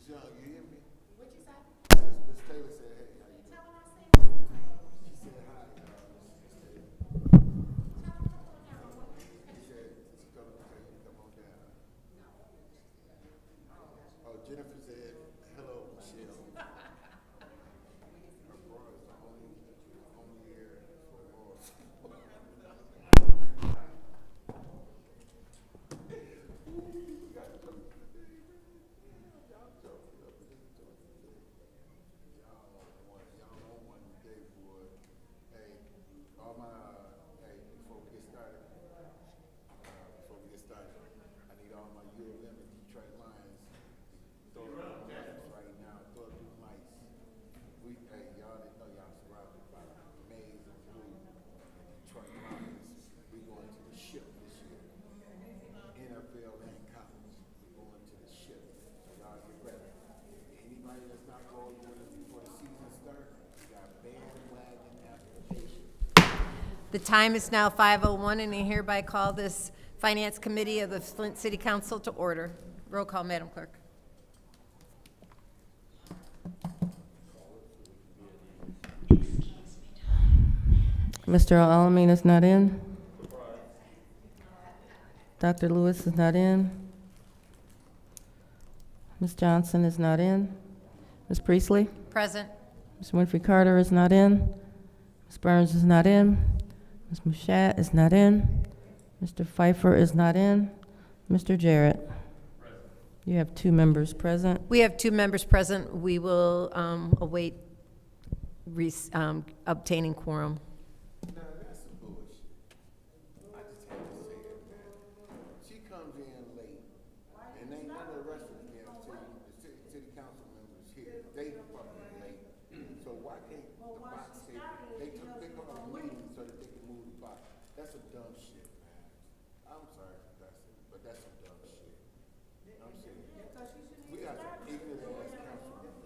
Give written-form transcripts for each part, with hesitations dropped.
Michelle, you hear me? What you say? Miss Taylor said, hey, how you doing? Tell her I said hi. She said hi, Miss Taylor. Tell her come on down. She said she's gonna tell you to come on down. Oh, Jennifer said, hello, Michelle. Her bra is only here for Ross. Y'all want one today, boy. Hey, all my, hey, before we get started, I need all my ULM and Detroit Lions to throw up mice right now. Throw up these mice. Hey, y'all didn't know y'all surrounded by maize and blue and Detroit Lions. We going to the ship this year. NFL and college. We're going to the ship. So y'all get ready. Anybody that's not going with us before the season starts, we got bandwagon application. The time is now 5:01, and I hereby call this Finance Committee of the Flint City Council to order. Roll call, Madam Clerk. Mr. Alamin is not in. Dr. Lewis is not in. Ms. Johnson is not in. Ms. Priestley? Present. Ms. Winfrey Carter is not in. Ms. Burns is not in. Ms. Mushat is not in. Mr. Pfeiffer is not in. Mr. Jarrett? Present. You have 2 members present. We have 2 members present. We will await obtaining quorum. Now that's some bullshit. I just had to say it, man. She comes in late, and ain't none of the rest of the damn city council members here. They fucking late. So why can't the box say they call a meeting so that they can move the box? That's some dumb shit, man. I'm sorry for cussing, but that's some dumb shit. I'm serious. We got some ignorant ass council members.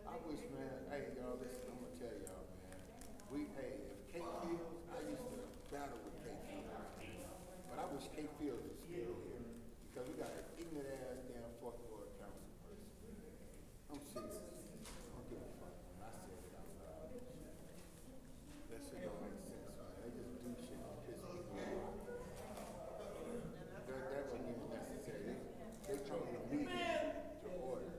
I wish, man. Hey, y'all, listen. I'm gonna tell y'all, man. If Kate Fields, I used to battle with Kate Fields, but I wish Kate Fields was still here because we got an ignorant ass damn fourth ward council person. I'm serious. I don't give a fuck, man. I said it out loud. That shit don't make sense, man. They just do shit to piss people off. That wasn't even necessary. They told the meeting to order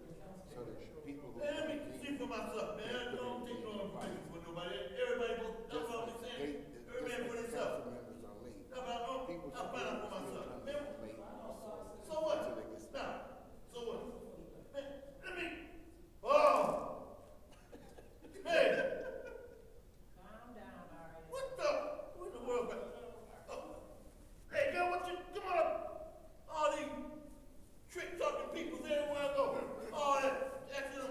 so that people who Let me see for myself, man. I don't take no opinions for nobody. Everybody go, that's what I'm saying. Everybody for themselves. members are late. People People should should find out for myself. Man, late. so what? Until they get started. Now, so what? Man, let me. Oh! Hey! Calm down, all right. What in the world? Oh. Hey, girl, what you, come on up. All these trick talking people everywhere I go. All that extra,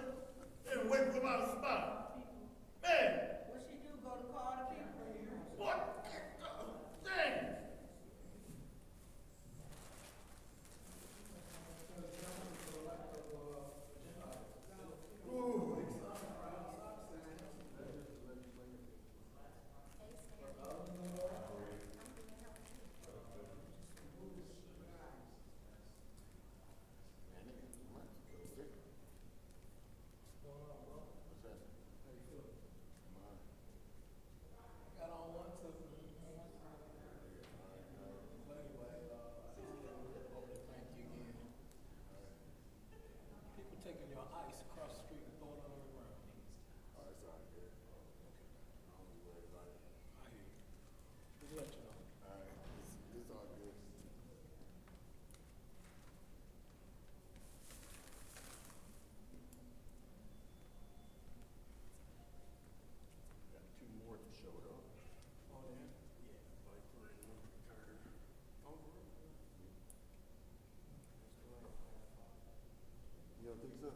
and wait for my spot. Man! What she do, go to call the people? What? Dang! People taking your ice across the street and throwing it on the ground. Oh, it's all good. I don't worry about it. I hear you. Just let you know. All right, it's all good. Got 2 more that showed up. Oh, yeah? Viper and Carter. Oh, really? You don't think so?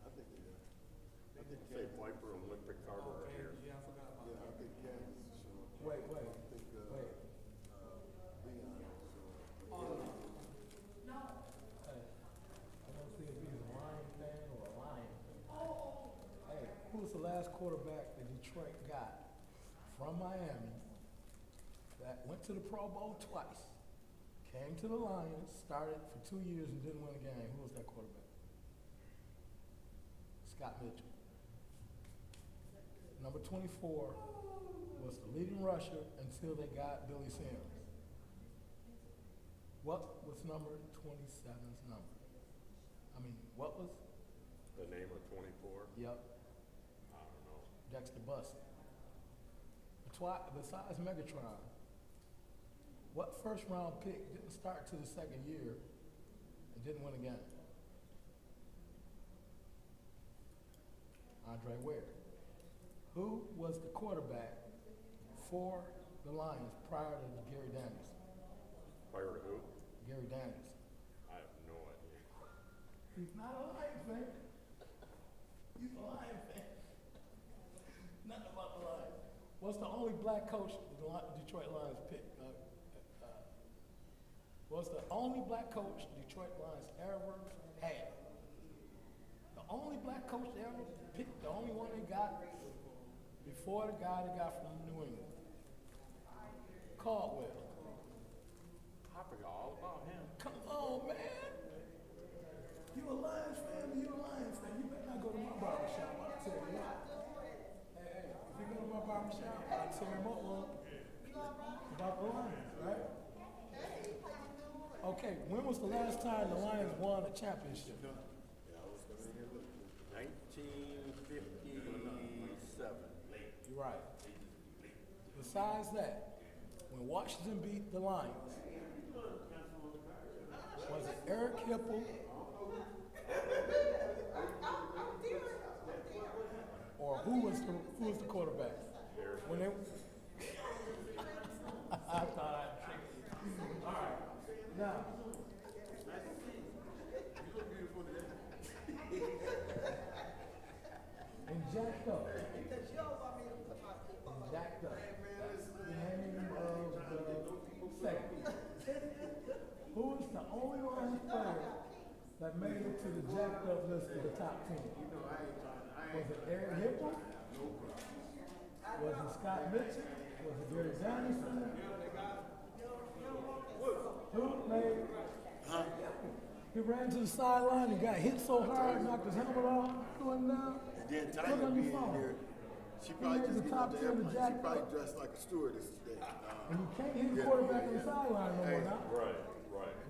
I think they are. I think Say Viper and Olympic Carter Oh, are here. yeah, I forgot about Yeah, I that. think Kansas is showing. Wait. I don't think Leon is showing. Oh, no. Hey, I don't see if he's a Lion fan or a Lion fan. Hey, who was the last quarterback that Detroit got from Miami that went to the Pro Bowl twice? Came to the Lions, started for 2 years and didn't win a game. Who was that quarterback? Scott Mitchell. Number 24 was the leading rusher until they got Billy Sims. What was number 27's number? I mean, what was? The name of 24? Yep, I don't know. Dexter Bussey. Besides Megatron, what first round pick didn't start till the second year and didn't win a game? Andre Ware. Who was the quarterback for the Lions prior to Gary Daniels? Prior to who? Gary Daniels. I have no idea. He's not a Lion fan. He's a Lion fan. Nothing about the Lions. What's the only black coach the Detroit Lions picked? Was the only black coach Detroit Lions ever had? The only black coach they ever picked, the only one they got before the guy they got from New England. Caldwell. I forgot all about him. Come on, man. You a Lions fan, you a Lions fan. You better not go to my barbershop, I'll tell you that. Hey, if you go to my barbershop, I'll tear him up about the Lions, right? Okay, when was the last time the Lions won a championship? 1957. You're right. Besides that, when Washington beat the Lions, was it Eric Hipple or who was the quarterback? When they, I thought I'd trick you. All right, now. And jacked up. And jacked up. That's the name of the segment. Who is the only Lions player that made it to the jacked up list of the top 10? Was it Eric Hipple? Was it Scott Mitchell? Was it Gary Danielson? Who made? He ran to the sideline and got hit so hard, knocked his helmet off, threw him down. And then Look Tiger on being your phone. here, she probably made just the get top up 10 there. to She jack probably up. dressed like a stewardess today. And you can't hit the quarterback on the sideline no more now Right.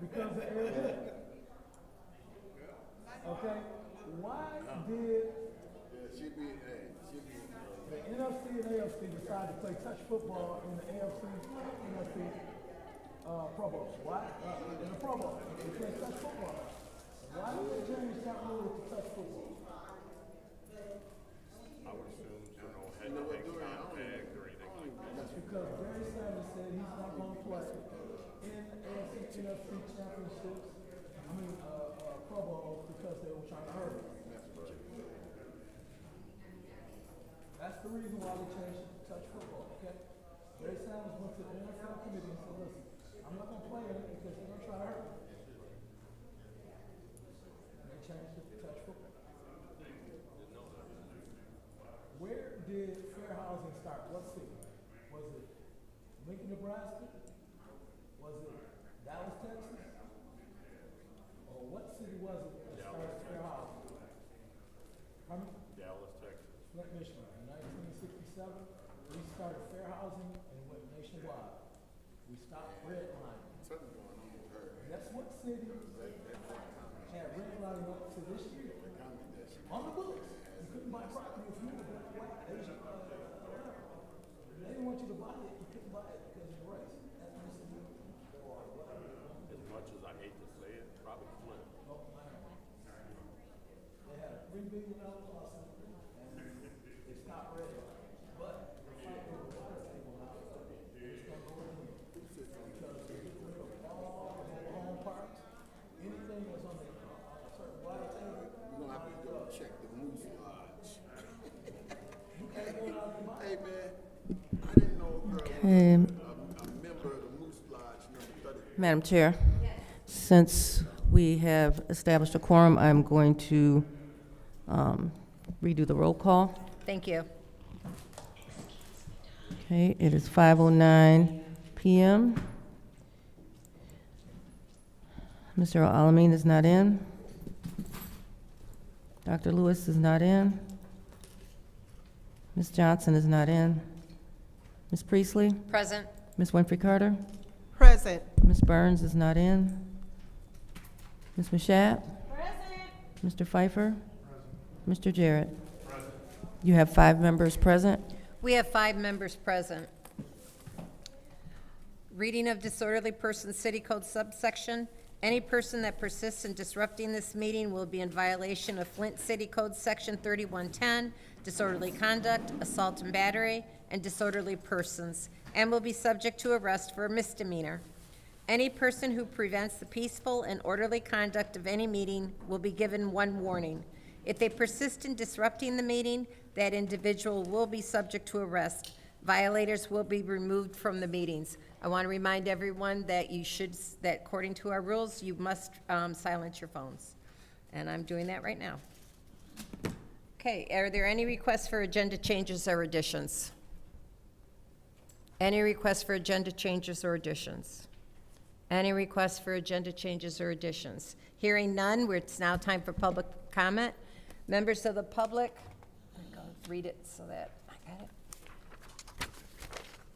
because of Eric Hipple. Okay? Why did She be. the NFC and AFC decide to play touch football in the AFC NFC Pro Bowl? Why? In the Pro Bowl, they play touch football. Why did they change that rule to touch football? I would assume head-to-head contact or anything like that. That's because Barry Sanders said he's not going to play in AFC NFC championships, Pro Bowls because they were trying to hurt him. That's the reason why they changed it to touch football, okay? Barry Sanders went to the NFL committee and said, listen, I'm not going to play in it because they're going to try to hurt me. And they changed it to touch football. Where did fair housing start? What city? Was it Lincoln, Nebraska? Was it Dallas, Texas? Or what city was it that started fair housing? Pardon me? Dallas, Texas. Flint, Michigan. In 1967, we started fair housing and it went nationwide. We stopped redlining. Something going on with her. Guess what city had redlining up to this year? On the books. You couldn't buy property if you were black, white, Asian. They didn't want you to buy it. You couldn't buy it because of your race. Ethnicity. As much as I hate to say it, probably Flint. They had a $3 billion lawsuit and they stopped redlining. But the fight over the water table now is going to go in because they get rid of all the home parks. Anything that's on the certain water table. We're gonna have to go check the Moose Lodge. You can't go out and buy Hey it. man, I didn't know a girl was Okay. a member of the Moose Lodge number 30. Madam Chair, since we have established a quorum, I'm going to redo the roll call. Thank you. Okay, it is 5:09 p.m. Mr. Alamin is not in. Dr. Lewis is not in. Ms. Johnson is not in. Ms. Priestley? Present. Ms. Winfrey Carter? Present. Ms. Burns is not in. Ms. Mashat? Present. Mr. Pfeiffer? Mr. Jarrett? You have 5 members present. We have 5 members present. Reading of disorderly persons city code subsection. Any person that persists in disrupting this meeting will be in violation of Flint City Code Section 3110, disorderly conduct, assault and battery, and disorderly persons, and will be subject to arrest for a misdemeanor. Any person who prevents the peaceful and orderly conduct of any meeting will be given 1 warning. If they persist in disrupting the meeting, that individual will be subject to arrest. Violators will be removed from the meetings. I want to remind everyone that that according to our rules, you must silence your phones. And I'm doing that right now. Okay, are there any requests for agenda changes or additions? Any requests for agenda changes or additions? Any requests for agenda changes or additions? Hearing none, it's now time for public comment. Members of the public, I'll read it so that I got it.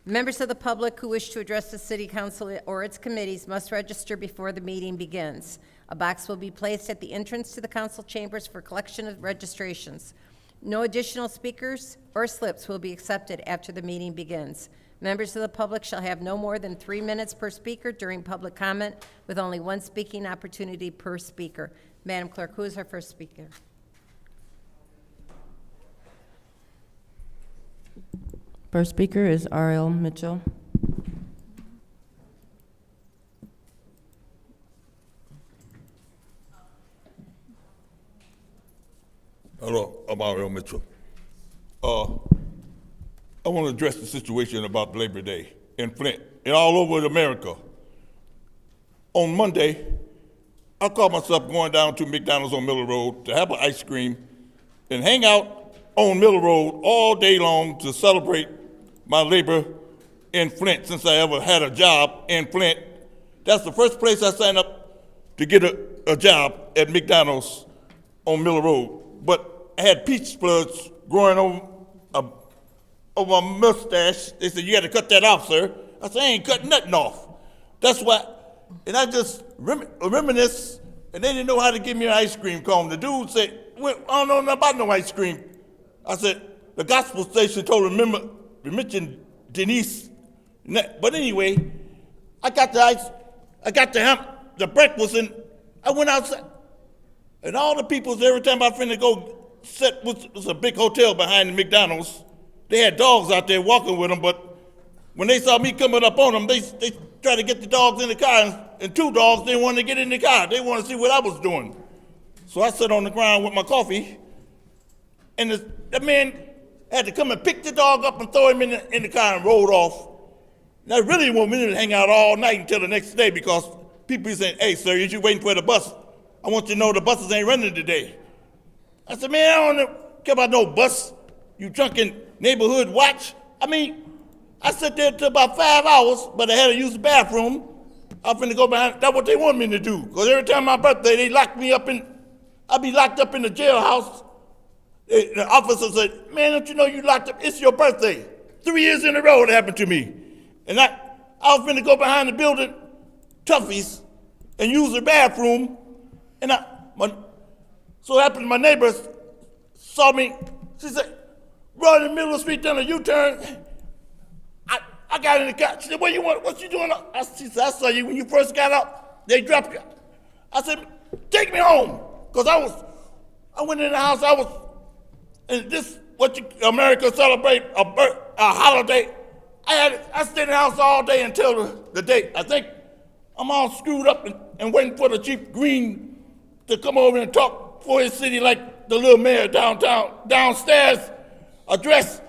Members of the public who wish to address the City Council or its committees must register before the meeting begins. A box will be placed at the entrance to the council chambers for collection of registrations. No additional speakers or slips will be accepted after the meeting begins. Members of the public shall have no more than 3 minutes per speaker during public comment, with only 1 speaking opportunity per speaker. Madam Clerk, who is our first speaker? First speaker is R.L. Mitchell. Hello, I'm R.L. Mitchell. I want to address the situation about Labor Day in Flint and all over America. On Monday, I caught myself going down to McDonald's on Miller Road to have an ice cream and hang out on Miller Road all day long to celebrate my labor in Flint since I ever had a job in Flint. That's the first place I signed up to get a job at McDonald's on Miller Road. But I had peach spuds growing over my mustache. They said, "You got to cut that off, sir." I said, "I ain't cutting nothing off." That's why, and I just reminisce, and they didn't know how to give me an ice cream cone. The dude said, "Well, I don't know nothing about no ice cream." I said, "The gospel station told him to mention Denise." But anyway, I got the ice, I got the breakfast, and I went outside. And all the peoples, every time I finna go sit, was a big hotel behind the McDonald's. They had dogs out there walking with them, but when they saw me coming up on them, they tried to get the dogs in the car, and 2 dogs didn't want to get in the car. They wanted to see what I was doing. So I sat on the ground with my coffee, and the man had to come and pick the dog up and throw him in the car and rolled off. And I really want me to hang out all night until the next day because people be saying, "Hey, sir, you waiting for the bus? I want you to know the buses ain't running today." I said, "Man, I don't care about no bus, you drunken neighborhood watch." I mean, I sat there till about 5 hours, but I had to use the bathroom. I was finna go behind, that's what they want me to do. Because every time my birthday, they lock me up I'd be locked up in the jailhouse. The officer said, "Man, don't you know you locked up? It's your birthday." 3 years in a row it happened to me. And I was finna go behind the building, Tuffy's, and use the bathroom. And so it happened my neighbors saw me. She said, "Run in the middle of the street, down a U-turn." I got in the car. She said, "What you doing?" She said, "I saw you when you first got out. They dropped you." I said, "Take me home." Because I went in the house, and this, America celebrate a holiday. I stayed in the house all day until the date. I think I'm all screwed up and waiting for the Chief Green to come over and talk for his city like the little mayor downstairs address.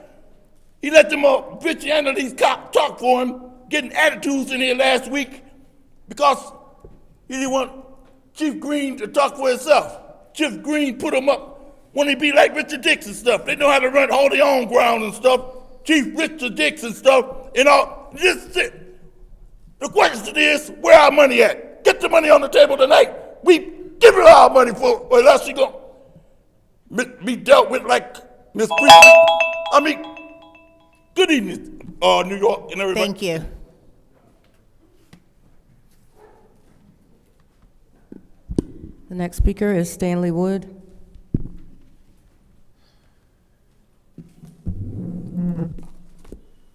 He let them bitchy under these cops talk for him, getting attitudes in here last week because he didn't want Chief Green to talk for himself. Chief Green put him up when he be like Richard Dix and stuff. They know how to hold their own ground and stuff. Chief Richard Dix and stuff, and all. The question is, where our money at? Get get the money on the table tonight. We give her our money for, or else she gonna be dealt with like Miss Priestley. I mean, good evening, New York and everybody. Thank you. The next speaker is Stanley Wood.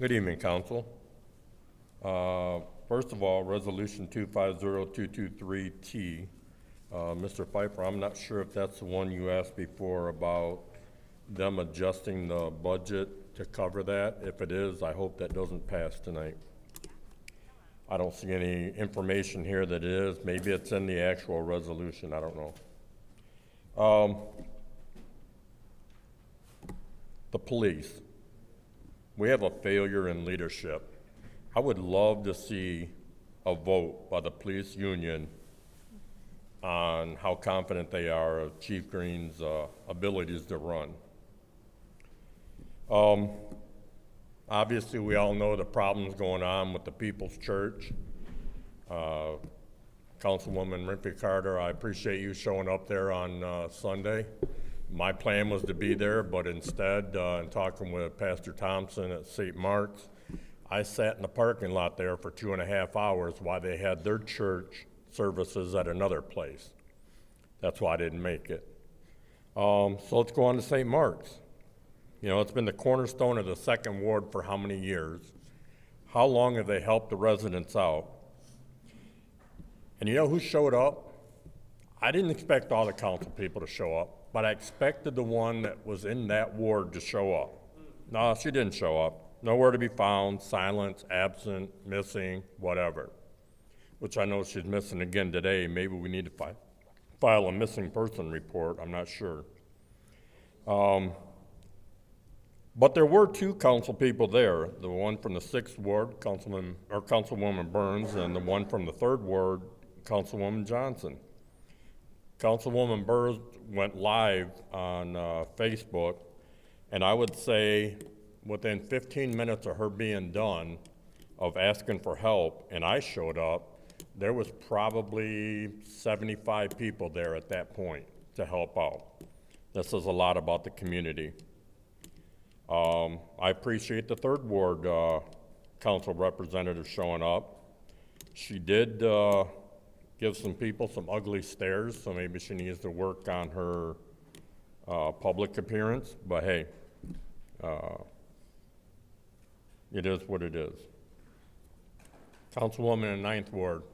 Good evening, council. First of all, resolution 250223T. Mr. Pfeiffer, I'm not sure if that's the one you asked before about them adjusting the budget to cover that. If it is, I hope that doesn't pass tonight. I don't see any information here that it is. Maybe it's in the actual resolution, I don't know. The police. We have a failure in leadership. I would love to see a vote by the police union on how confident they are of Chief Green's abilities to run. Obviously, we all know the problems going on with the People's Church. Councilwoman Rimpey Carter, I appreciate you showing up there on Sunday. My plan was to be there, but instead, in talking with Pastor Thompson at St. Mark's, I sat in the parking lot there for 2.5 hours while they had their church services at another place. That's why I didn't make it. So let's go on to St. Mark's. You know, it's been the cornerstone of the second ward for how many years? How long have they helped the residents out? And you know who showed up? I didn't expect all the council people to show up, but I expected the one that was in that ward to show up. No, she didn't show up. Nowhere to be found, silent, absent, missing, whatever. Which I know she's missing again today. Maybe we need to file a missing person report, I'm not sure. But there were 2 council people there, the one from the 6th ward, Councilwoman Burns, and the one from the 3rd ward, Councilwoman Johnson. Councilwoman Burns went live on Facebook, and I would say within 15 minutes of her being done, of asking for help, and I showed up, there was probably 75 people there at that point to help out. This says a lot about the community. I appreciate the 3rd ward council representative showing up. She did give some people some ugly stares, so maybe she needs to work on her public appearance, but hey, it is what it is. Councilwoman in the 9th ward,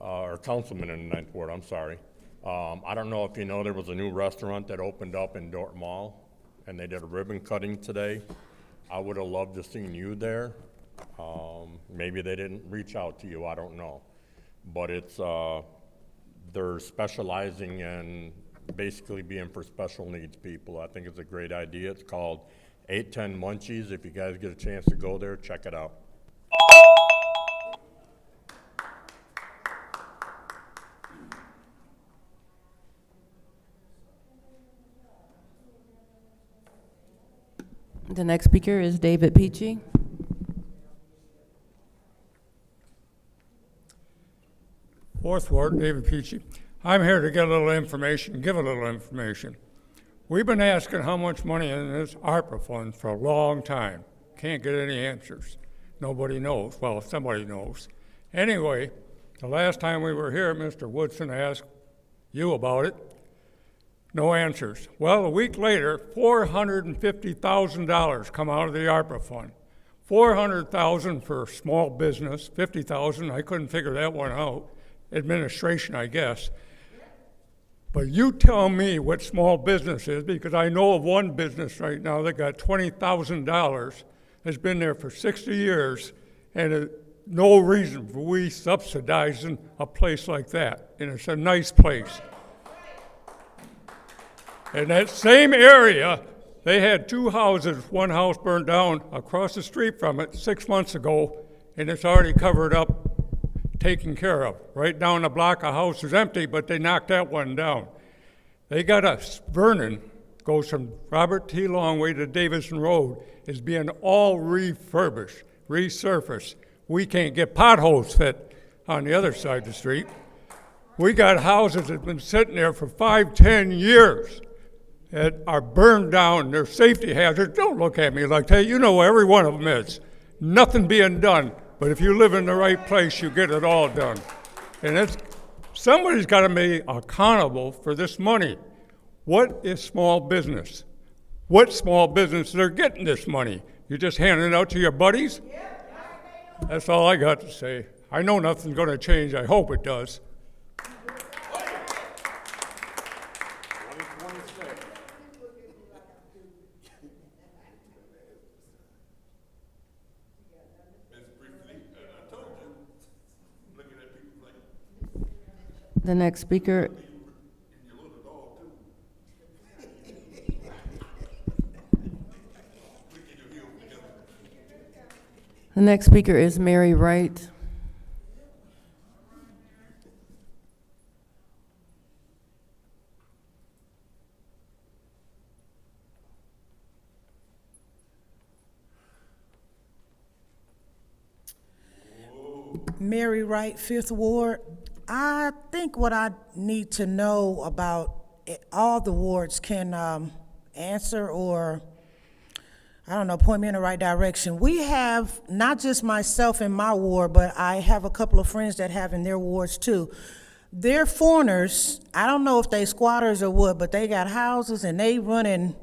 or councilman in the 9th ward, I'm sorry. I don't know if you know, there was a new restaurant that opened up in Dordt Mall, and they did a ribbon cutting today. I would have loved to seen you there. Maybe they didn't reach out to you, I don't know. But it's, they're specializing in basically being for special needs people. I think it's a great idea. It's called 810 Munchies. If you guys get a chance to go there, check it out. The next speaker is David Peachy. Fourth Ward, David Peachy. I'm here to get a little information, give a little information. We've been asking how much money in this ARPA fund for a long time. Can't get any answers. Nobody knows. Well, somebody knows. Anyway, the last time we were here, Mr. Woodson asked you about it. No answers. Well, a week later, $450,000 come out of the ARPA fund. $400,000 for small business, $50,000, I couldn't figure that one out. Administration, I guess. But you tell me what small business is, because I know of one business right now that got $20,000, has been there for 60 years, and no reason for we subsidizing a place like that. And it's a nice place. In that same area, they had 2 houses, one house burned down across the street from it 6 months ago, and it's already covered up, taken care of. Right down the block, a house is empty, but they knocked that one down. They got us, Vernon, goes from Robert T. Longway to Davison Road, is being all refurbished, resurfaced. We can't get potholes fit on the other side of the street. We got houses that have been sitting there for 5, 10 years that are burned down. They're safety hazards. Don't look at me like that. You know every one of them is. Nothing being done. But if you live in the right place, you get it all done. And somebody's got to be accountable for this money. What is small business? What small business are getting this money? You just handing it out to your buddies? That's all I got to say. I know nothing's going to change. I hope it does. The next speaker. The next speaker is Mary Wright. Mary Wright, Fifth Ward. I think what I need to know about all the wards can answer or, I don't know, point me in the right direction. We have, not just myself in my ward, but I have a couple of friends that have in their wards too. They're foreigners. I don't know if they squatters or what, but they got houses and they running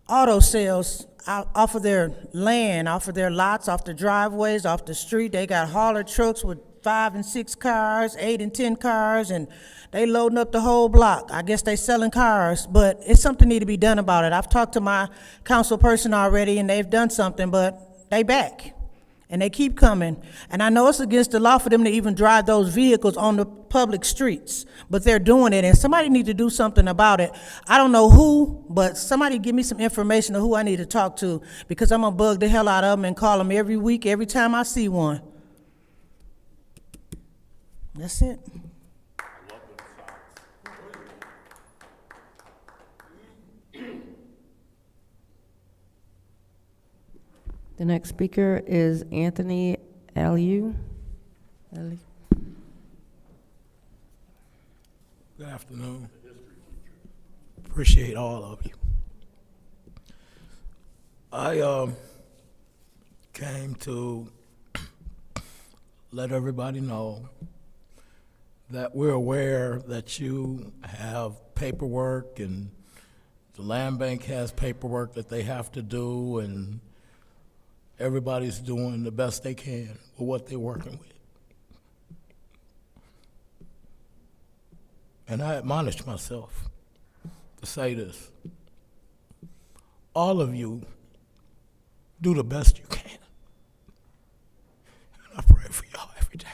auto sales out, off of their land, off of their lots, off the driveways, off the street. They got hauler trucks with 5 and 6 cars, 8 and 10 cars, and they loading up the whole block. I guess they selling cars, but it's something need to be done about it. I've talked to my council person already, and they've done something, but they back, and they keep coming. And I know it's against the law for them to even drive those vehicles on the public streets, but they're doing it, and somebody need to do something about it. I don't know who, but somebody give me some information of who I need to talk to, because I'm gonna bug the hell out of them and call them every week, every time I see one. That's it. The next speaker is Anthony Aliu. Good afternoon. Appreciate all of you. I came to let everybody know that we're aware that you have paperwork and the land bank has paperwork that they have to do, and everybody's doing the best they can with what they're working with. And I admonish myself to say this. All of you do the best you can. And I pray for y'all every day.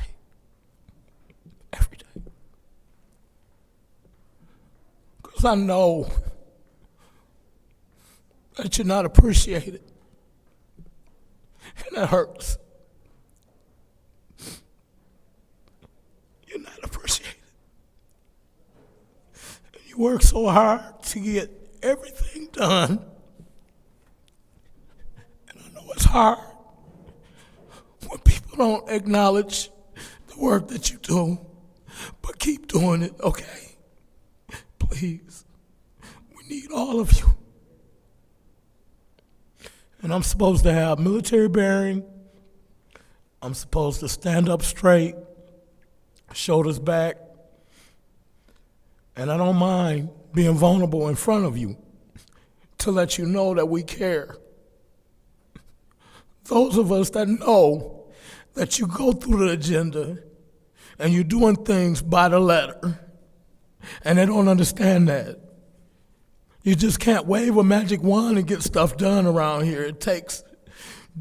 Every day. Because I know that you're not appreciated. And that hurts. You're not appreciated. And you work so hard to get everything done. And I know it's hard when people don't acknowledge the work that you do, but keep doing it, okay? Please. We need all of you. And I'm supposed to have military bearing. I'm supposed to stand up straight, shoulders back. And I don't mind being vulnerable in front of you to let you know that we care. Those of us that know that you go through the agenda and you're doing things by the letter, and they don't understand that. You just can't wave a magic wand and get stuff done around here. It takes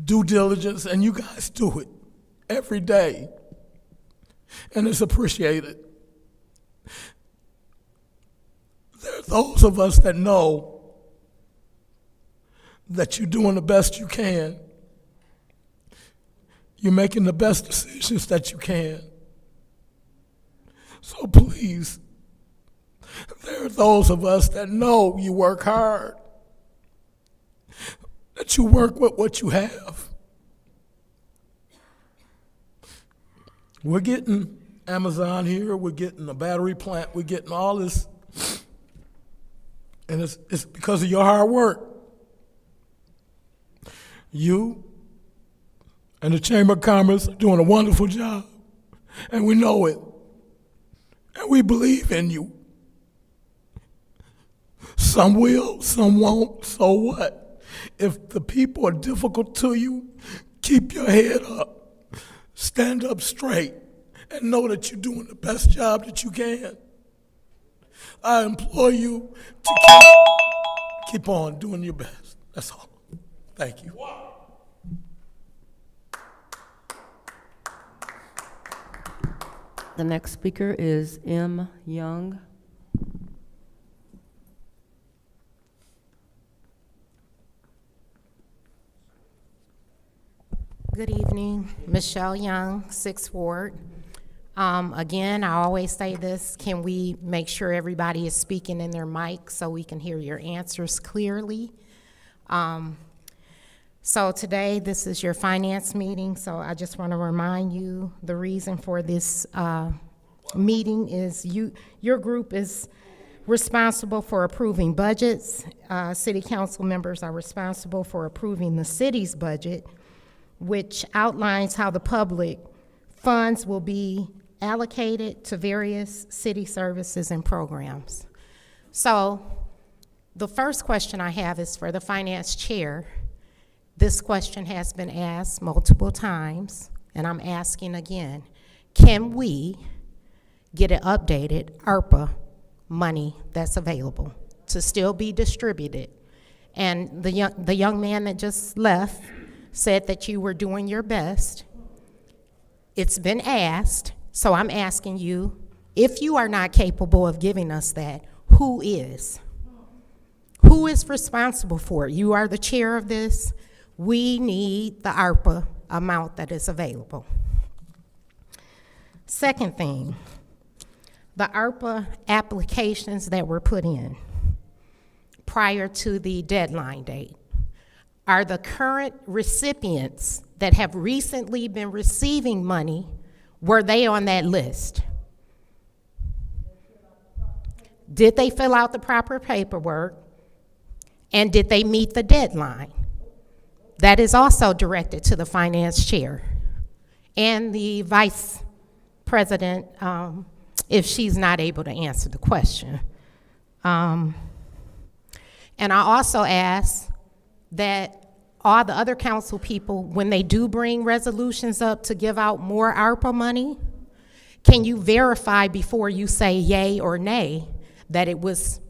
due diligence, and you guys do it every day. And it's appreciated. There are those of us that know that you're doing the best you can. You're making the best decisions that you can. So please, there are those of us that know you work hard, that you work with what you have. We're getting Amazon here, we're getting a battery plant, we're getting all this. And it's because of your hard work. You and the Chamber of Commerce are doing a wonderful job. And we know it. And we believe in you. Some will, some won't, so what? If the people are difficult to you, keep your head up. Stand up straight and know that you're doing the best job that you can. I implore you to keep on doing your best. That's all. Thank you. The next speaker is M. Young. Good evening, Michelle Young, 6th Ward. Again, I always say this, can we make sure everybody is speaking in their mic so we can hear your answers clearly? So today, this is your finance meeting, so I just want to remind you the reason for this meeting is your group is responsible for approving budgets. City council members are responsible for approving the city's budget, which outlines how the public funds will be allocated to various city services and programs. So the first question I have is for the finance chair. This question has been asked multiple times, and I'm asking again. Can we get an updated ARPA money that's available to still be distributed? And the young man that just left said that you were doing your best. It's been asked, so I'm asking you, if you are not capable of giving us that, who is? Who is responsible for it? You are the chair of this. We need the ARPA amount that is available. Second thing, the ARPA applications that were put in prior to the deadline date, are the current recipients that have recently been receiving money, were they on that list? Did they fill out the proper paperwork? And did they meet the deadline? That is also directed to the finance chair and the vice president, if she's not able to answer the question. And I also ask that all the other council people, when they do bring resolutions up to give out more ARPA money, can you verify before you say yay or nay that it was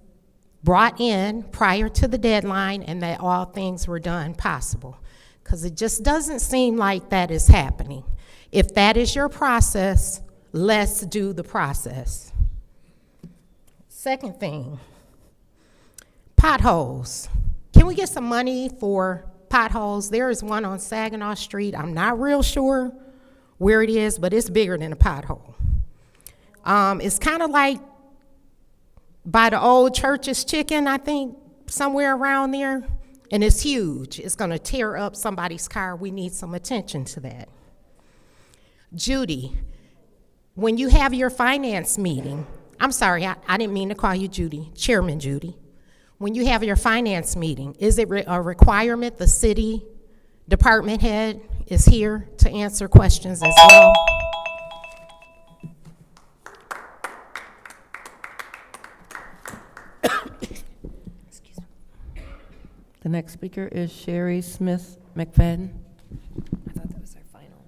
brought in prior to the deadline and that all things were done possible? Because it just doesn't seem like that is happening. If that is your process, let's do the process. Second thing, potholes. Can we get some money for potholes? There is one on Saginaw Street. I'm not real sure where it is, but it's bigger than a pothole. It's kind of like by the old Church's Chicken, I think, somewhere around there, and it's huge. It's gonna tear up somebody's car. We need some attention to that. Judy, when you have your finance meeting, I'm sorry, I didn't mean to call you Judy, Chairman Judy. When you have your finance meeting, is it a requirement the city department head is here to answer questions as well? The next speaker is Sherry Smith McFadden. I thought that was our final.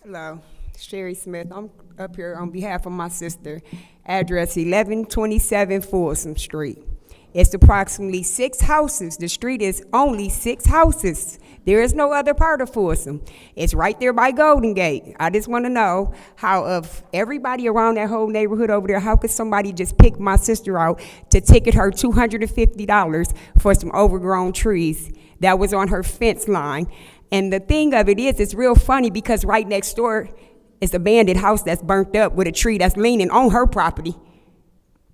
Hello, Sherry Smith. I'm up here on behalf of my sister. Address 1127 Folsom Street. It's approximately 6 houses. The street is only 6 houses. There is no other part of Folsom. It's right there by Golden Gate. I just want to know how, of everybody around that whole neighborhood over there, how could somebody just pick my sister out to ticket her $250 for some overgrown trees that was on her fence line? And the thing of it is, it's real funny because right next door is a abandoned house that's burnt up with a tree that's leaning on her property.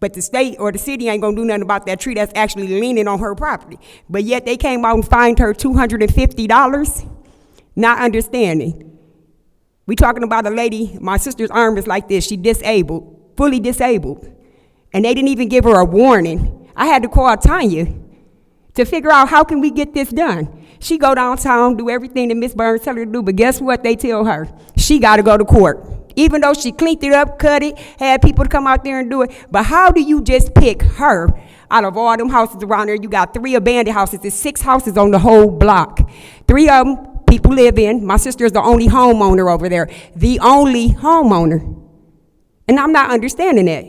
But the state or the city ain't gonna do nothing about that tree that's actually leaning on her property. But yet they came out and fined her $250, not understanding We talking about a lady, my sister's arm is like this, she disabled, fully disabled. And they didn't even give her a warning. I had to call Tanya to figure out how can we get this done. She go downtown, do everything that Miss Burns tell her to do, but guess what they tell her? She gotta go to court. Even though she cleaned it up, cut it, had people to come out there and do it. But how do you just pick her out of all them houses around there? You got 3 abandoned houses. There's 6 houses on the whole block. 3 of them people live in. My sister's the only homeowner over there. The only homeowner. And I'm not understanding that.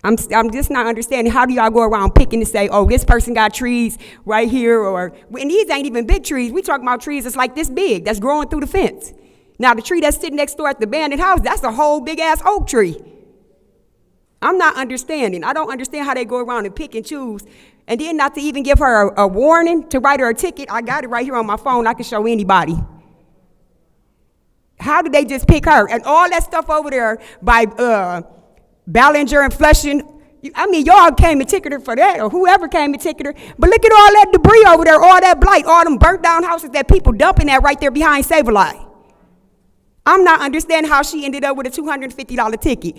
I'm just not understanding, how do y'all go around picking to say, oh, this person got trees right here, or, and these ain't even big trees. We talking about trees that's like this big, that's growing through the fence. Now, the tree that's sitting next door at the abandoned house, that's a whole big-ass oak tree. I'm not understanding. I don't understand how they go around and pick and choose, and then not to even give her a warning, to write her a ticket. I got it right here on my phone. I can show anybody. How did they just pick her? And all that stuff over there by Ballinger and Flushing, I mean, y'all came and ticketed her for that, or whoever came and ticketed her. But look at all that debris over there, all that blight, all them burnt down houses that people dumping at right there behind Save-A-Lot. I'm not understanding how she ended up with a $250 ticket.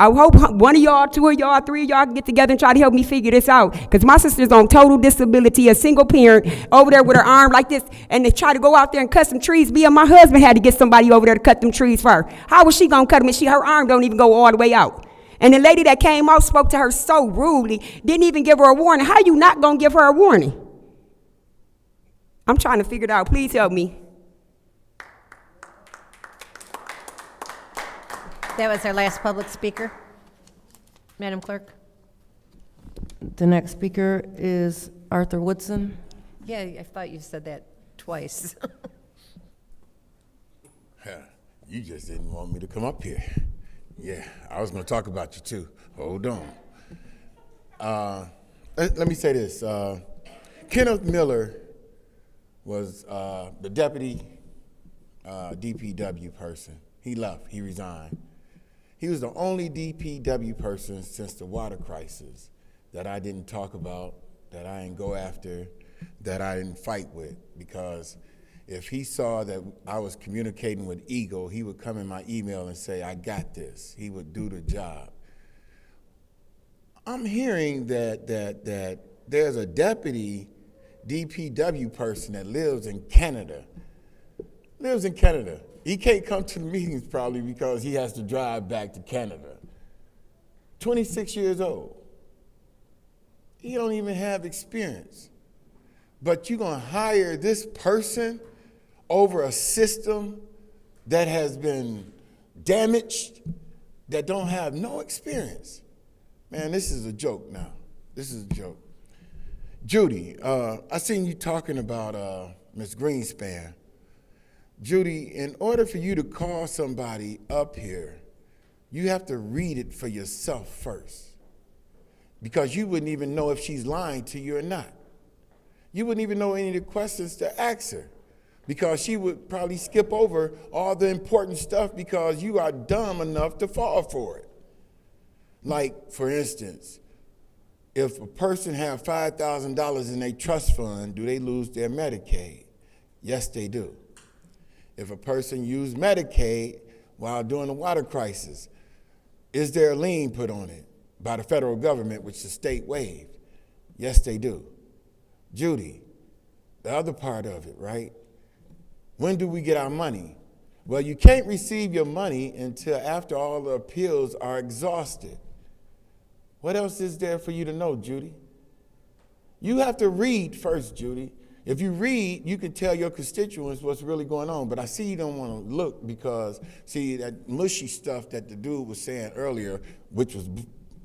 I hope one of y'all, 2 of y'all, 3 of y'all can get together and try to help me figure this out. Because my sister's on total disability, a single parent, over there with her arm like this, and they try to go out there and cut some trees. Me and my husband had to get somebody over there to cut them trees for her. How was she going to cut them if her arm don't even go all the way out? And the lady that came out spoke to her so rudely, didn't even give her a warning. How you not going to give her a warning? I'm trying to figure it out. Please help me. That was our last public speaker. Madam Clerk? The next speaker is Arthur Woodson. Yeah, I thought you said that twice. You just didn't want me to come up here. Yeah, I was going to talk about you too. Hold on. Let me say this. Kenneth Miller was the deputy DPW person. He left. He resigned. He was the only DPW person since the water crisis that I didn't talk about, that I didn't go after, that I didn't fight with, because if he saw that I was communicating with Eagle, he would come in my email and say, I got this. He would do the job. I'm hearing that there's a deputy DPW person that lives in Canada. He can't come to the meetings probably because he has to drive back to Canada. 26 years old. He don't even have experience. But you're going to hire this person over a system that has been damaged, that don't have no experience. Man, this is a joke now. This is a joke. Judy, I seen you talking about Ms. Greenspan. Judy, in order for you to call somebody up here, you have to read it for yourself first, because you wouldn't even know if she's lying to you or not. You wouldn't even know any of the questions to ask her, because she would probably skip over all the important stuff because you are dumb enough to fall for it. Like, for instance, if a person have $5,000 in their trust fund, do they lose their Medicaid? Yes, they do. If a person used Medicaid while doing the water crisis, is there a lien put on it by the federal government, which the state waived? Yes, they do. Judy, the other part of it, right? When do we get our money? Well, you can't receive your money until after all the appeals are exhausted. What else is there for you to know, Judy? You have to read first, Judy. If you read, you can tell your constituents what's really going on. But I see you don't want to look because, see, that mushy stuff that the dude was saying earlier, which was a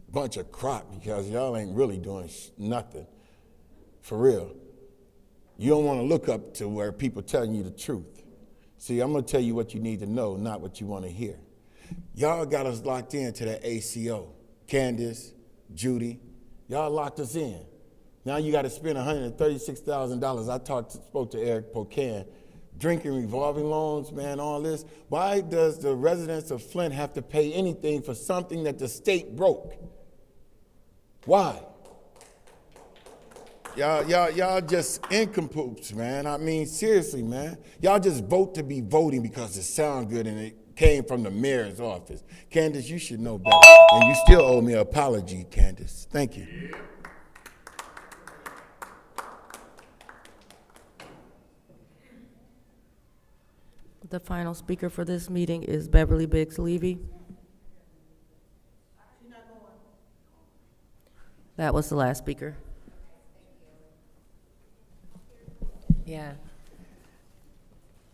bunch of crap because y'all ain't really doing nothing. For real. You don't want to look up to where people telling you the truth. See, I'm going to tell you what you need to know, not what you want to hear. Y'all got us locked into that ACO. Candace, Judy, y'all locked us in. Now you got to spend $136,000. I spoke to Eric Pocan. Drinking revolving loans, man, all this. Why does the residents of Flint have to pay anything for something that the state broke? Why? Y'all just incomplete, man. I mean, seriously, man. Y'all just vote to be voting because it sounds good and it came from the mayor's office. Candace, you should know better. And you still owe me an apology, Candace. Thank you. The final speaker for this meeting is Beverly Biggs Levy. That was the last speaker. Yeah.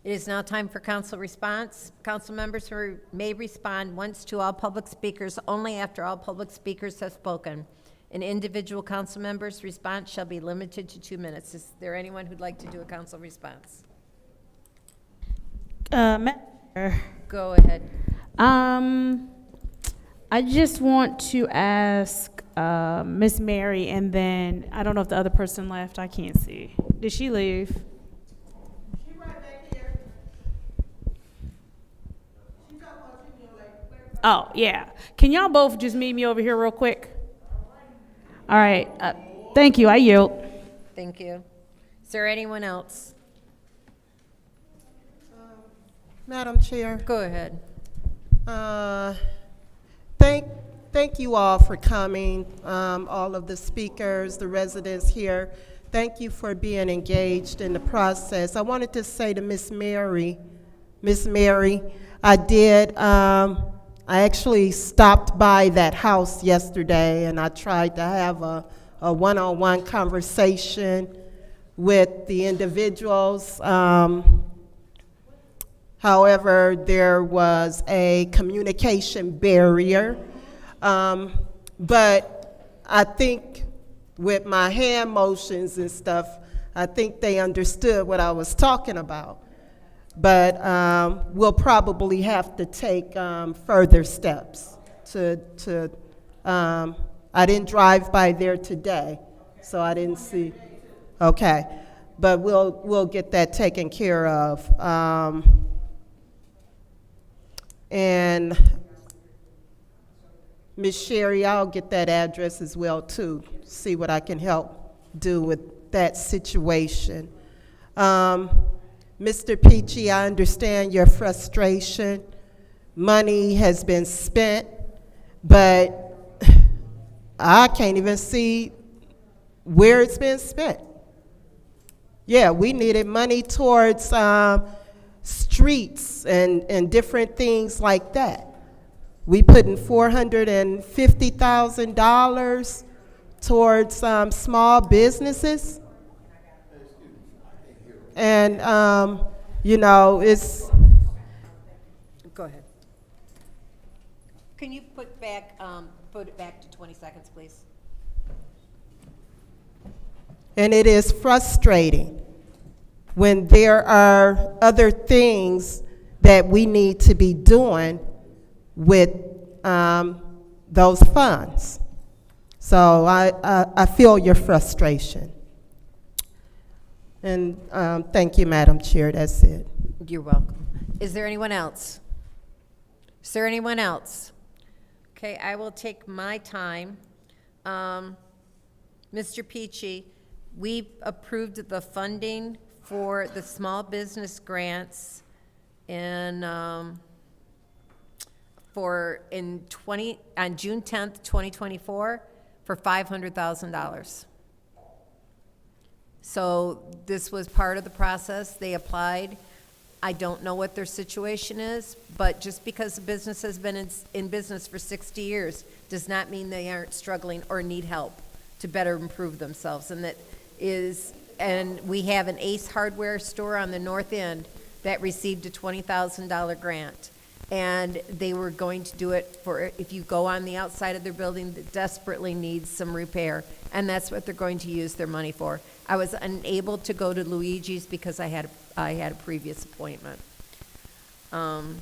It is now time for council response. Council members may respond once to all public speakers only after all public speakers have spoken. An individual council member's response shall be limited to 2 minutes. Is there anyone who'd like to do a council response? Go ahead. I just want to ask Miss Mary, and then I don't know if the other person left. I can't see. Did she leave? She right back here. She talking about you being like, Oh, yeah. Can y'all both just meet me over here real quick? All right. Thank you. I yield. Thank you. Is there anyone else? Madam Chair, Go ahead. thank you all for coming, all of the speakers, the residents here. Thank you for being engaged in the process. I wanted to say to Miss Mary, I actually stopped by that house yesterday and I tried to have a one-on-one conversation with the individuals. However, there was a communication barrier. But I think with my hand motions and stuff, I think they understood what I was talking about. But we'll probably have to take further steps I didn't drive by there today, so I didn't see. Okay, but we'll get that taken care of. And Ms. Sherry, I'll get that address as well too, see what I can help do with that situation. Mr. Peachy, I understand your frustration. Money has been spent, but I can't even see where it's been spent. Yeah, we needed money towards streets and different things like that. We put in $450,000 towards small businesses. And, you know, it's... Go ahead. Can you put it back to 20 seconds, please? And it is frustrating when there are other things that we need to be doing with those funds. So I feel your frustration. And thank you, Madam Chair, that's it. You're welcome. Is there anyone else? Is there anyone else? Okay, I will take my time. Mr. Peachy, we approved the funding for the small business grants on June 10th, 2024 for $500,000. So this was part of the process. They applied. I don't know what their situation is, but just because the business has been in business for 60 years does not mean they aren't struggling or need help to better improve themselves. And we have an Ace Hardware store on the north end that received a $20,000 grant. And they were going to do it for, if you go on the outside of their building that desperately needs some repair. And that's what they're going to use their money for. I was unable to go to Luigi's because I had a previous appointment. And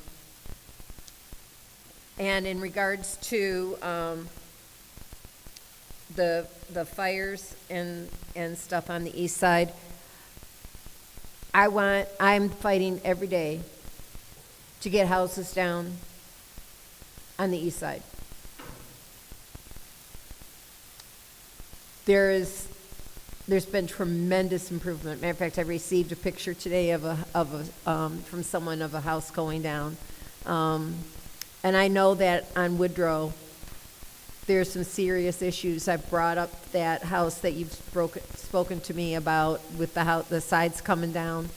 in regards to the fires and stuff on the east side, I'm fighting every day to get houses down on the east side. There's been tremendous improvement. Matter of fact, I received a picture today from someone of a house going down. And I know that on Woodrow, there's some serious issues. I've brought up that house that you've spoken to me about with the sides coming down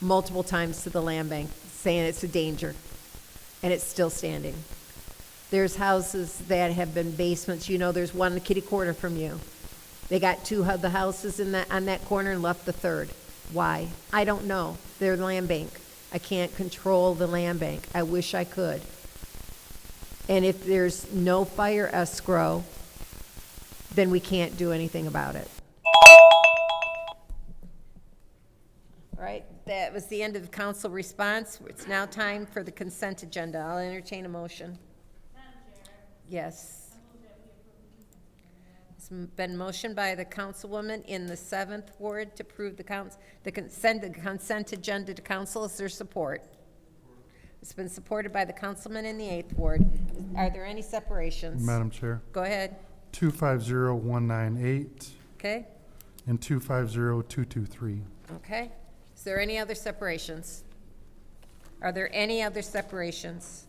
multiple times to the land bank, saying it's a danger, and it's still standing. There's houses that have been basements. You know, there's one kitty corner from you. They got two of the houses on that corner and left the third. Why? I don't know. They're land bank. I can't control the land bank. I wish I could. And if there's no fire escrow, then we can't do anything about it. All right, that was the end of the council response. It's now time for the consent agenda. I'll entertain a motion. Yes. It's been motioned by the councilwoman in the 7th ward to approve the consent agenda to council. Is there support? It's been supported by the councilman in the 8th ward. Are there any separations? Madam Chair, Go ahead. 250198 Okay. and 250223. Okay. Is there any other separations? Are there any other separations?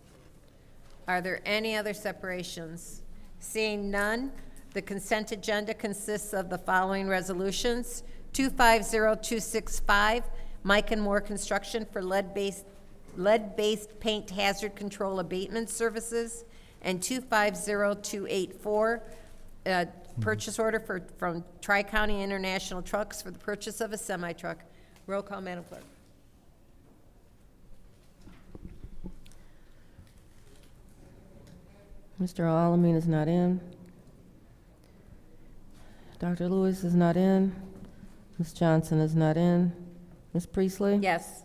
Are there any other separations? Seeing none, the consent agenda consists of the following resolutions. 250265, Mike and Moore Construction for lead-based paint hazard control abatement services, and 250284, purchase order from Tri-County International Trucks for the purchase of a semi-truck. Roll call, Madam Clerk. Mr. Alamin is not in. Dr. Lewis is not in. Ms. Johnson is not in. Ms. Priestley? Yes.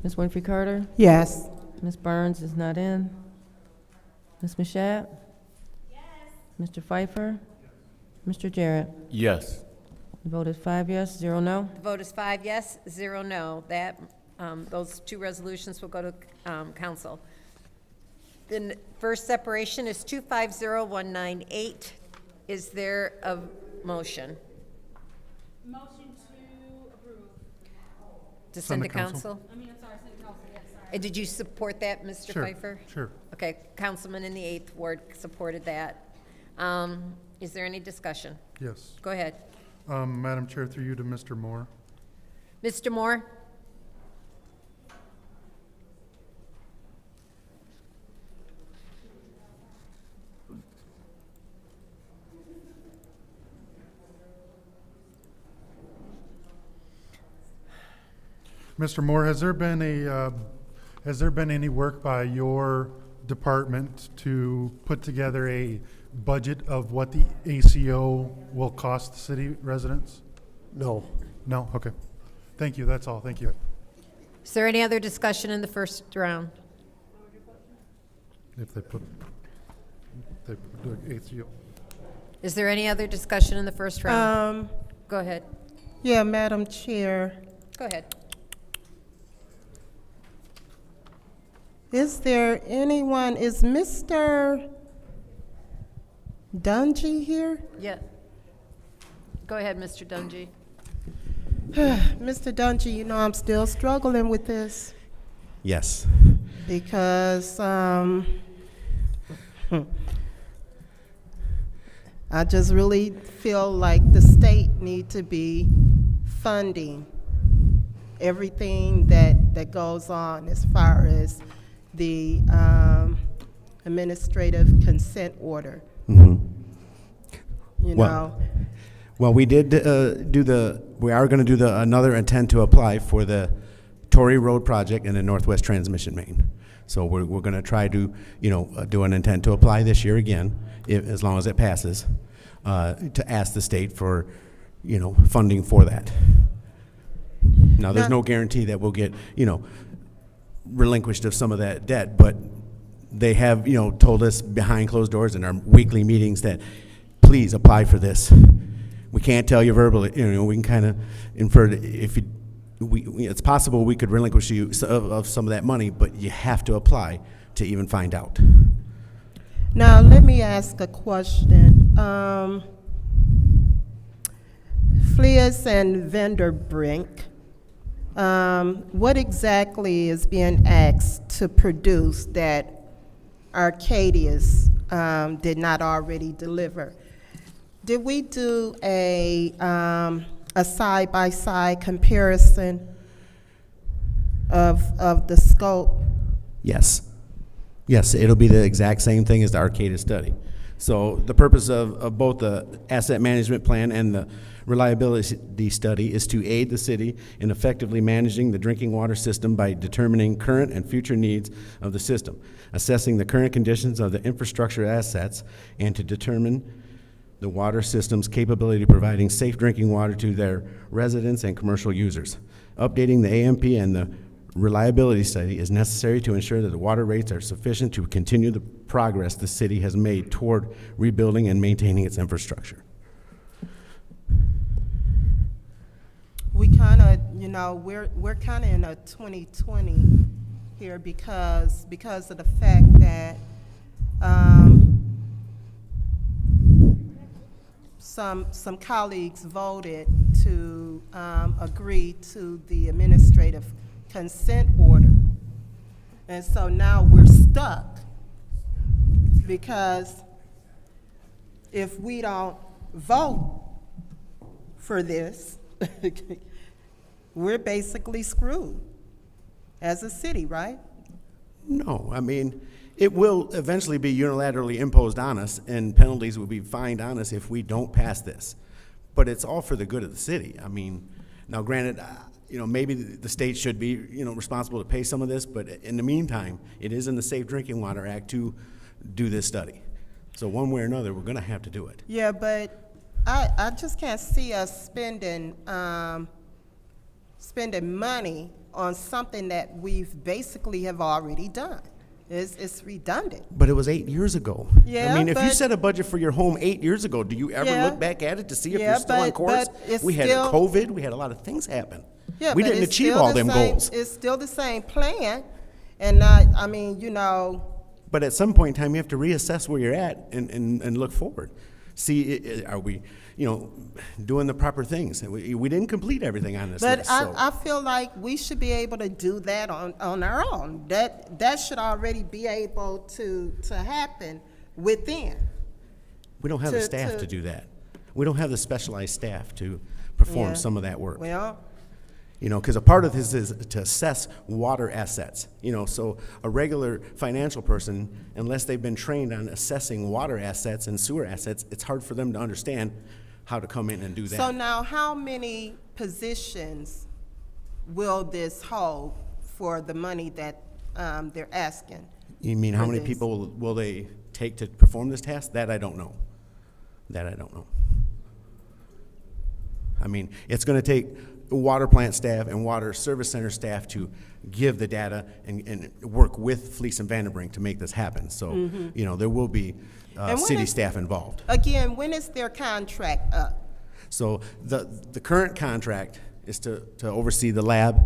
Ms. Winfrey Carter? Yes. Ms. Burns is not in. Ms. Mashat? Yes. Mr. Pfeiffer? Mr. Jarrett? Yes. The vote is 5 yes, 0 no. The vote is 5 yes, 0 no. That, those two resolutions will go to council. The first separation is 250198. Is there a motion? Motion to approve. To send to to council. council? I'm sorry, City Council, yes, sorry. And did you support that, Mr. Sure, Pfeiffer? sure. Okay, councilman in the 8th ward supported that. Is there any discussion? Yes. Go ahead. Madam Chair, through you to Mr. Moore. Mr. Moore? Mr. Moore, has there been any work by your department to put together a budget of what the ACO will cost the city residents? No. No? Okay. Thank you. That's all. Thank you. Is there any other discussion in the first round? If they put the ACO. Is there any other discussion in the first round? Go ahead. Yeah, Madam Chair. Go ahead. Is there anyone, is Mr. Dungy here? Yeah. Go ahead, Mr. Dungy. Mr. Dungy, you know I'm still struggling with this Yes. because I just really feel like the state need to be funding everything that goes on as far as the administrative consent order. Mm-hmm. You Well- know, Well, we did we are going to do another intent to apply for the Torrey Road project and the Northwest Transmission Main. So we're going to try to, do an intent to apply this year again, as long as it passes, to ask the state for, funding for that. Now, there's no guarantee that we'll get, relinquished of some of that debt, but they have, told us behind closed doors in our weekly meetings that please apply for this. We can't tell you verbally, we can kind of infer that if it's possible we could relinquish you of some of that money, but you have to apply to even find out. now let me ask a question. Fleas and Vanderbrink, what exactly is being asked to produce that Arcadius did not already deliver? Did we do a side-by-side comparison of the scope? Yes. Yes, it'll be the exact same thing as the Arcata study. So the purpose of both the asset management plan and the reliability study is to aid the city in effectively managing the drinking water system by determining current and future needs of the system, assessing the current conditions of the infrastructure assets, and to determine the water system's capability of providing safe drinking water to their residents and commercial users. Updating the AMP and the reliability study is necessary to ensure that the water rates are sufficient to continue the progress the city has made toward rebuilding and maintaining its infrastructure. We kind of, we're kind of in a 2020 here because of the fact that some colleagues voted to agree to the administrative consent order. And so now we're stuck because if we don't vote for this, we're basically screwed as a city, right? No, I mean, it will eventually be unilaterally imposed on us, and penalties will be fined on us if we don't pass this. But it's all for the good of the city. I mean, now granted, maybe the state should be, responsible to pay some of this, but in the meantime, it is in the Safe Drinking Water Act to do this study. So one way or another, we're gonna have to do it. Yeah, but I just can't see us spending money on something that we've basically have already done. It's redundant. But it was 8 years ago. Yeah, I mean, if you but- set a budget for your home 8 years ago, do you ever Yeah. look back at it to see if Yeah, you're still on but- course? but it's We had still- COVID, we had a lot of things happen. Yeah, We but didn't it's achieve still all the them same- goals. It's still the same plan, and I mean, But at some point in time, you have to reassess where you're at and look forward. See, are we, doing the proper things? We didn't complete everything on this but list, so. I feel like we should be able to do that on our own. That should already be able to happen within. We don't have the to- staff to- to do that. We don't have the specialized staff to perform Yeah. some of that work. Well, Because a part of this is to assess water assets. So a regular financial person, unless they've been trained on assessing water assets and sewer assets, it's hard for them to understand how to come in and do that. so now how many positions will this hold for the money that they're asking? You mean how for many this? people will they take to perform this task? That I don't know. I mean, it's going to take water plant staff and water service center staff to give the data and work with Fleece and Vanderbrink to make this happen. So, there will be And when city is- staff involved. Again, when is their contract up? So the current contract is to oversee the lab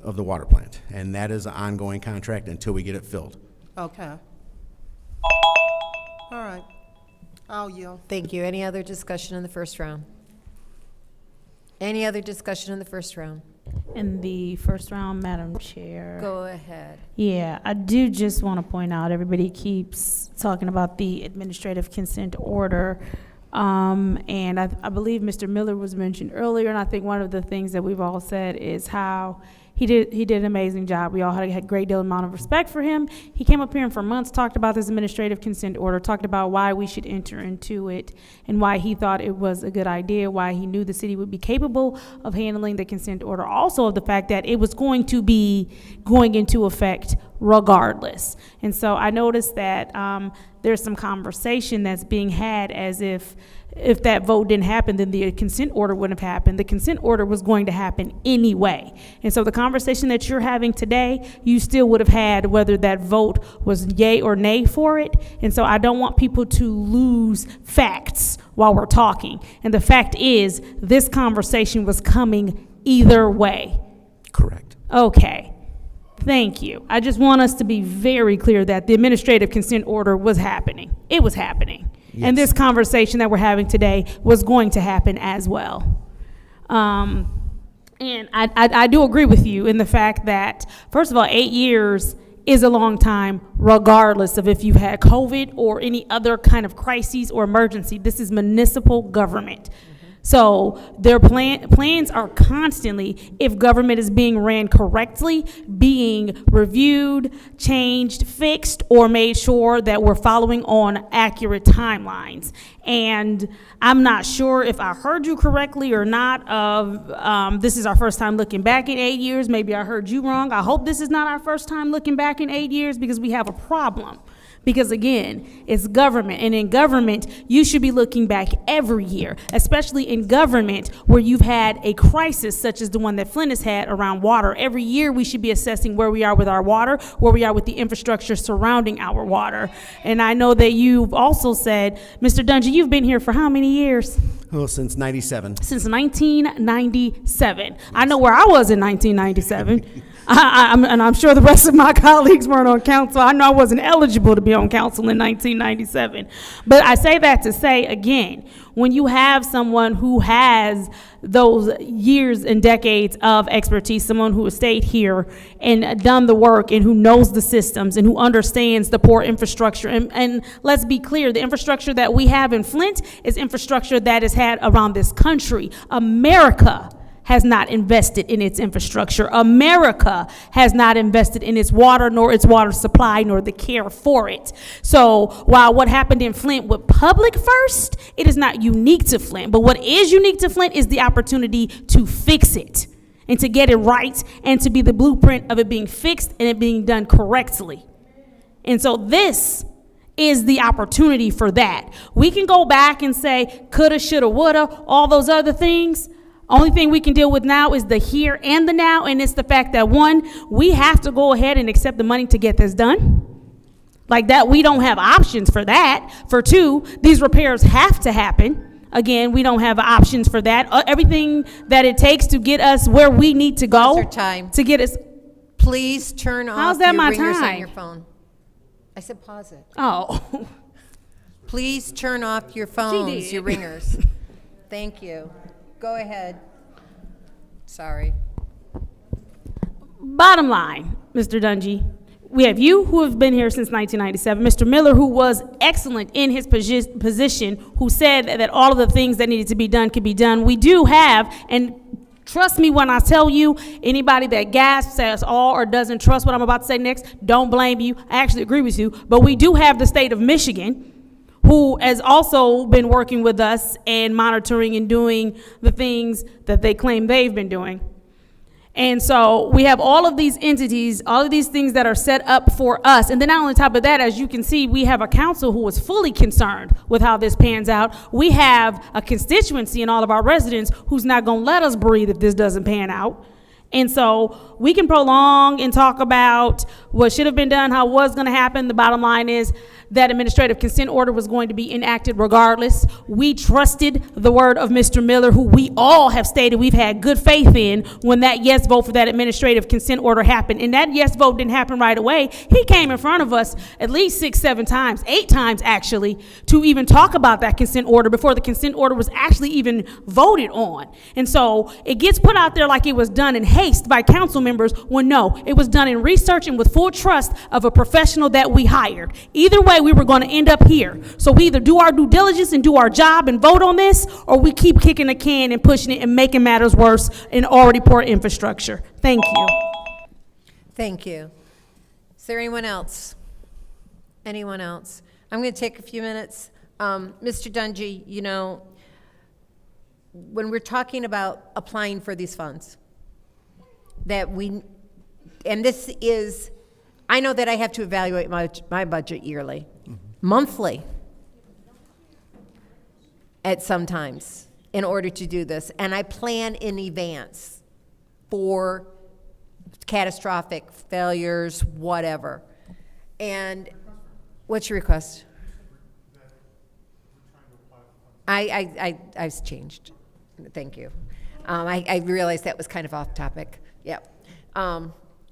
of the water plant, and that is an ongoing contract until we get it filled. Okay. All right. I'll yield. Thank you. Any other discussion in the first round? Any other discussion in the first round? In the first round, Madam Chair. Go ahead. Yeah, I do just want to point out, everybody keeps talking about the administrative consent order. And I believe Mr. Miller was mentioned earlier, and I think one of the things that we've all said is how he did an amazing job. We all had a great deal amount of respect for him. He came up here and for months talked about this administrative consent order, talked about why we should enter into it and why he thought it was a good idea, why he knew the city would be capable of handling the consent order. Also of the fact that it was going to be going into effect regardless. And so I noticed that there's some conversation that's being had as if that vote didn't happen, then the consent order wouldn't have happened. The consent order was going to happen anyway. And so the conversation that you're having today, you still would have had whether that vote was yay or nay for it. And so I don't want people to lose facts while we're talking. And the fact is, this conversation was coming either way. Correct. Okay. Thank you. I just want us to be very clear that the administrative consent order was happening. It was happening. And this conversation that we're having today was going to happen as well. And I do agree with you in the fact that, first of all, 8 years is a long time, regardless of if you've had COVID or any other kind of crises or emergency. This is municipal government. So their plans are constantly, if government is being ran correctly, being reviewed, changed, fixed, or made sure that we're following on accurate timelines. And I'm not sure if I heard you correctly or not of, this is our first time looking back in 8 years. Maybe I heard you wrong. I hope this is not our first time looking back in 8 years, because we have a problem. Because again, it's government, and in government, you should be looking back every year, especially in government where you've had a crisis such as the one that Flint has had around water. Every year, we should be assessing where we are with our water, where we are with the infrastructure surrounding our water. And I know that you've also said, Mr. Dungy, you've been here for how many years? Oh, since 97. Since 1997. I know where I was in 1997. And I'm sure the rest of my colleagues weren't on council. I know I wasn't eligible to be on council in 1997. But I say that to say, again, when you have someone who has those years and decades of expertise, someone who has stayed here and done the work and who knows the systems and who understands the poor infrastructure. And let's be clear, the infrastructure that we have in Flint is infrastructure that is had around this country. America has not invested in its infrastructure. America has not invested in its water, nor its water supply, nor the care for it. So while what happened in Flint with Public First, it is not unique to Flint. But what is unique to Flint is the opportunity to fix it and to get it right and to be the blueprint of it being fixed and it being done correctly. And so this is the opportunity for that. We can go back and say, coulda, shoulda, woulda, all those other things. Only thing we can deal with now is the here and the now, and it's the fact that, one, we have to go ahead and accept the money to get this done. Like that, we don't have options for that. For two, these repairs have to happen. Again, we don't have options for that. Everything that it takes to get us where we need to go. Your time. To get us. Please turn off How's that your my ringers on time? your phone. I said pause it. Oh. Please turn off your phones, your ringers. Thank you. Go ahead. Sorry. Bottom line, Mr. Dungy, we have you who have been here since 1997, Mr. Miller, who was excellent in his position, who said that all of the things that needed to be done could be done. We do have, and trust me when I tell you, anybody that gasps, says all, or doesn't trust what I'm about to say next, don't blame you. I actually agree with you. But we do have the state of Michigan, who has also been working with us and monitoring and doing the things that they claim they've been doing. And so we have all of these entities, all of these things that are set up for us. And then not only top of that, as you can see, we have a council who is fully concerned with how this pans out. We have a constituency in all of our residents who's not going to let us breathe if this doesn't pan out. And so we can prolong and talk about what should have been done, how it was going to happen. The bottom line is that administrative consent order was going to be enacted regardless. We trusted the word of Mr. Miller, who we all have stated we've had good faith in when that yes vote for that administrative consent order happened. And that yes vote didn't happen right away. He came in front of us at least 6, 7 times, 8 times actually, to even talk about that consent order before the consent order was actually even voted on. And so it gets put out there like it was done in haste by council members, when no, it was done in research and with full trust of a professional that we hired. Either way, we were going to end up here. So we either do our due diligence and do our job and vote on this, or we keep kicking the can and pushing it and making matters worse in already poor infrastructure. Thank you. Thank you. Is there anyone else? Anyone else? I'm going to take a few minutes. Mr. Dungy, you know, when we're talking about applying for these funds, that we, and this is, I know that I have to evaluate my budget yearly, monthly, at sometimes, in order to do this. And I plan in advance for catastrophic failures, whatever. And what's your request? I've changed. Thank you. I realized that was kind of off topic. Yep.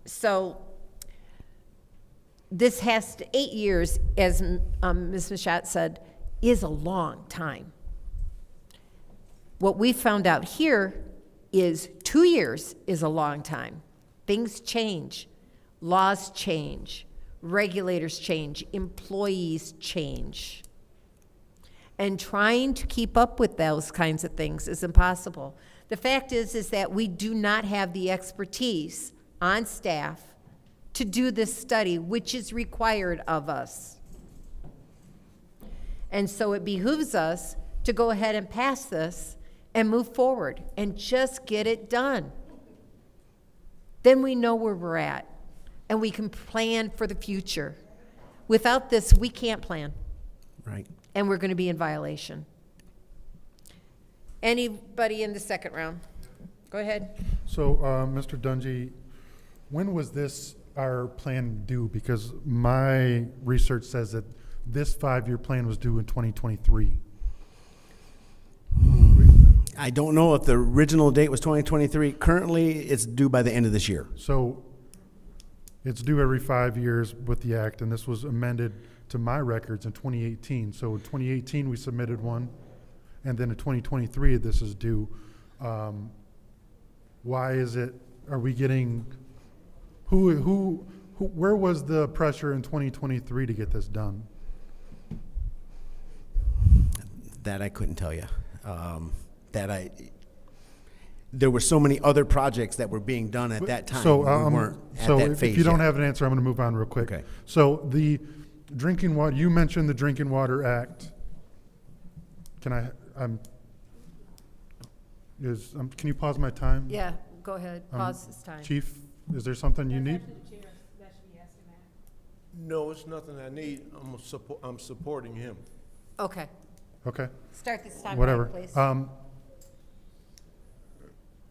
So this has to, 8 years, as Ms. Mashat said, is a long time. What we found out here is 2 years is a long time. Things change, laws change, regulators change, employees change. And trying to keep up with those kinds of things is impossible. The fact is that we do not have the expertise on staff to do this study, which is required of us. And so it behooves us to go ahead and pass this and move forward and just get it done. Then we know where we're at and we can plan for the future. Without this, we can't plan. Right. And we're going to be in violation. Anybody in the second round? Go ahead. So, Mr. Dungy, when was our plan due? Because my research says that this 5-year plan was due in 2023. I don't know if the original date was 2023. Currently, it's due by the end of this year. So it's due every 5 years with the act, and this was amended to my records in 2018. So in 2018, we submitted one, and then in 2023, this is due. Why is it, are we getting, where was the pressure in 2023 to get this done? That I couldn't tell you. There were so many other projects that were being done at that time. So, we weren't at that phase if you don't yet. have an answer, I'm going to move on real quick. Okay. So the drinking water, you mentioned the Drinking Water Act. Can you pause my time? Yeah, go ahead. Pause this time. Chief, is there something you need? No, it's nothing I need. I'm supporting him. Okay. Okay. Start this time, Whatever. please.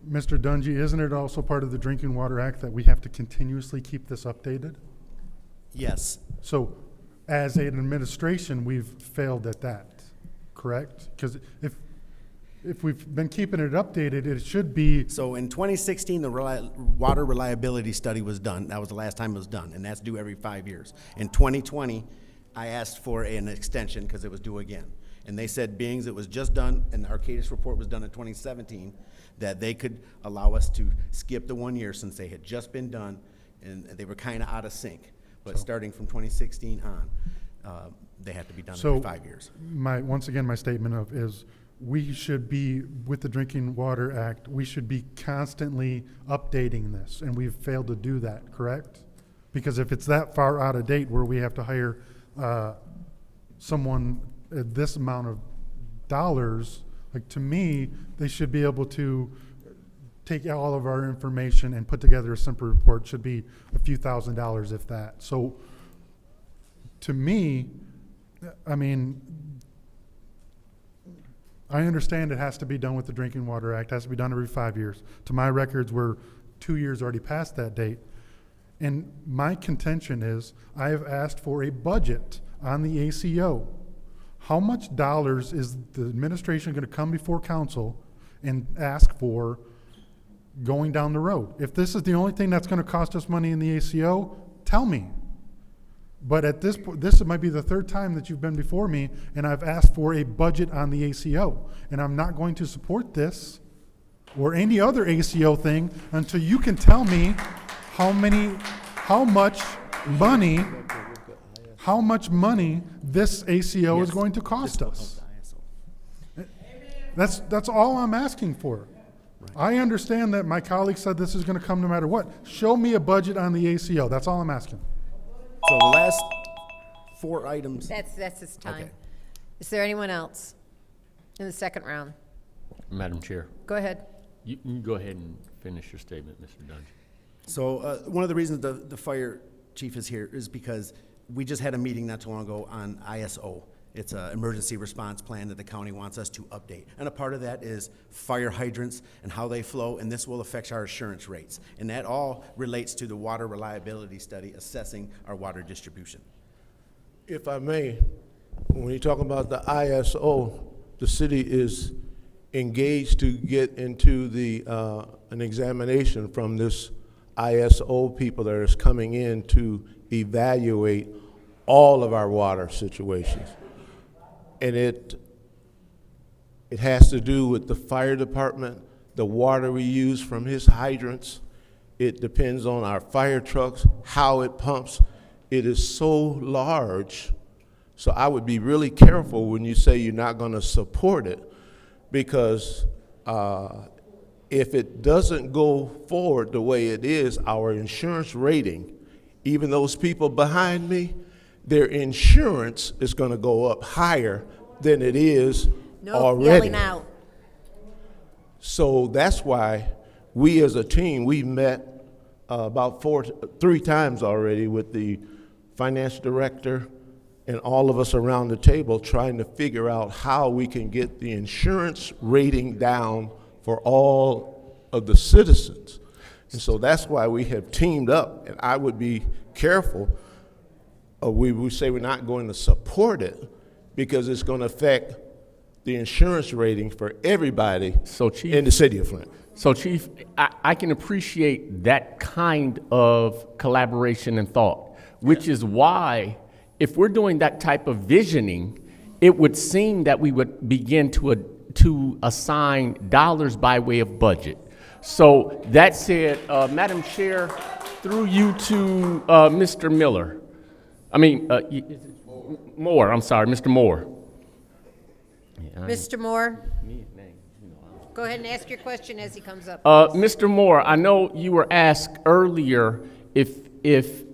Mr. Dungy, isn't it also part of the Drinking Water Act that we have to continuously keep this updated? Yes. So as an administration, we've failed at that, correct? Because if we've been keeping it updated, it should be. So in 2016, the water reliability study was done. That was the last time it was done, and that's due every 5 years. In 2020, I asked for an extension because it was due again. And they said, being it was just done, and the Arcadis report was done in 2017, that they could allow us to skip the 1 year since they had just been done, and they were kind of out of sync. But starting from 2016 on, they had to be done every 5 years. Once again, my statement is we should be, with the Drinking Water Act, we should be constantly updating this, and we've failed to do that, correct? Because if it's that far out of date where we have to hire someone at this amount of dollars, like, to me, they should be able to take all of our information and put together a simple report. Should be a few $1,000s, if that. So to me, I mean, I understand it has to be done with the Drinking Water Act, it has to be done every 5 years. To my records, we're 2 years already past that date. And my contention is I have asked for a budget on the ACO. How much dollars is the administration going to come before council and ask for going down the road? If this is the only thing that's going to cost us money in the ACO, tell me. But at this point, this might be the third time that you've been before me, and I've asked for a budget on the ACO. And I'm not going to support this or any other ACO thing until you can tell me how much money this ACO is going to cost us. That's all I'm asking for. I understand that my colleague said this is going to come no matter what. Show me a budget on the ACO. That's all I'm asking. So the last 4 items. That's his time. Okay. Is there anyone else in the second round? Madam Chair, Go ahead. you can go ahead and finish your statement, Mr. Dungy. So one of the reasons the fire chief is here is because we just had a meeting not too long ago on ISO. It's an emergency response plan that the county wants us to update. And a part of that is fire hydrants and how they flow, and this will affect our assurance rates. And that all relates to the water reliability study assessing our water distribution. If I may, when you talk about the ISO, the city is engaged to get into an examination from this ISO people that is coming in to evaluate all of our water situations. and it has to do with the fire department, the water we use from his hydrants. It depends on our fire trucks, how it pumps. It is so large, so I would be really careful when you say you're not going to support it, because if it doesn't go forward the way it is, our insurance rating, even those people behind me, their insurance is going to go up higher than it is already. Yelling out. So that's why we as a team, we've met about 3 times already with the finance director and all of us around the table trying to figure out how we can get the insurance rating down for all of the citizens. And so that's why we have teamed up, and I would be careful. We say we're not going to support it because it's going to affect the insurance rating for everybody in the city of Flint. So, Chief, I can appreciate that kind of collaboration and thought, which is why, if we're doing that type of visioning, it would seem that we would begin to assign dollars by way of budget. So that said, Madam Chair, through you to Mr. Miller, Moore, I'm sorry, Mr. Moore. Mr. Moore? Go ahead and ask your question as he comes up. Mr. Moore, I know you were asked earlier if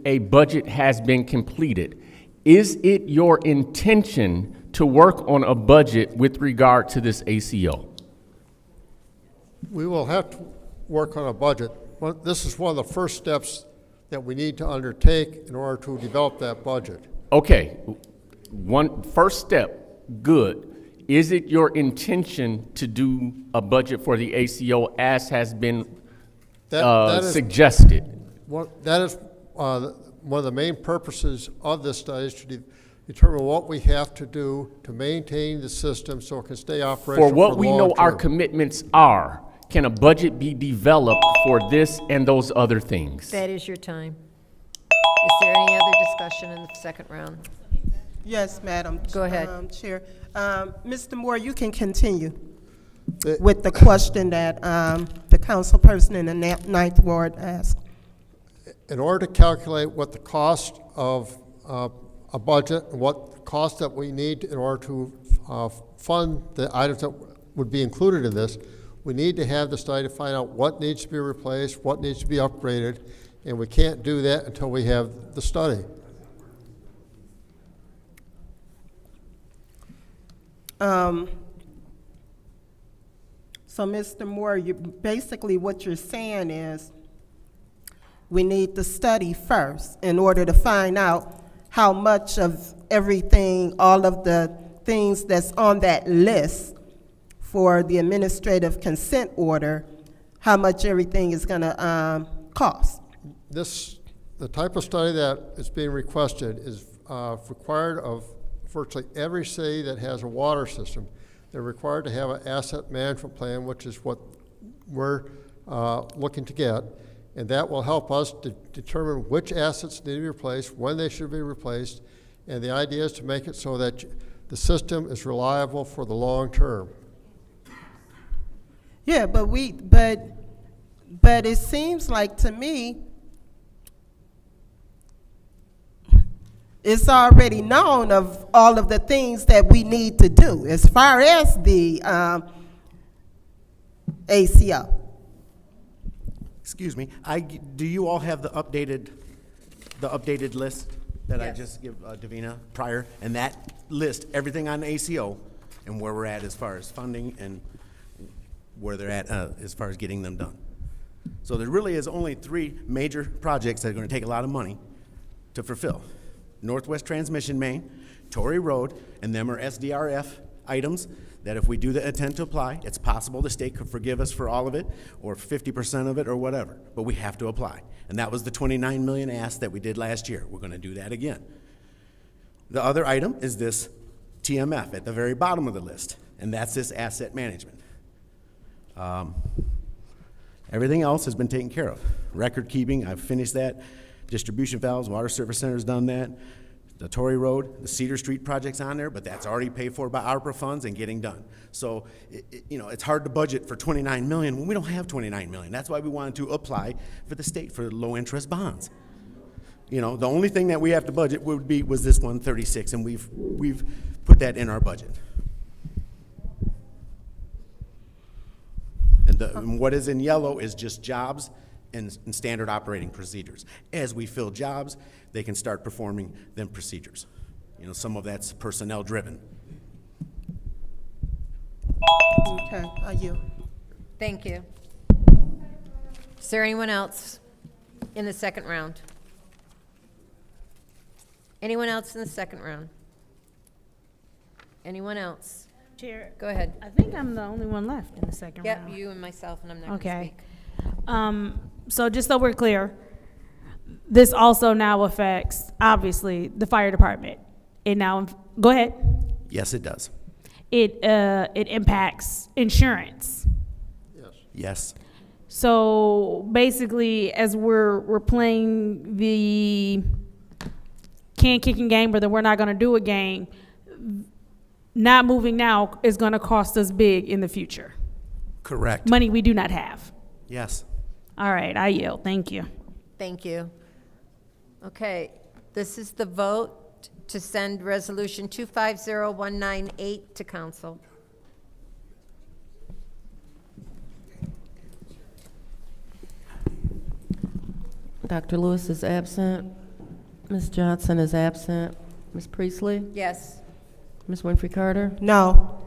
a budget has been completed. Is it your intention to work on a budget with regard to this ACO? We will have to work on a budget. This is one of the first steps that we need to undertake in order to develop that budget. Okay, one first step, good. Is it your intention to do a budget for the ACO as has been suggested? That is one of the main purposes of this study, is to determine what we have to do to maintain the system so it can stay operational for what the we long know term. our commitments are. Can a budget be developed for this and those other things? That is your time. Is there any other discussion in the second round? Yes, Madam. Go ahead. Chair. Mr. Moore, you can continue with the question that the councilperson in the Ninth Ward asked. In order to calculate what the cost of a budget and what cost that we need in order to fund the items that would be included in this, we need to have the study to find out what needs to be replaced, what needs to be upgraded, and we can't do that until we have the study. So, Mr. Moore, basically what you're saying is we need the study first in order to find out how much of everything, all of the things that's on that list for the administrative consent order, how much everything is going to cost. The type of study that is being requested is required of virtually every city that has a water system. They're required to have an asset management plan, which is what we're looking to get, and that will help us to determine which assets need to be replaced, when they should be replaced, and the idea is to make it so that the system is reliable for the long term. Yeah, but it seems like to me it's already known of all of the things that we need to do as far as the ACO. Excuse me, do you all have the updated list that I just gave Davina prior? And that list, everything on the ACO and where we're at as far as funding and where they're at as far as getting them done. So there really is only 3 major projects that are going to take a lot of money to fulfill. Northwest Transmission Main, Torrey Road, and them are SDRF items that if we do the intent to apply, it's possible the state could forgive us for all of it or 50% of it or whatever, but we have to apply. And that was the $29 million ask that we did last year. We're going to do that again. The other item is this TMF at the very bottom of the list, and that's this asset management. Everything else has been taken care of. Record keeping, I've finished that. Distribution valves, water service center's done that. The Torrey Road, the Cedar Street project's on there, but that's already paid for by ARPA funds and getting done. So, it's hard to budget for 29 million when we don't have 29 million. That's why we wanted to apply for the state for low-interest bonds. The only thing that we have to budget was this 136, and we've put that in our budget. And what is in yellow is just jobs and standard operating procedures. As we fill jobs, they can start performing them procedures. Some of that's personnel driven. Okay, are you? Thank you. Is there anyone else in the second round? Anyone else in the second round? Anyone else? Chair, Go ahead. I think I'm the only one left in the second round. Yep, you and myself, and I'm not going to Okay. speak. So just so we're clear, this also now affects, obviously, the fire department. It now, go ahead. Yes, it does. It impacts insurance. Yes. So basically, as we're playing the can kicking game, but then we're not going to do a game, not moving now is going to cost us big in the future. Correct. Money we do not have. Yes. All right, I yield. Thank you. Thank you. Okay, this is the vote to send Resolution 250198 to council. Dr. Lewis is absent. Ms. Johnson is absent. Ms. Priestley? Yes. Ms. Winfrey Carter? No.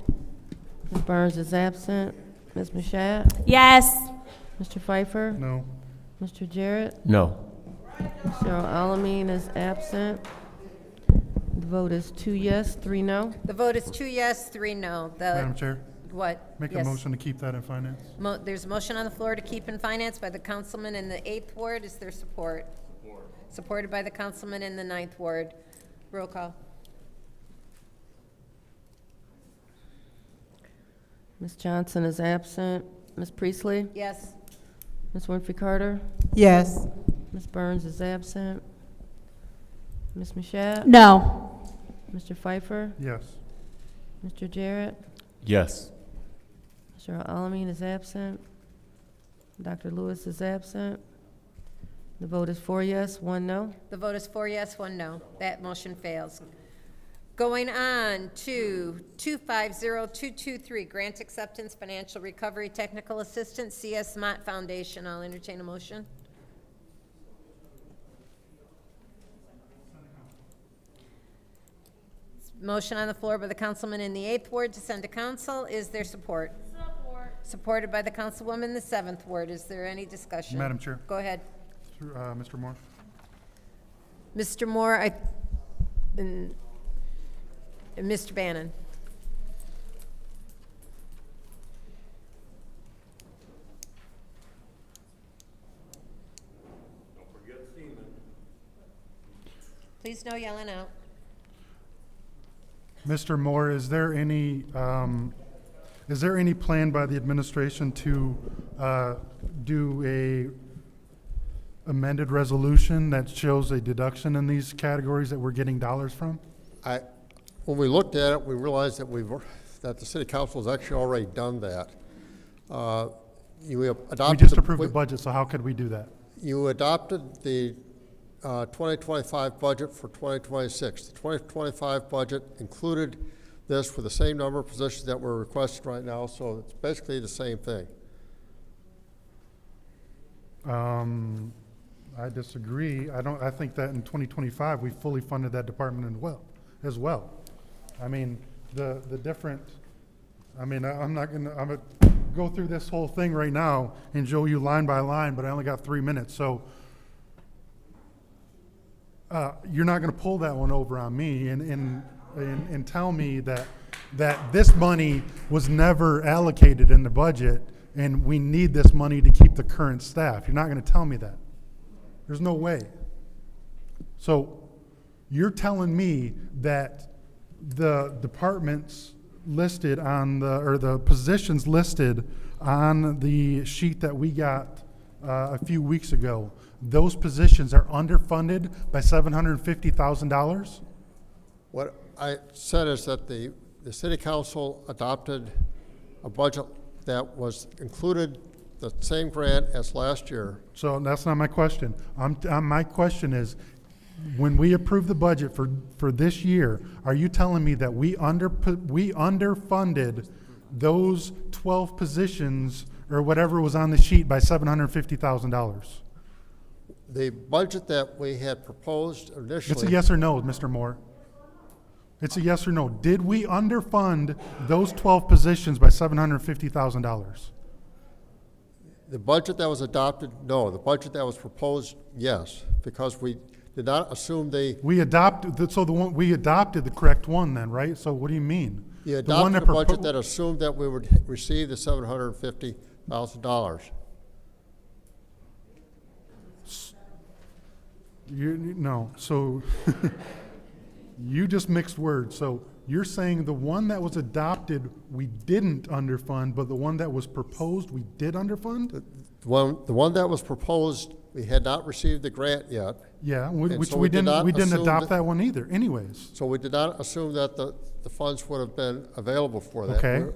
Ms. Burns is absent. Ms. Mashat? Yes. Mr. Pfeiffer? No. Mr. Jarrett? No. Cheryl Alameen is absent. The vote is 2 yes, 3 no. The vote is 2 yes, 3 no. Madam Chair, What? make a Yes. motion to keep that in finance. There's a motion on the floor to keep in finance by the councilman in the 8th ward. Is there support? Supported by the councilman in the 9th ward. Roll call. Ms. Johnson is absent. Ms. Priestley? Yes. Ms. Winfrey Carter? Yes. Ms. Burns is absent. Ms. Mashat? No. Mr. Pfeiffer? Yes. Mr. Jarrett? Yes. Cheryl Alameen is absent. Dr. Lewis is absent. The vote is 4 yes, 1 no. The vote is 4 yes, 1 no. That motion fails. Going on to 250223, Grant Acceptance Financial Recovery Technical Assistance, CS Mott Foundation. I'll entertain a motion. Motion on the floor by the councilman in the 8th ward to send to council. Is there support? Support. Supported by the councilwoman in the 7th ward. Is there any discussion? Madam Chair. Go ahead. Through, Mr. Moore. Mr. Moore, and Mr. Bannon. Don't forget Seaman. Please no yelling out. Mr. Moore, is there any plan by the administration to do a amended resolution that shows a deduction in these categories that we're getting dollars from? When we looked at it, we realized that that the city council has actually already done that. We just approved the budget, so how could we do that? You adopted the 2025 budget for 2026. The 2025 budget included this for the same number of positions that we're requesting right now, so it's basically the same thing. I disagree. I think that in 2025, we fully funded that department as well. I mean, I'm gonna go through this whole thing right now and show you line by line, but I only got 3 minutes, so you're not gonna pull that one over on me and tell me that this money was never allocated in the budget and we need this money to keep the current staff. You're not gonna tell me that. There's no way. So you're telling me that the departments listed on the positions listed on the sheet that we got a few weeks ago, those positions are underfunded by $750,000? What I said is that the city council adopted a budget that was included the same grant as last year. So that's not my question. My question is, when we approve the budget for this year, are you telling me that we underfunded those 12 positions or whatever was on the sheet by $750,000? The budget that we had proposed initially. It's a yes or no, Mr. Moore. It's a yes or no. Did we underfund those 12 positions by $750,000? The budget that was adopted, no. The budget that was proposed, yes, because we did not assume we adopted the correct one then, right? So what do you mean? You adopted a budget that assumed that we would receive the $750,000. No, so you just mixed words. So you're saying the one that was adopted we didn't underfund, but the one that was proposed we did underfund? The one that was proposed, we had not received the grant yet. Yeah, which so we didn't adopt that one either anyways. So we did not assume that the funds would have been available for that. Okay.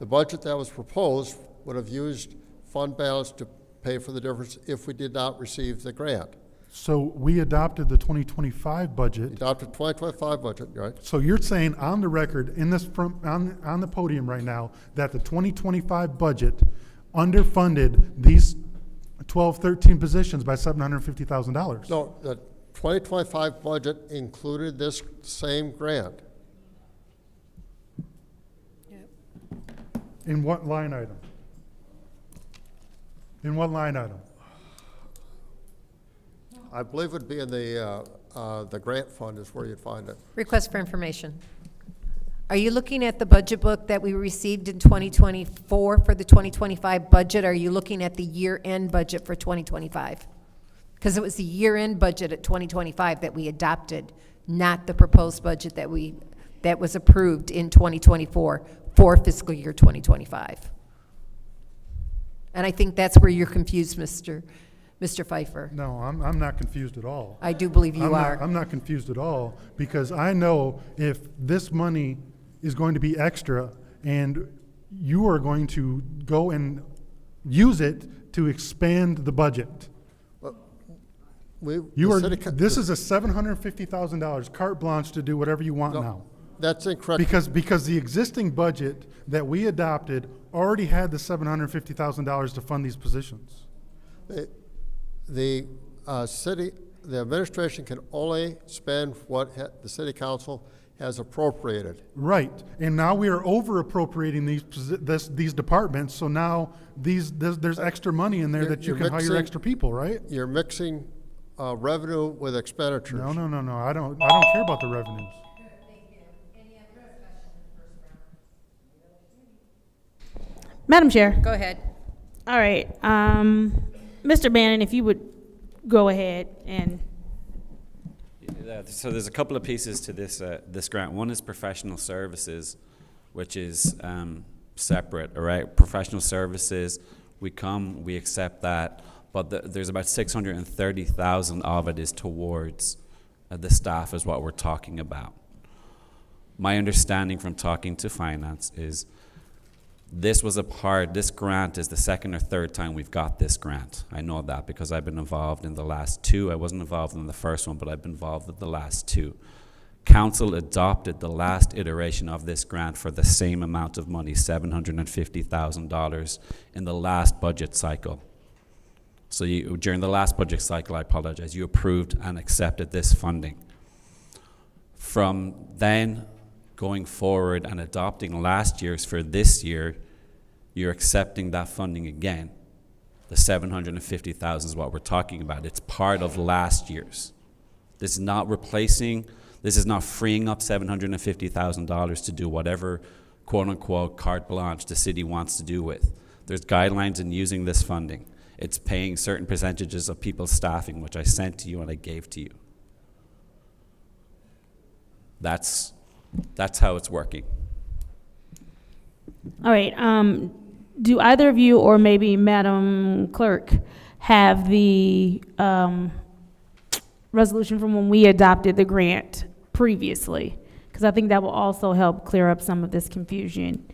The budget that was proposed would have used fund balance to pay for the difference if we did not receive the grant. So we adopted the 2025 budget. Adopted 2025 budget, right? So you're saying on the record, on the podium right now, that the 2025 budget underfunded these 12, 13 positions by $750,000? No, the 2025 budget included this same grant. In what line item? In what line item? I believe it would be in the grant fund is where you'd find it. Request for information. Are you looking at the budget book that we received in 2024 for the 2025 budget? Are you looking at the year-end budget for 2025? Because it was the year-end budget at 2025 that we adopted, not the proposed budget that was approved in 2024 for fiscal year 2025. And I think that's where you're confused, Mr. Pfeiffer. No, I'm not confused at all. I do believe you are. I'm not confused at all, because I know if this money is going to be extra and you are going to go and use it to expand the budget. This is a $750,000 carte blanche to do whatever you want now. That's incorrect. Because the existing budget that we adopted already had the $750,000 to fund these positions. The administration can only spend what the city council has appropriated. Right, and now we are over appropriating these departments, so now there's extra money in there that you can hire extra people, right? You're mixing revenue with expenditures. No, I don't care about the revenues. Madam Chair. Go ahead. All right. Mr. Bannon, if you would go ahead and. So there's a couple of pieces to this grant. One is professional services, which is separate, all right? Professional services, we accept that, but there's about 630,000 of it is towards the staff is what we're talking about. My understanding from talking to finance is this grant is the second or third time we've got this grant. I know that because I've been involved in the last two. I wasn't involved in the first one, but I've been involved in the last two. Council adopted the last iteration of this grant for the same amount of money, $750,000, in the last budget cycle. So during the last budget cycle, I apologize, you approved and accepted this funding. From then going forward and adopting last year's for this year, you're accepting that funding again. The $750,000 is what we're talking about. It's part of last year's. This is not replacing, this is not freeing up $750,000 to do whatever, quote unquote, carte blanche the city wants to do with. There's guidelines in using this funding. It's paying certain percentages of people's staffing, which I sent to you and I gave to you. That's how it's working. All right. Do either of you or maybe Madam Clerk have the resolution from when we adopted the grant previously, because I think that will also help clear up some of this confusion.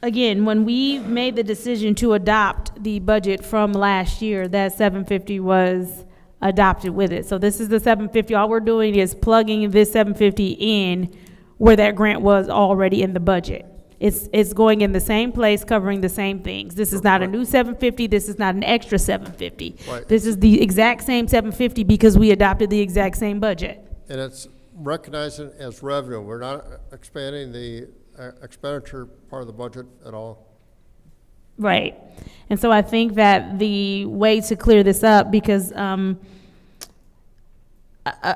Again, when we made the decision to adopt the budget from last year, that 750 was adopted with it. So this is the 750. All we're doing is plugging this 750 in where that grant was already in the budget. It's going in the same place, covering the same things. This is not a new 750. This is not an extra 750. Right. This is the exact same 750 because we adopted the exact same budget. And it's recognizing as revenue. We're not expanding the expenditure part of the budget at all. Right. And so I think that the way to clear this up, because,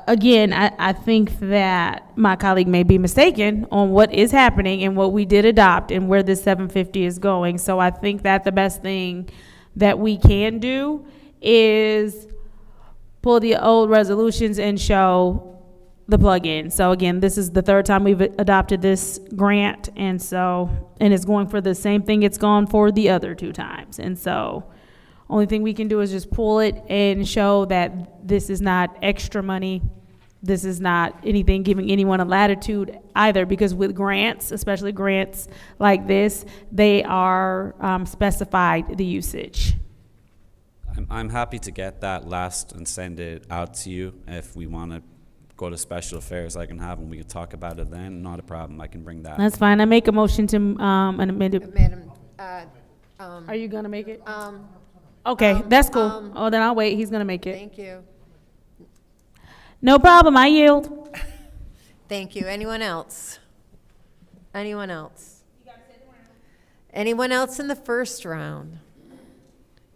again, I think that my colleague may be mistaken on what is happening and what we did adopt and where this 750 is going. So I think that the best thing that we can do is pull the old resolutions and show the plug-in. So again, this is the third time we've adopted this grant, and it's going for the same thing it's gone for the other two times. And so only thing we can do is just pull it and show that this is not extra money. This is not anything giving anyone a latitude either, because with grants, especially grants like this, they are specified the usage. I'm happy to get that last and send it out to you. If we want to go to special affairs, I can have them. We can talk about it then. Not a problem. I can bring that. That's fine. I make a motion to amend it. Madam, Are you gonna make it? Okay, that's cool. Oh, then I'll wait. He's gonna make it. thank you. No problem. I yield. Thank you. Anyone else? Anyone else? Anyone else in the first round?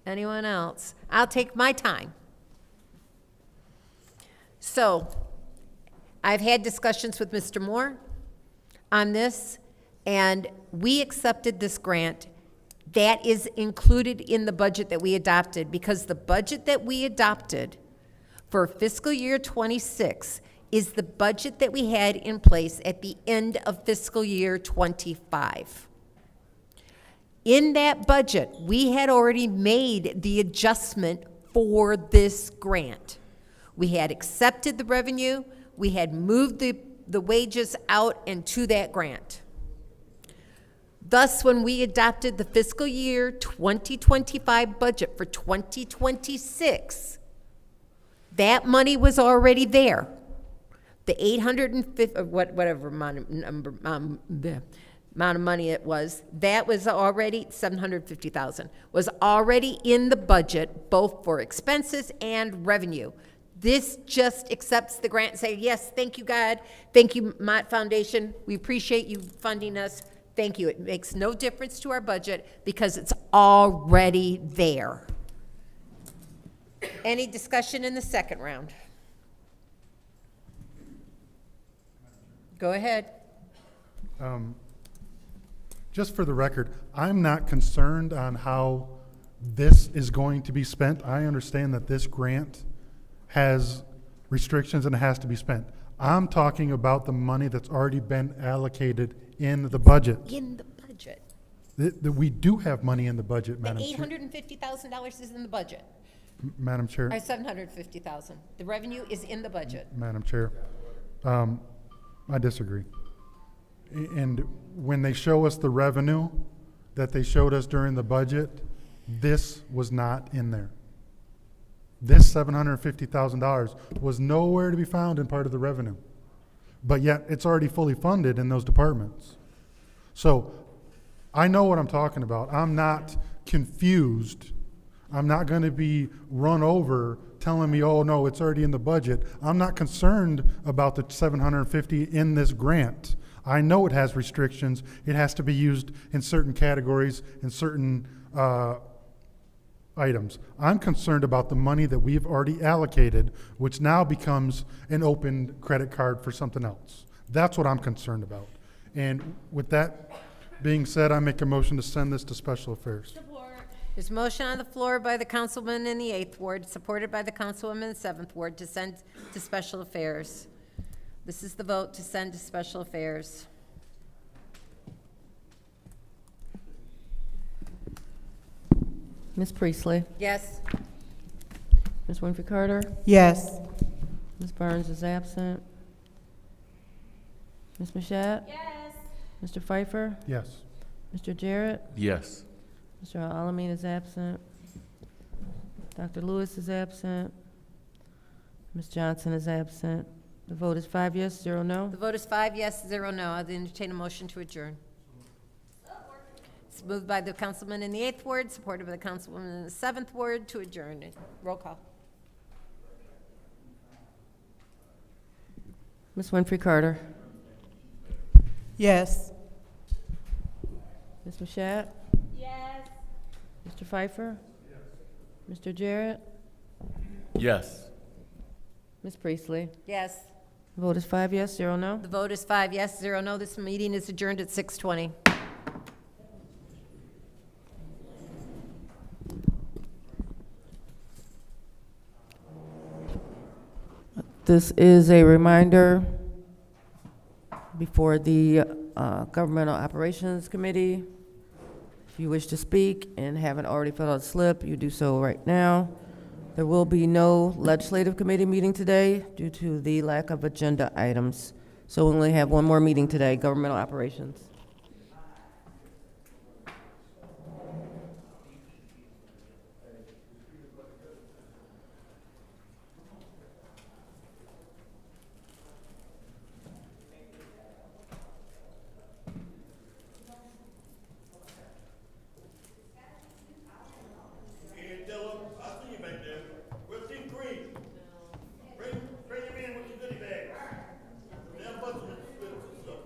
Anyone else? I'll take my time. So, I've had discussions with Mr. Moore on this, and we accepted this grant. That is included in the budget that we adopted, because the budget that we adopted for fiscal year 26 is the budget that we had in place at the end of fiscal year 25. In that budget, we had already made the adjustment for this grant. We had accepted the revenue, we had moved the wages out and to that grant. Thus, when we adopted the fiscal year 2025 budget for 2026, that money was already there. The 850, whatever amount of money it was, that was already, 750,000, was already in the budget, both for expenses and revenue. This just accepts the grant and say, yes, thank you, God. Thank you, Mott Foundation. We appreciate you funding us. Thank you. It makes no difference to our budget because it's already there. Any discussion in the second round? Go ahead. Just for the record, I'm not concerned on how this is going to be spent. I understand that this grant has restrictions and it has to be spent. I'm talking about the money that's already been allocated in the budget. In the budget. We do have money in the budget, The Madam Chair. $850,000 is in the budget. Madam Chair. Or $750,000. The revenue is in the budget. Madam Chair, I disagree. And when they show us the revenue that they showed us during the budget, this was not in there. This $750,000 was nowhere to be found in part of the revenue. But yet, it's already fully funded in those departments. So, I know what I'm talking about. I'm not confused. I'm not going to be run over telling me, oh no, it's already in the budget. I'm not concerned about the $750 in this grant. I know it has restrictions. It has to be used in certain categories and certain items. I'm concerned about the money that we've already allocated, which now becomes an open credit card for something else. That's what I'm concerned about. And with that being said, I make a motion to send this to Special Affairs. There's a motion on the floor by the councilman in the 8th Ward, supported by the councilwoman in the 7th Ward, to send to Special Affairs. This is the vote to send to Special Affairs. Ms. Priestley? Yes. Ms. Winfrey Carter? Yes. Ms. Burns is absent. Ms. Mashat? Yes. Mr. Pfeiffer? Yes. Mr. Jarrett? Yes. Mr. Alamin is absent. Dr. Lewis is absent. Ms. Johnson is absent. The vote is 5 yes, 0 no. The vote is 5 yes, 0 no. I'll entertain a motion to adjourn. It's moved by the councilman in the 8th ward, supported by the councilwoman in the 7th ward to adjourn. Roll call. Ms. Winfrey Carter? Yes. Ms. Mashat? Yes. Mr. Pfeiffer? Yes. Mr. Jarrett? Yes. Ms. Priestley? Yes. The vote is 5 yes, 0 no. The vote is 5 yes, 0 no. This meeting is adjourned at 6:20. This is a reminder before the Governmental Operations Committee. If you wish to speak and haven't already filled out a slip, you do so right now. There will be no legislative committee meeting today due to the lack of agenda items. So we only have one more meeting today, Governmental Operations. Hey, Dylan, I see you back there. Where's Team Green? Bring him in with your goodie bag. Damn bunch of stuff.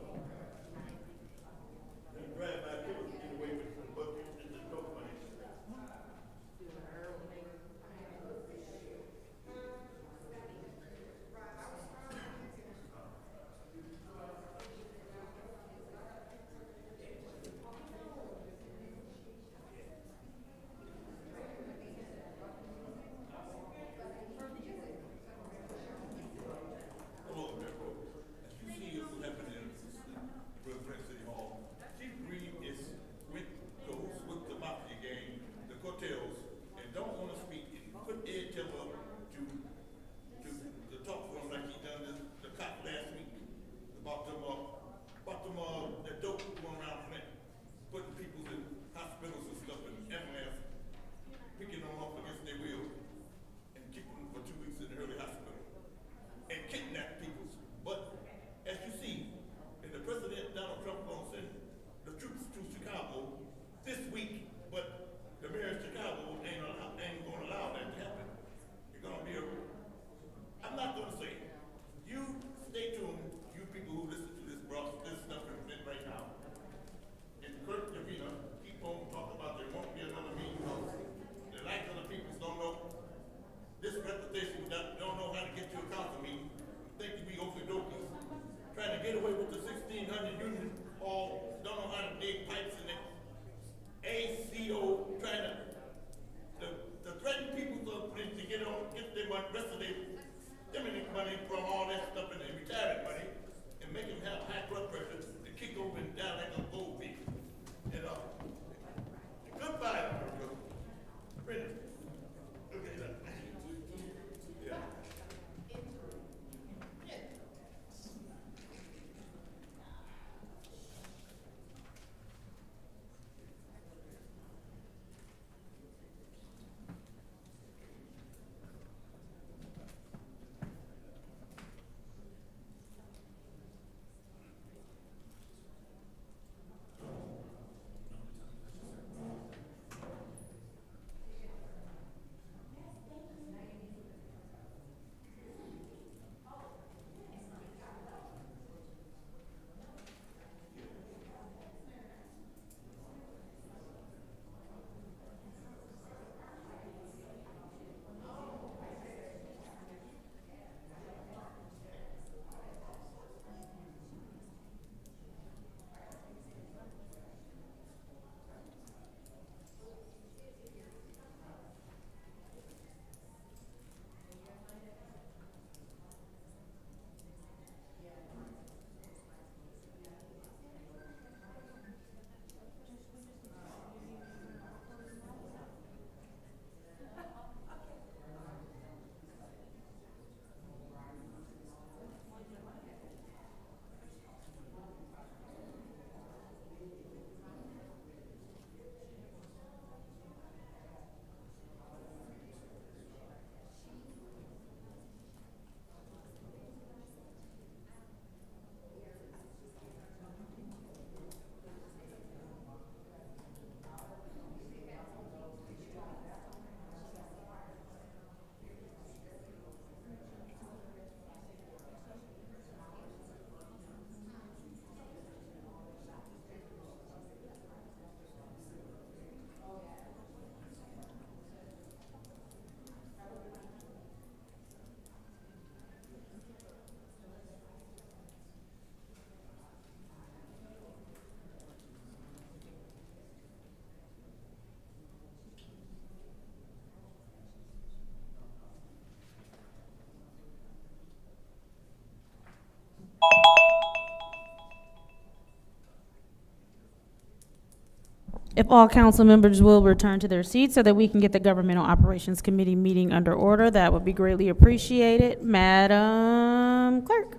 If all council members will return to their seats so that we can get the Governmental Operations Committee meeting under order, that would be greatly appreciated. Madam Clerk.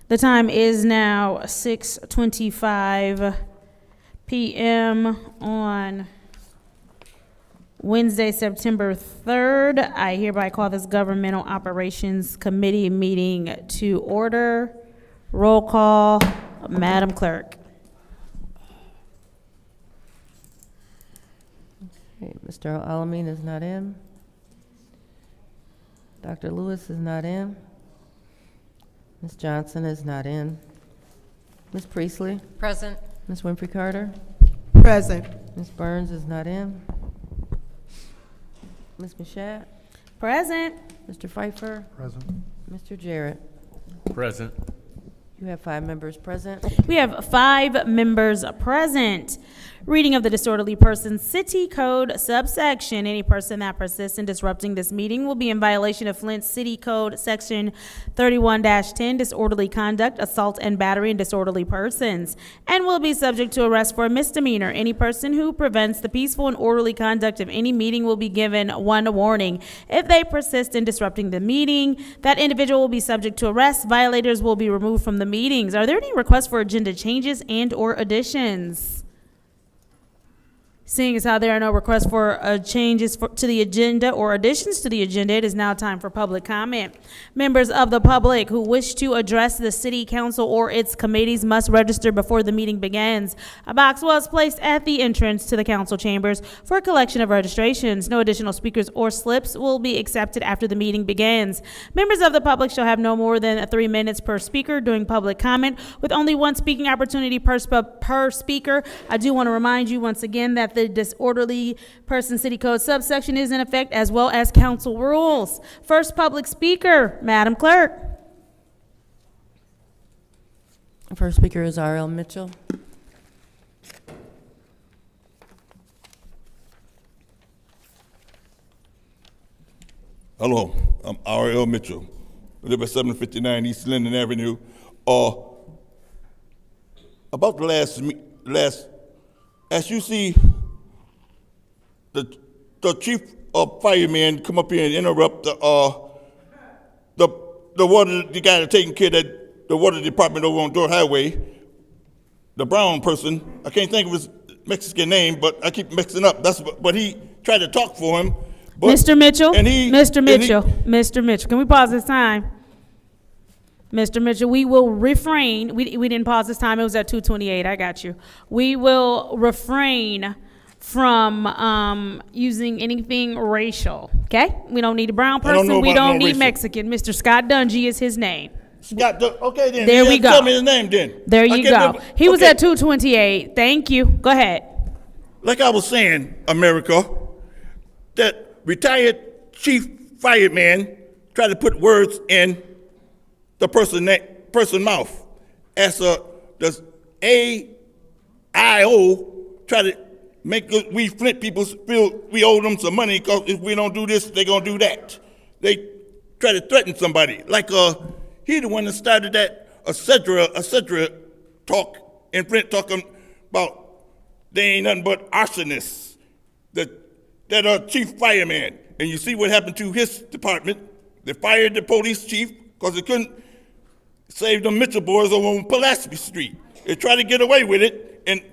The time is now 6:25 p.m. on Wednesday, September 3rd. I hereby call this Governmental Operations Committee meeting to order. Roll call, Madam Clerk. Okay, Mr. Alamin is not in. Dr. Lewis is not in. Ms. Johnson is not in. Ms. Priestley? Present. Ms. Winfrey Carter? Present. Ms. Burns is not in. Ms. Mashat? Present. Mr. Pfeiffer? Present. Mr. Jarrett? Present. You have 5 members present. We have 5 members present. Reading of the Disorderly Persons City Code subsection. Any person that persists in disrupting this meeting will be in violation of Flint City Code Section 31-10, disorderly conduct, assault and battery and disorderly persons, and will be subject to arrest for a misdemeanor. Any person who prevents the peaceful and orderly conduct of any meeting will be given 1 warning. If they persist in disrupting the meeting, that individual will be subject to arrest. Violators will be removed from the meetings. Are there any requests for agenda changes and or additions? Seeing as how there are no requests for changes to the agenda or additions to the agenda, it is now time for public comment. Members of the public who wish to address the city council or its committees must register before the meeting begins. A box was placed at the entrance to the council chambers for collection of registrations. No additional speakers or slips will be accepted after the meeting begins. Members of the public shall have no more than 3 minutes per speaker during public comment, with only 1 speaking opportunity per speaker. I do want to remind you once again that the Disorderly Person City Code subsection is in effect, as well as council rules. First public speaker, Madam Clerk. First speaker is R.L. Mitchell. Hello, I'm R.L. Mitchell. I live at 759 East Linden Avenue. About the last, as you see, the chief of firemen come up here and interrupt the water, the guy that's taking care of the water department over on Door Highway, the brown person. I can't think of his Mexican name, but I keep mixing up. But he tried to talk for him. But, Mr. Mitchell, Mr. Mr. Mitchell, can we pause this time? Mr. Mitchell, we will refrain. We didn't pause this time. It was at 2:28. I got you. We will refrain from using anything racial, okay? We don't need a brown person. We don't need Mexican. Mr. Scott Dungy is his name. Scott, okay then. There we go. Tell me his name then. There you go. He was at 2:28. Thank you. Go ahead. Like I was saying, America, that retired chief fireman tried to put words in the person mouth. As the AIO try to make we Flint people feel we owe them some money because if we don't do this, they're going to do that. They try to threaten somebody. Like he the one that started that etc. talk in Flint, talking about they ain't nothing but arsonists. That chief fireman. And you see what happened to his department. They fired the police chief because they couldn't save the Mitchell boys over on Pulaski Street. They tried to get away with it, and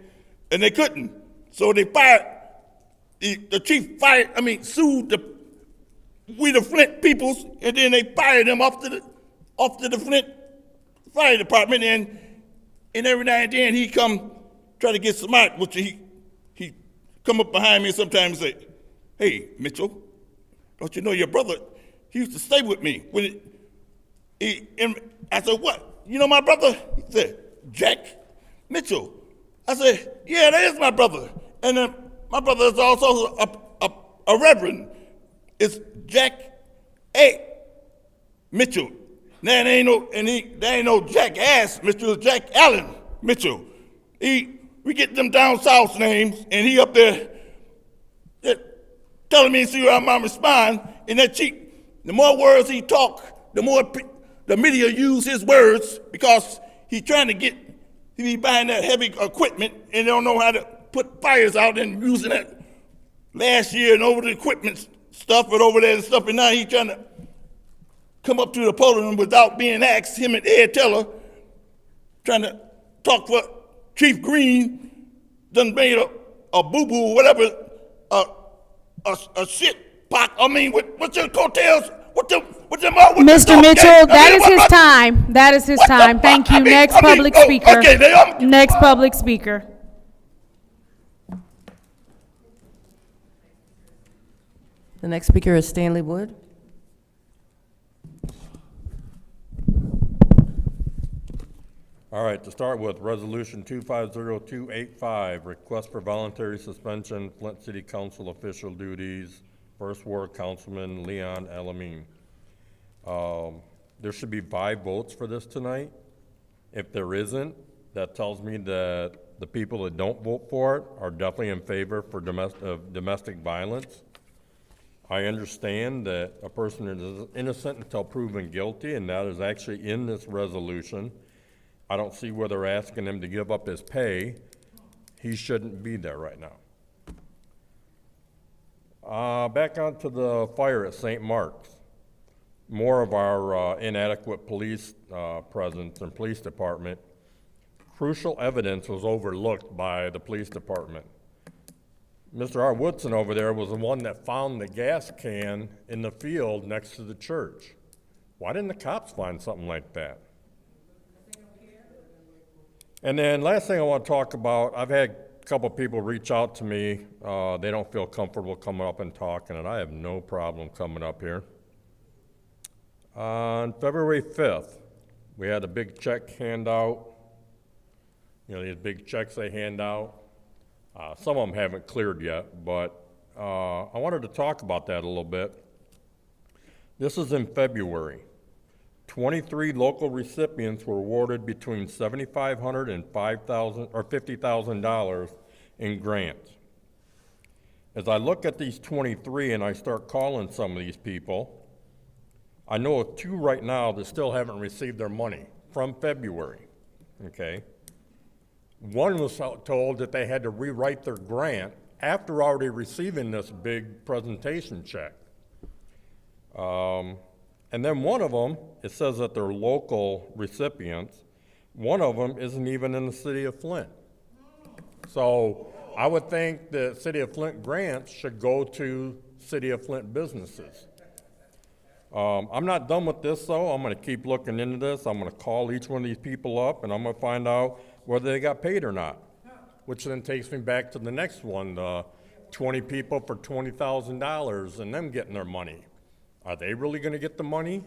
they couldn't. So they fired, the chief sued the Flint peoples, and then they fired them off to the Flint fire department, and every now and then he come try to get smart, which he come up behind me sometimes and say, "Hey, Mitchell, don't you know your brother, he used to stay with me." And I said, "What? You know my brother?" He said, "Jack Mitchell." I said, "Yeah, that is my brother." And my brother is also a reverend. It's Jack Mitchell. Now there ain't no jackass Mitchell, Jack Allen Mitchell. We get them down south names, and he up there telling me to see how I'm gonna respond. And that cheap, the more words he talk, the more the media use his words, because he's trying to get, he be buying that heavy equipment and they don't know how to put fires out and using that last year and over the equipment stuff and over there and stuff, and now he's trying to come up to the podium without being asked, him and Ed Teller, trying to talk for Chief Green, done made a boo-boo or whatever, a shit pot. I mean, what's your coattails? Mr. Mitchell, that is his time. That is his time. Thank you. Next public speaker. Okay, Next public speaker. The next speaker is Stanley Wood. All right, to start with, Resolution 250285, request for voluntary suspension, Flint City Council official duties, First Ward Councilman Leon Alamine. There should be 5 votes for this tonight. If there isn't, that tells me that the people that don't vote for it are definitely in favor for domestic violence. I understand that a person is innocent until proven guilty, and that is actually in this resolution. I don't see where they're asking him to give up his pay. He shouldn't be there right now. Back onto the fire at St. Mark's. More of our inadequate police presence and police department. Crucial evidence was overlooked by the police department. Mr. R. Woodson over there was the one that found the gas can in the field next to the church. Why didn't the cops find something like that? And then last thing I want to talk about, I've had a couple people reach out to me. They don't feel comfortable coming up and talking, and I have no problem coming up here. On February 5th, we had a big check handout. You know, these big checks they hand out. Some of them haven't cleared yet, but I wanted to talk about that a little bit. This is in February. 23 local recipients were awarded between $7,500 and $5,000 or $50,000 in grants. As I look at these 23 and I start calling some of these people, I know of 2 right now that still haven't received their money from February, okay? One was told that they had to rewrite their grant after already receiving this big presentation check. And then one of them, it says that they're local recipients. One of them isn't even in the city of Flint. So I would think the city of Flint grants should go to city of Flint businesses. I'm not done with this though. I'm gonna keep looking into this. I'm gonna call each one of these people up and I'm gonna find out whether they got paid or not. Which then takes me back to the next one, the 20 people for $20,000 and them getting their money. Are they really gonna get the money?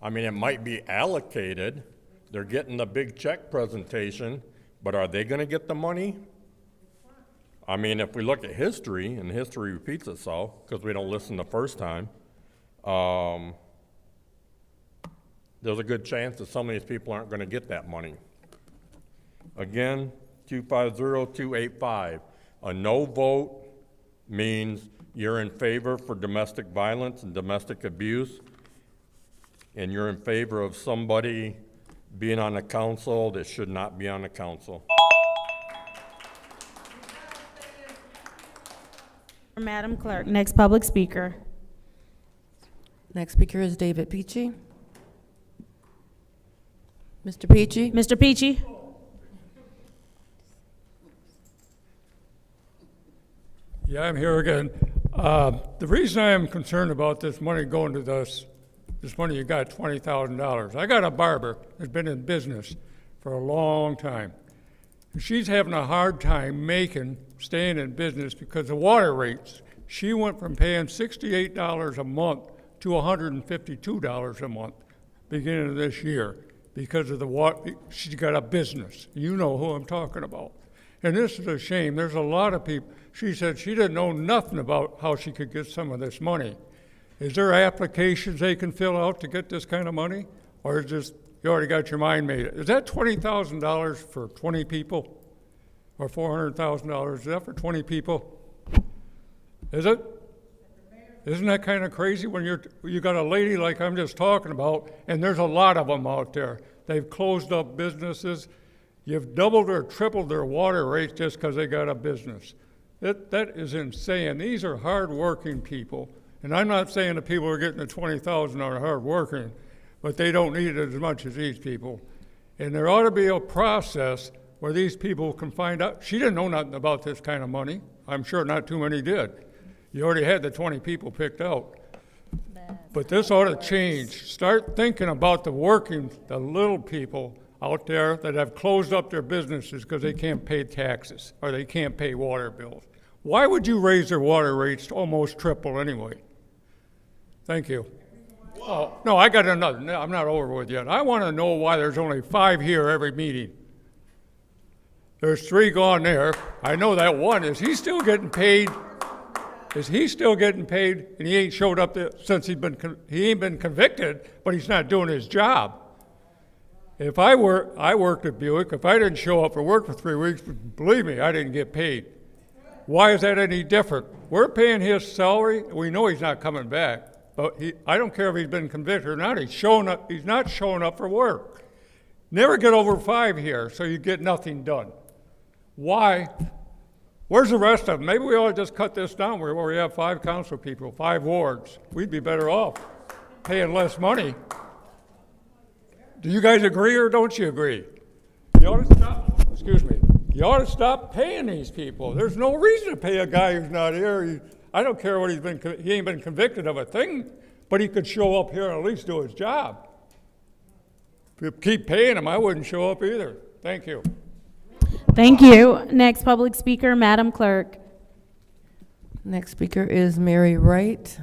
I mean, it might be allocated. They're getting the big check presentation, but are they gonna get the money? I mean, if we look at history, and history repeats itself, because we don't listen the first time, there's a good chance that some of these people aren't gonna get that money. Again, 250285, a no vote means you're in favor for domestic violence and domestic abuse, and you're in favor of somebody being on the council that should not be on the council. Madam Clerk, next public speaker. Next speaker is David Peachy. Mr. Peachy? Mr. Peachy? Yeah, I'm here again. The reason I am concerned about this money going to this money you got, $20,000. I got a barber that's been in business for a long time. She's having a hard time staying in business because of water rates. She went from paying $68 a month to $152 a month beginning of this year because of the water. She's got a business. You know who I'm talking about. And this is a shame. There's a lot of people. She said she didn't know nothing about how she could get some of this money. Is there applications they can fill out to get this kind of money? Or is just, you already got your mind made? Is that $20,000 for 20 people? Or $400,000, is that for 20 people? Is it? Isn't that kind of crazy when you got a lady like I'm just talking about, and there's a lot of them out there. They've closed up businesses. You've doubled or tripled their water rates just because they got a business. That is insane. These are hard-working people. And I'm not saying the people who are getting the $20,000 are hard-working, but they don't need it as much as these people. And there ought to be a process where these people can find out. She didn't know nothing about this kind of money. I'm sure not too many did. You already had the 20 people picked out. But this ought to change. Start thinking about the little people out there that have closed up their businesses because they can't pay taxes or they can't pay water bills. Why would you raise their water rates to almost triple anyway? Thank you. Oh, no, I got another. No, I'm not over with yet. I want to know why there's only 5 here every meeting. There's 3 gone there. I know that one. Is he still getting paid? Is he still getting paid? And he ain't showed up there since he ain't been convicted, but he's not doing his job. If I worked at Buick. If I didn't show up for work for 3 weeks, believe me, I didn't get paid. Why is that any different? We're paying his salary. We know he's not coming back. But I don't care if he's been convicted or not. He's not showing up for work. Never get over 5 here, so you get nothing done. Why? Where's the rest of them? Maybe we ought to just cut this down where we have 5 council people, 5 wards. We'd be better off paying less money. Do you guys agree or don't you agree? You ought to stop, you ought to stop paying these people. There's no reason to pay a guy who's not here. I don't care what he ain't been convicted of a thing, but he could show up here and at least do his job. If you keep paying him, I wouldn't show up either. Thank you. Thank you. Next public speaker, Madam Clerk. Next speaker is Mary Wright.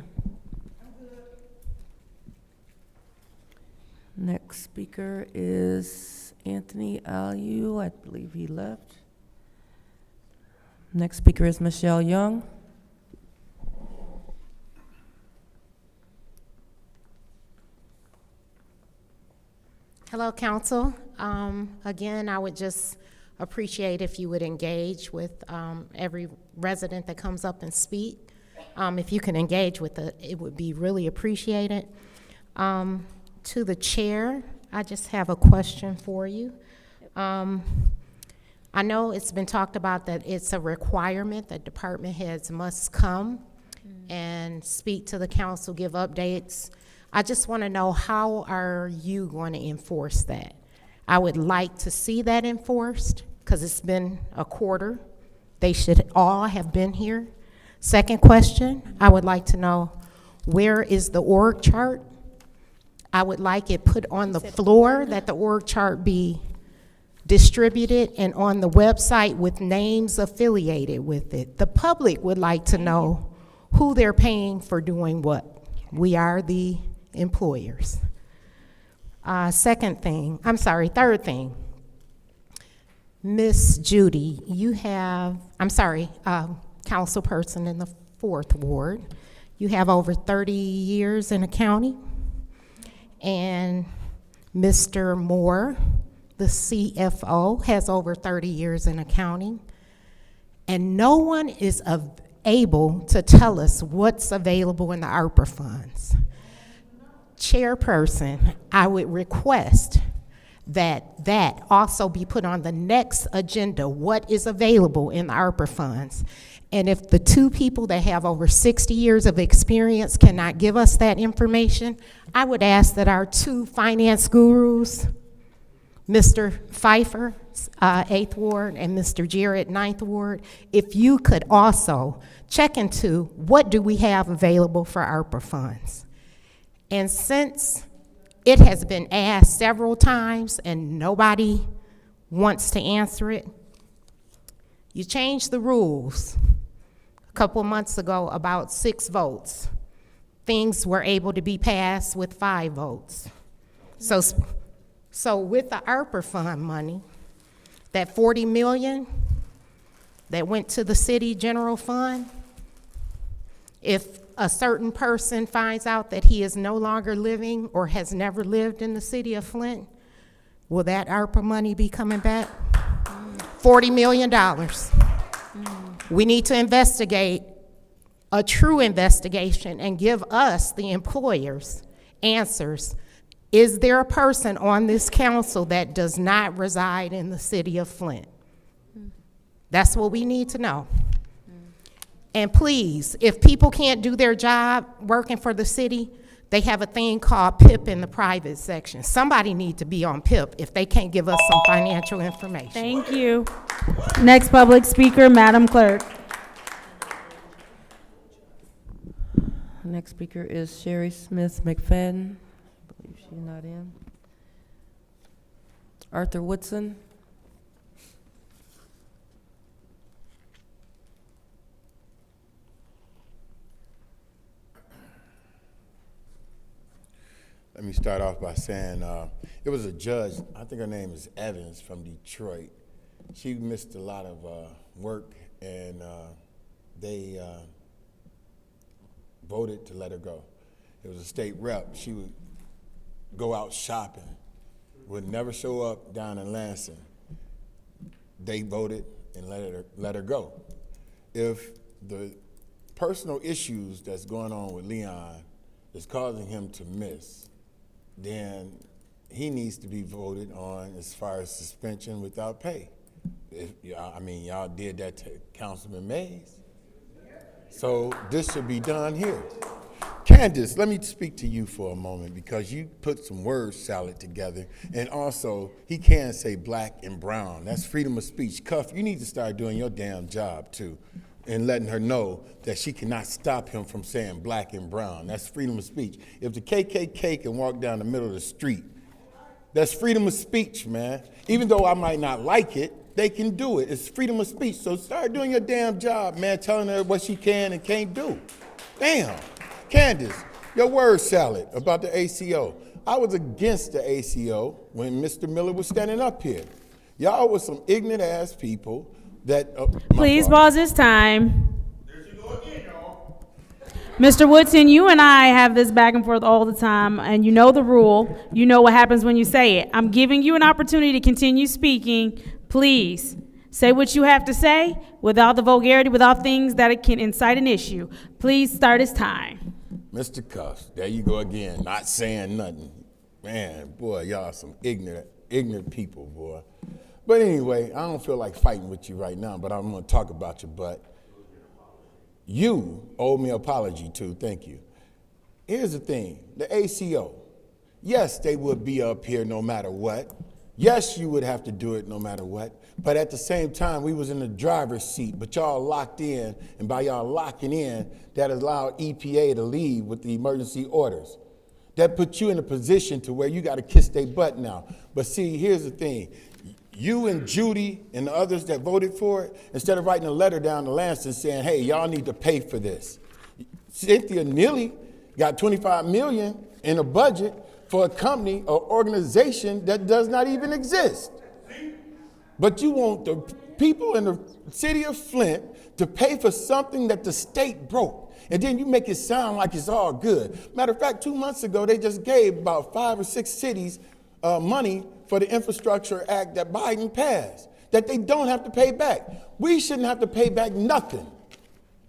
Next speaker is Anthony Aliu. I believe he left. Next speaker is Michelle Young. Hello, council. Again, I would just appreciate if you would engage with every resident that comes up and speak. If you can engage with it would be really appreciated. To the chair, I just have a question for you. I know it's been talked about that it's a requirement that department heads must come and speak to the council, give updates. I just want to know, how are you going to enforce that? I would like to see that enforced because it's been a quarter. They should all have been here. Second question, I would like to know, where is the org chart? I would like it put on the floor, that the org chart be distributed and on the website with names affiliated with it. The public would like to know who they're paying for doing what. We are the employers. Third thing. Miss Judy, you have, councilperson in the 4th Ward. You have over 30 years in accounting. And Mr. Moore, the CFO, has over 30 years in accounting. And no one is able to tell us what's available in the ARPA funds. Chairperson, I would request that also be put on the next agenda, what is available in the ARPA funds. And if the 2 people that have over 60 years of experience cannot give us that information, I would ask that our 2 finance gurus, Mr. Pfeiffer, 8th Ward, and Mr. Jarrett, 9th Ward, if you could also check into what do we have available for ARPA funds. And since it has been asked several times and nobody wants to answer it, you changed the rules a couple months ago about 6 votes. Things were able to be passed with 5 votes. So with the ARPA fund money, that $40 million that went to the city general fund, if a certain person finds out that he is no longer living or has never lived in the city of Flint, will that ARPA money be coming back? $40 million. We need to investigate, a true investigation, and give us, the employers, answers. Is there a person on this council that does not reside in the city of Flint? That's what we need to know. And please, if people can't do their job working for the city, they have a thing called PIP in the private section. Somebody need to be on PIP if they can't give us some financial information. Thank you. Next public speaker, Madam Clerk. Next speaker is Sherry Smith McFadden. I believe she's not in. Arthur Woodson. Let me start off by saying it was a judge, I think her name is Evans from Detroit. She missed a lot of work, and they voted to let her go. It was a state rep. She would go out shopping, would never show up down in Lansing. They voted and let her go. If the personal issues that's going on with Leon is causing him to miss, then he needs to be voted on as far as suspension without pay. Y'all did that to Councilman Mays. So this should be done here. Candace, let me speak to you for a moment because you put some word salad together, and also he can say black and brown. That's freedom of speech. Cuff, you need to start doing your damn job too, and letting her know that she cannot stop him from saying black and brown. That's freedom of speech. If the KKK can walk down the middle of the street, that's freedom of speech, man. Even though I might not like it, they can do it. It's freedom of speech. So start doing your damn job, man, telling her what she can and can't do. Damn. Candace, your word salad about the ACO. I was against the ACO when Mr. Miller was standing up here. Y'all were some ignorant ass people that. Please pause this time. Mr. Woodson, you and I have this back and forth all the time, and you know the rule. You know what happens when you say it. I'm giving you an opportunity to continue speaking. Please say what you have to say without the vulgarity, without things that it can incite an issue. Please start his time. Mr. Cuffs, there you go again, not saying nothing. Man, boy, y'all some ignorant people, boy. But anyway, I don't feel like fighting with you right now, but I'm gonna talk about your butt. You owe me an apology too, thank you. Here's the thing, the ACO, yes, they would be up here no matter what. Yes, you would have to do it no matter what. But at the same time, we was in the driver's seat, but y'all locked in, and by y'all locking in, that allowed EPA to leave with the emergency orders. That put you in a position to where you gotta kiss their butt now. But see, here's the thing. You and Judy and the others that voted for it, instead of writing a letter down to Lansing saying, hey, y'all need to pay for this. Cynthia Neely got $25 million in a budget for a company or organization that does not even exist. But you want the people in the city of Flint to pay for something that the state broke. And then you make it sound like it's all good. Matter of fact, 2 months ago, they just gave about 5 or 6 cities money for the Infrastructure Act that Biden passed, that they don't have to pay back. We shouldn't have to pay back nothing.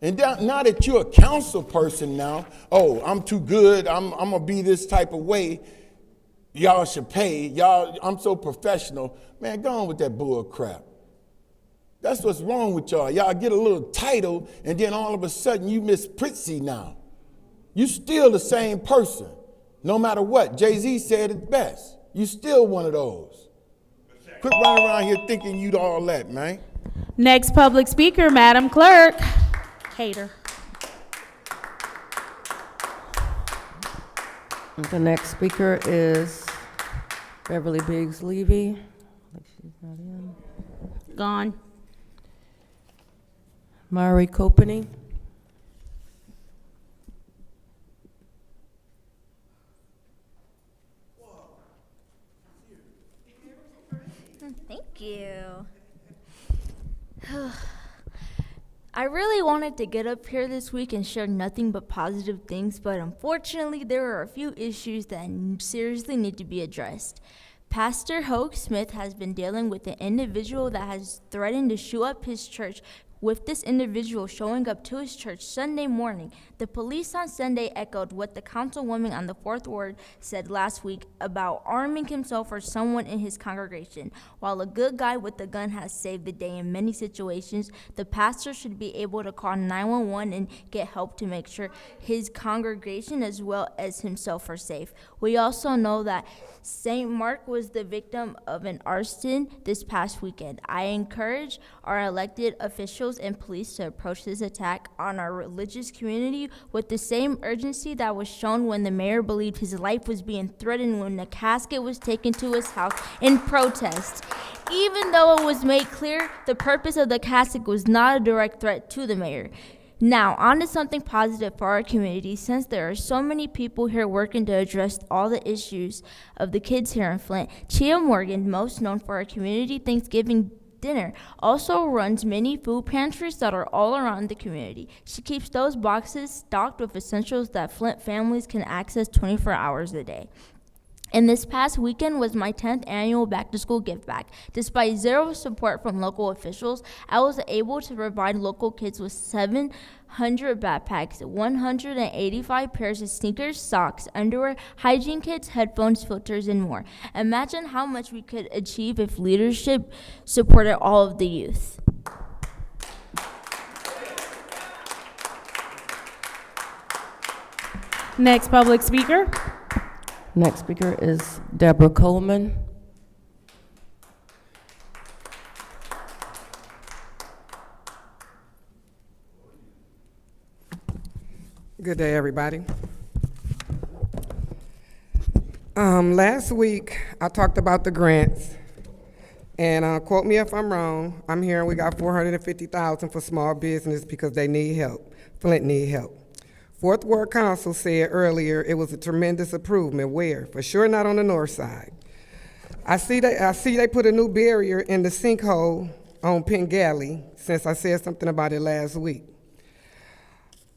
And now that you're a council person now, oh, I'm too good, I'm gonna be this type of way, y'all should pay, y'all, I'm so professional. Man, go on with that bull crap. That's what's wrong with y'all. Y'all get a little title, and then all of a sudden you Miss Pritzy now. You still the same person, no matter what. Jay-Z said it best. You still one of those. Quit running around here thinking you all that, man. Next public speaker, Madam Clerk. Hater. The next speaker is Beverly Biggs Levy. She's not in. Gone. Mari Copany. Thank you. I really wanted to get up here this week and share nothing but positive things, but unfortunately there are a few issues that seriously need to be addressed. Pastor Hogue Smith has been dealing with an individual that has threatened to shoot up his church, with this individual showing up to his church Sunday morning. The police on Sunday echoed what the councilwoman on the 4th Ward said last week about arming himself or someone in his congregation. While a good guy with a gun has saved the day in many situations, the pastor should be able to call 911 and get help to make sure his congregation as well as himself are safe. We also know that St. Mark was the victim of an arson this past weekend. I encourage our elected officials and police to approach this attack on our religious community with the same urgency that was shown when the mayor believed his life was being threatened when the casket was taken to his house in protest. Even though it was made clear the purpose of the casket was not a direct threat to the mayor. Now, on to something positive for our community. Since there are so many people here working to address all the issues of the kids here in Flint, Chia Morgan, most known for our community Thanksgiving dinner, also runs many food pantries that are all around the community. She keeps those boxes stocked with essentials that Flint families can access 24 hours a day. And this past weekend was my 10th annual back-to-school give back. Despite zero support from local officials, I was able to provide local kids with 700 backpacks, 185 pairs of sneakers, socks, underwear, hygiene kits, headphones, filters, and more. Imagine how much we could achieve if leadership supported all of the youth. Next public speaker. Next speaker is Deborah Coleman. Good day, everybody. Last week, I talked about the grants, and quote me if I'm wrong, I'm hearing we got $450,000 for small business because they need help. Flint need help. 4th Ward Council said earlier it was a tremendous improvement. Where? For sure not on the north side. I see they put a new barrier in the sinkhole on Penn Galley since I said something about it last week.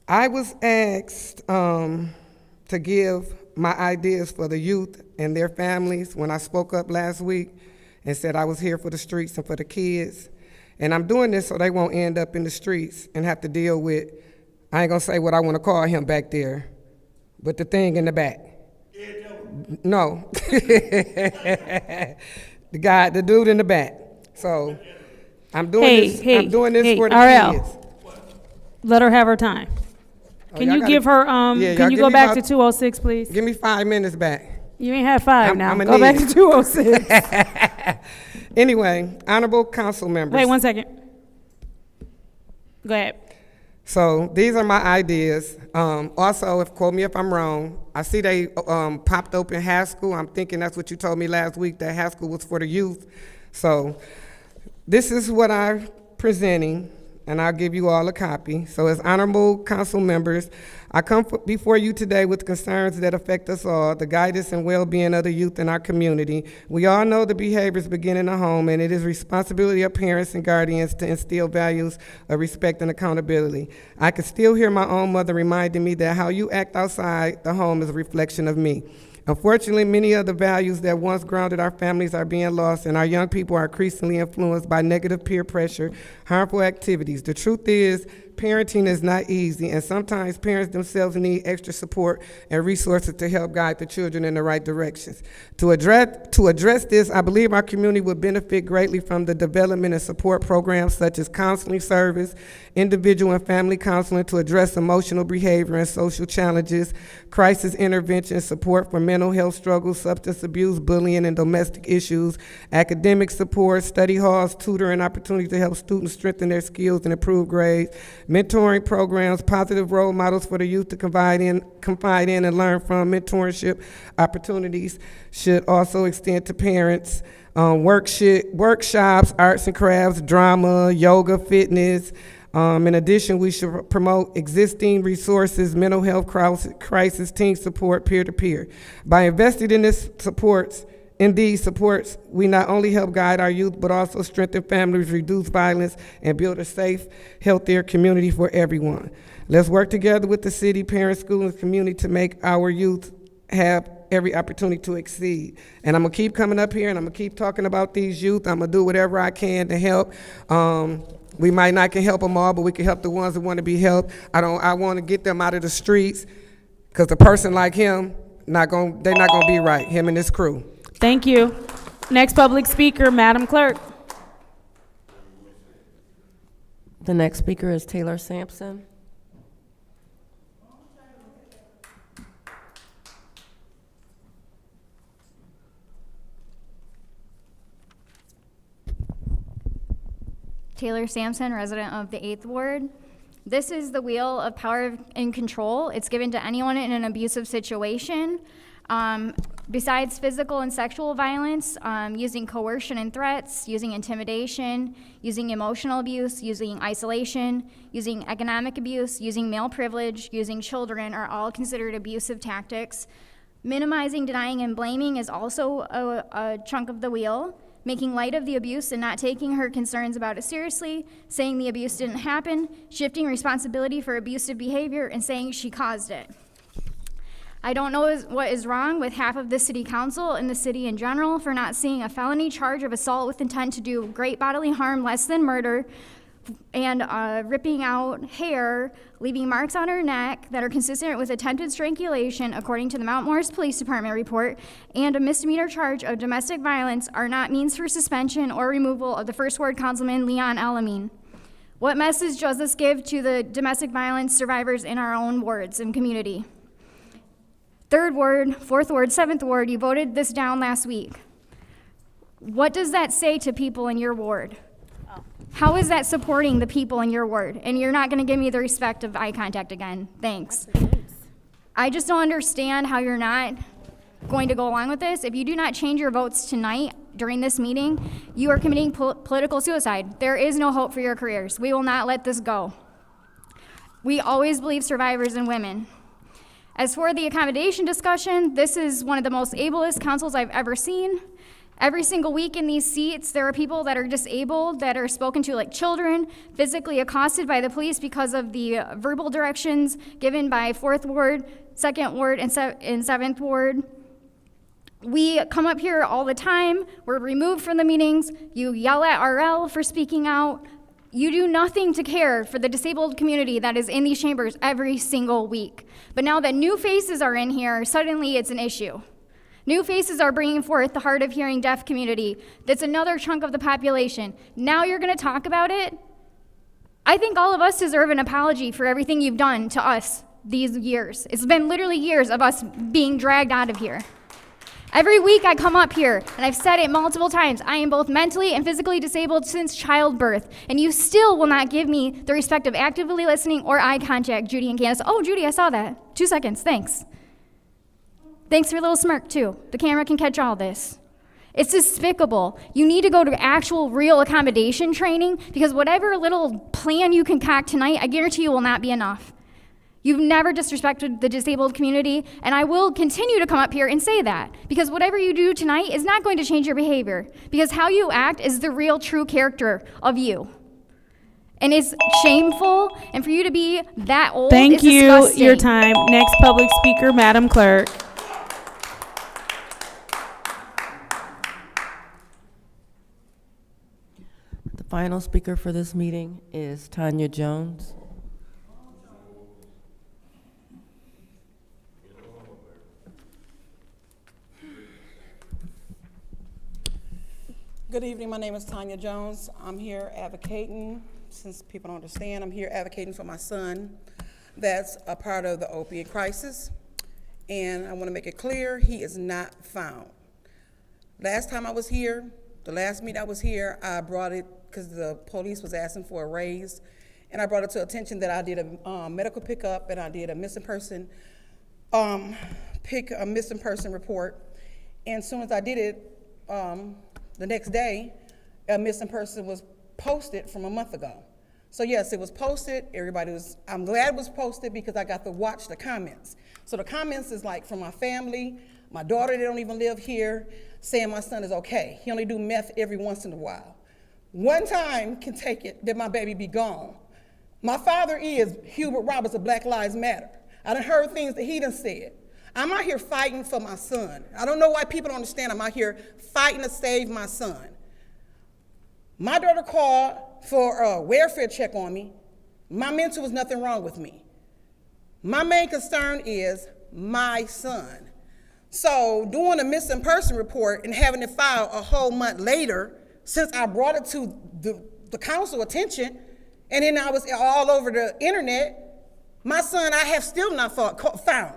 I was asked to give my ideas for the youth and their families when I spoke up last week and said I was here for the streets and for the kids. And I'm doing this so they won't end up in the streets and have to deal with, I ain't gonna say what I wanna call him back there, but the thing in the back. No. The dude in the back. So I'm doing this for the RL. kids. Let her have her time. Can you give her, can you go back to 206, please? Give me 5 minutes back. You ain't had 5 now. I'ma Go back need to 206. Anyway, honorable council members. Wait 1 second. Go ahead. So these are my ideas. Also, quote me if I'm wrong, I see they popped open Haskell. I'm thinking that's what you told me last week, that Haskell was for the youth. So this is what I'm presenting, and I'll give you all a copy. So as honorable council members, I come before you today with concerns that affect us all, the guidance and well-being of the youth in our community. We all know the behaviors begin in the home, and it is responsibility of parents and guardians to instill values of respect and accountability. I can still hear my own mother reminding me that how you act outside the home is a reflection of me. Unfortunately, many of the values that once grounded our families are being lost, and our young people are increasingly influenced by negative peer pressure, harmful activities. The truth is, parenting is not easy, and sometimes parents themselves need extra support and resources to help guide the children in the right directions. To address this, I believe our community would benefit greatly from the development and support programs such as counseling service, individual and family counseling to address emotional behavior and social challenges, crisis intervention, support for mental health struggles, substance abuse, bullying, and domestic issues, academic support, study halls, tutoring opportunities to help students strengthen their skills and improve grades, mentoring programs, positive role models for the youth to confide in and learn from. Mentorship opportunities should also extend to parents. Workshops, arts and crafts, drama, yoga, fitness. In addition, we should promote existing resources, mental health crisis, teen support, peer-to-peer. By investing in this supports indeed supports. We not only help guide our youth, but also strengthen families, reduce violence, and build a safe, healthier community for everyone. Let's work together with the city, parents, schools, and community to make our youth have every opportunity to exceed. And I'm gonna keep coming up here and I'm gonna keep talking about these youth. I'm gonna do whatever I can to help. We might not can help them all, but we can help the ones that want to be helped. I want to get them out of the streets, because a person like him, they're not gonna be right, him and his crew. Thank you. Next public speaker, Madam Clerk. The next speaker is Taylor Sampson. Taylor Sampson, resident of the 8th Ward. This is the wheel of power and control. It's given to anyone in an abusive situation. Besides physical and sexual violence, using coercion and threats, using intimidation, using emotional abuse, using isolation, using economic abuse, using male privilege, using children are all considered abusive tactics. Minimizing, denying, and blaming is also a chunk of the wheel. Making light of the abuse and not taking her concerns about it seriously, saying the abuse didn't happen, shifting responsibility for abusive behavior, and saying she caused it. I don't know what is wrong with half of the city council and the city in general for not seeing a felony charge of assault with intent to do great bodily harm less than murder, and ripping out hair, leaving marks on her neck that are consistent with attempted strangulation according to the Mount Morris Police Department report, and a misdemeanor charge of domestic violence are not means for suspension or removal of the First Ward Councilman Leon Alameen. What message does this give to the domestic violence survivors in our own wards and community? 3rd Ward, 4th Ward, 7th Ward, you voted this down last week. What does that say to people in your ward? How is that supporting the people in your ward? And you're not gonna give me the respect of eye contact again. Thanks. I just don't understand how you're not going to go along with this. If you do not change your votes tonight during this meeting, you are committing political suicide. There is no hope for your careers. We will not let this go. We always believe survivors and women. As for the accommodation discussion, this is one of the most ableist councils I've ever seen. Every single week in these seats, there are people that are disabled, that are spoken to like children, physically accosted by the police because of the verbal directions given by 4th Ward, 2nd Ward, and 7th Ward. We come up here all the time. We're removed from the meetings. You yell at RL for speaking out. You do nothing to care for the disabled community that is in these chambers every single week. But now that new faces are in here, suddenly it's an issue. New faces are bringing forth the hard of hearing deaf community. That's another chunk of the population. Now you're gonna talk about it? I think all of us deserve an apology for everything you've done to us these years. It's been literally years of us being dragged out of here. Every week I come up here, and I've said it multiple times, I am both mentally and physically disabled since childbirth, and you still will not give me the respect of actively listening or eye contact, Judy and Candace. Oh, Judy, I saw that. 2 seconds, thanks. Thanks for your little smirk, too. The camera can catch all this. It's despicable. You need to go to actual real accommodation training, because whatever little plan you concoct tonight, I guarantee you will not be enough. You've never disrespected the disabled community, and I will continue to come up here and say that, because whatever you do tonight is not going to change your behavior, because how you act is the real, true character of you. And it's shameful, and for you to be that old Thank is you. disgusting. Your time. Next public speaker, Madam Clerk. The final speaker for this meeting is Tanya Jones. Good evening, my name is Tanya Jones. I'm here advocating, since people don't understand, I'm here advocating for my son that's a part of the opiate crisis. And I want to make it clear, he is not found. Last time I was here, the last meeting I was here, I brought it because the police was asking for a raise. And I brought it to attention that I did a medical pickup and I did a missing person, missing person report. And as soon as I did it, the next day, a missing person was posted from a month ago. So yes, it was posted, I'm glad it was posted because I got to watch the comments. So the comments is like from my family, my daughter, they don't even live here. saying my son is okay. He only do meth every once in a while. One time can take it that my baby be gone. My father is Hubert Roberts of Black Lives Matter. I done heard things that he done said. I'm out here fighting for my son. I don't know why people don't understand. I'm out here fighting to save my son. My daughter called for a welfare check on me. My mental was nothing wrong with me. My main concern is my son. So doing a missing person report and having it filed a whole month later, since I brought it to the council attention, and then I was all over the internet, my son I have still not found.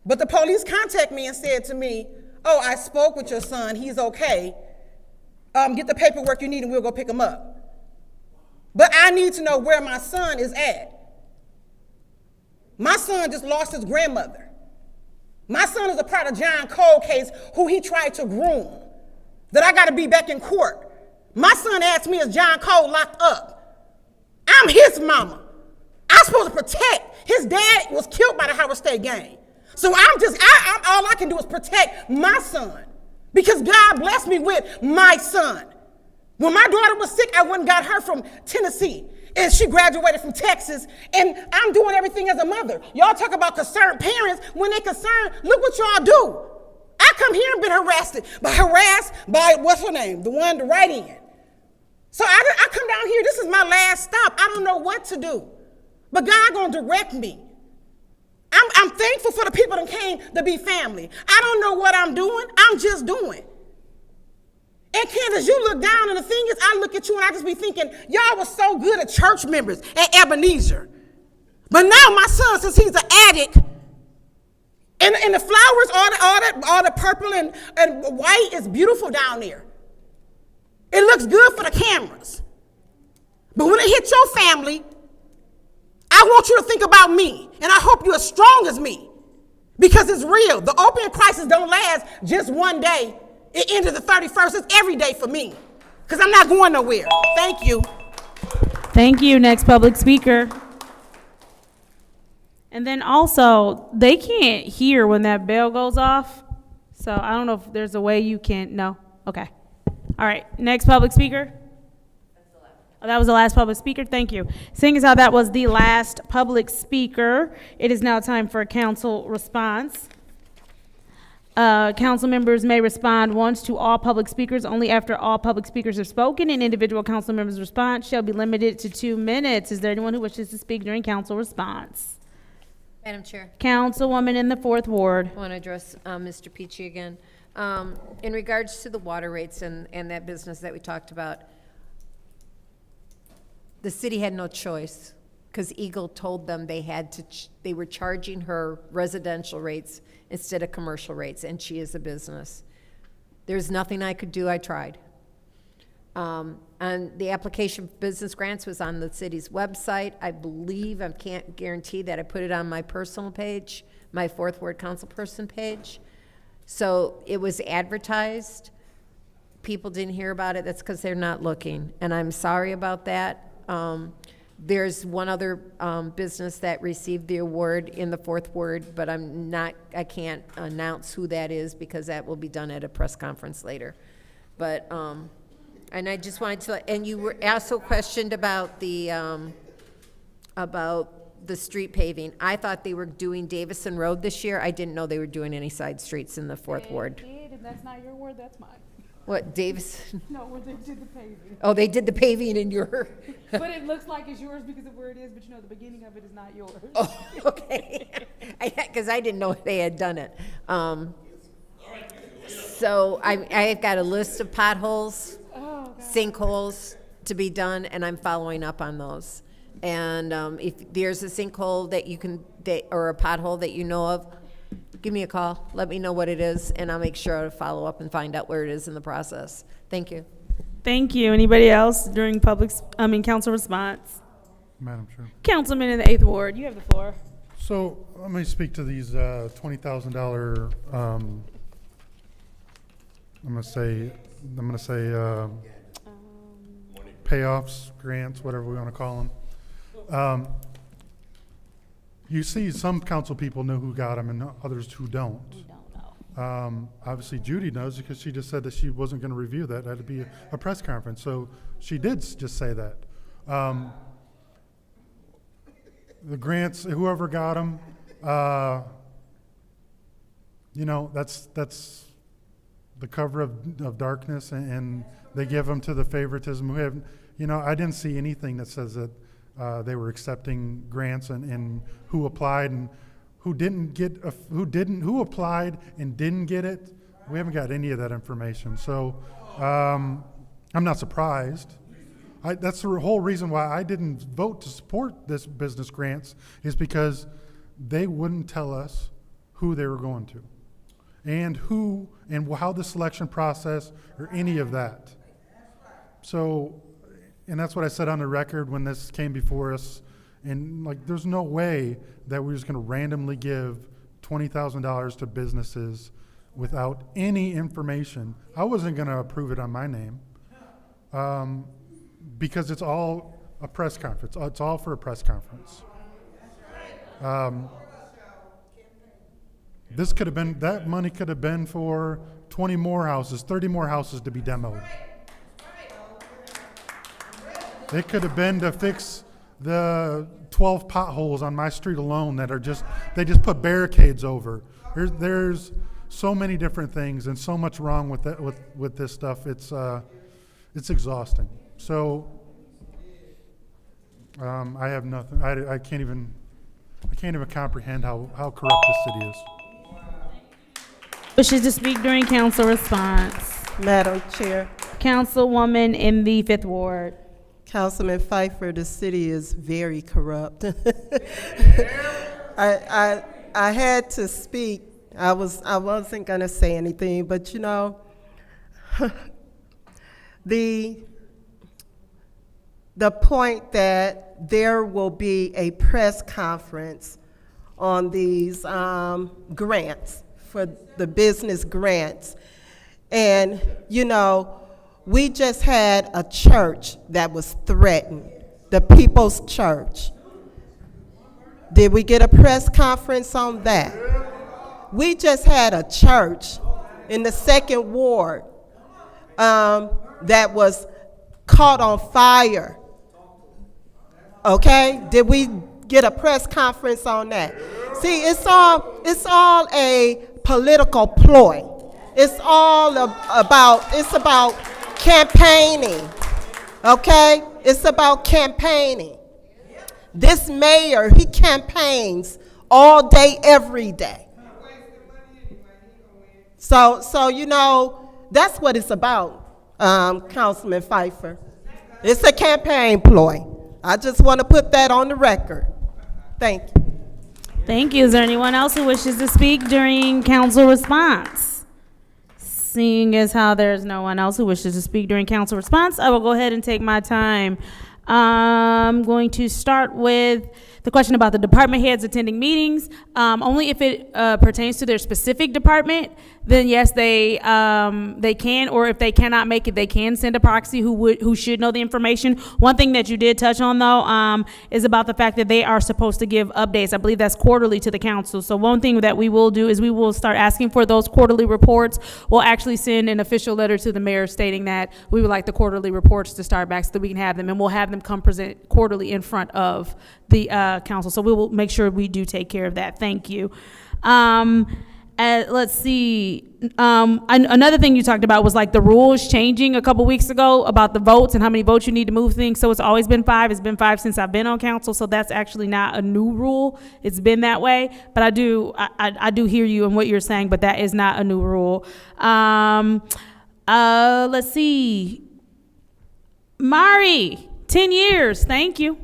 But the police contacted me and said to me, oh, I spoke with your son, he's okay. Get the paperwork you need and we'll go pick him up. But I need to know where my son is at. My son just lost his grandmother. My son is a part of John Cole case who he tried to groom, that I gotta be back in court. My son asked me, is John Cole locked up? I'm his mama. I'm supposed to protect. His dad was killed by the Howard State gang. So all I can do is protect my son because God blessed me with my son. When my daughter was sick, I went and got her from Tennessee, and she graduated from Texas, and I'm doing everything as a mother. Y'all talk about concerned parents. When they're concerned, look what y'all do. I come here and been harassed by what's her name, the one to write in. So I come down here, this is my last stop. I don't know what to do, but God gonna direct me. I'm thankful for the people that came to be family. I don't know what I'm doing, I'm just doing. And Candace, you look down, and the thing is, I look at you and I just be thinking, y'all was so good at church members at Ebenezer. But now my son, since he's an addict, and the flowers, all the purple and white is beautiful down there. It looks good for the cameras. But when it hits your family, I want you to think about me, and I hope you're as strong as me, because it's real. The opiate crisis don't last just one day. It ended the 31st. It's every day for me, because I'm not going nowhere. Thank you. Thank you. Next public speaker. And then also, they can't hear when that bell goes off. So I don't know if there's a way you can, no? Okay. All right, next public speaker. Oh, that was the last public speaker, thank you. Seeing as how that was the last public speaker, it is now time for a council response. Council members may respond once to all public speakers only after all public speakers have spoken, and individual council members' response shall be limited to 2 minutes. Is there anyone who wishes to speak during council response? Madam Chair. Councilwoman in the 4th Ward. I want to address Mr. Peachy again. In regards to the water rates and that business that we talked about, the city had no choice because Eagle told them they were charging her residential rates instead of commercial rates, and she is a business. There's nothing I could do. I tried. And the application for business grants was on the city's website. I believe, I can't guarantee that I put it on my personal page, my 4th Ward council person page. So it was advertised. People didn't hear about it. That's because they're not looking, and I'm sorry about that. There's one other business that received the award in the 4th Ward, but I can't announce who that is because that will be done at a press conference later. But, and I just wanted to, and you were also questioned about the street paving. I thought they were doing Davison Road this year. I didn't know they were doing any side streets in the 4th Ward. They did, and that's not your word, that's mine. What, Davison? No, where they did the paving. Oh, they did the paving in your... But it looks like it's yours because of where it is, but you know the beginning of it is not yours. Oh, okay. Because I didn't know they had done it. So I've got a list of potholes, sinkholes to be done, and I'm following up on those. And if there's a sinkhole or a pothole that you know of, give me a call. Let me know what it is, and I'll make sure to follow up and find out where it is in the process. Thank you. Thank you. Anybody else during council response? Madam Chair. Councilman in the 8th Ward, you have the floor. So let me speak to these $20,000. I'm gonna say payoffs, grants, whatever we want to call them. You see, some council people know who got them, and others who don't. We don't know. Obviously Judy knows because she just said that she wasn't going to review that. It had to be a press conference. So she did just say that. The grants, whoever got them, you know, that's the cover of darkness, and they give them to the favoritism. We have, you know, I didn't see anything that says that they were accepting grants and who applied and who didn't get, who applied and didn't get it. We haven't got any of that information. So I'm not surprised. That's the whole reason why I didn't vote to support this business grants, is because they wouldn't tell us who they were going to and who and how the selection process or any of that. So, and that's what I said on the record when this came before us. And like, there's no way that we're just going to randomly give $20,000 to businesses without any information. I wasn't going to approve it on my name. Because it's all a press conference. It's all for a press conference. This could have been, that money could have been for 20 more houses, 30 more houses to be demoed. It could have been to fix the 12 potholes on my street alone that are just, they just put barricades over. There's so many different things and so much wrong with that, with this stuff. It's exhausting. So I have nothing. I can't even comprehend how corrupt this city is. Wishes to speak during council response. Madam Chair. Councilwoman in the 5th Ward. Councilman Pfeiffer, the city is very corrupt. I had to speak. I wasn't gonna say anything, but you know, the point that there will be a press conference on these grants, for the business grants. And, you know, we just had a church that was threatened, the People's Church. Did we get a press conference on that? We just had a church in the 2nd Ward that was caught on fire. Okay? Did we get a press conference on that? See, it's all a political ploy. It's all about campaigning. Okay? It's about campaigning. This mayor, he campaigns all day, every day. So you know, that's what it's about, Councilman Pfeiffer. It's a campaign ploy. I just want to put that on the record. Thank you. Thank you. Is there anyone else who wishes to speak during council response? Seeing as how there's no one else who wishes to speak during council response, I will go ahead and take my time. I'm going to start with the question about the department heads attending meetings. Only if it pertains to their specific department, then yes, they can, or if they cannot make it, they can send a proxy who should know the information. One thing that you did touch on though is about the fact that they are supposed to give updates. I believe that's quarterly to the council. So one thing that we will do is we will start asking for those quarterly reports. We'll actually send an official letter to the mayor stating that we would like the quarterly reports to start back so that we can have them, and we'll have them come present quarterly in front of the council. So we will make sure we do take care of that. Thank you. Let's see. Another thing you talked about was like the rules changing a couple weeks ago about the votes and how many votes you need to move things. So it's always been 5. It's been 5 since I've been on council. So that's actually not a new rule. It's been that way. But I do hear you and what you're saying, but that is not a new rule. Let's see. Mari, 10 years. Thank you.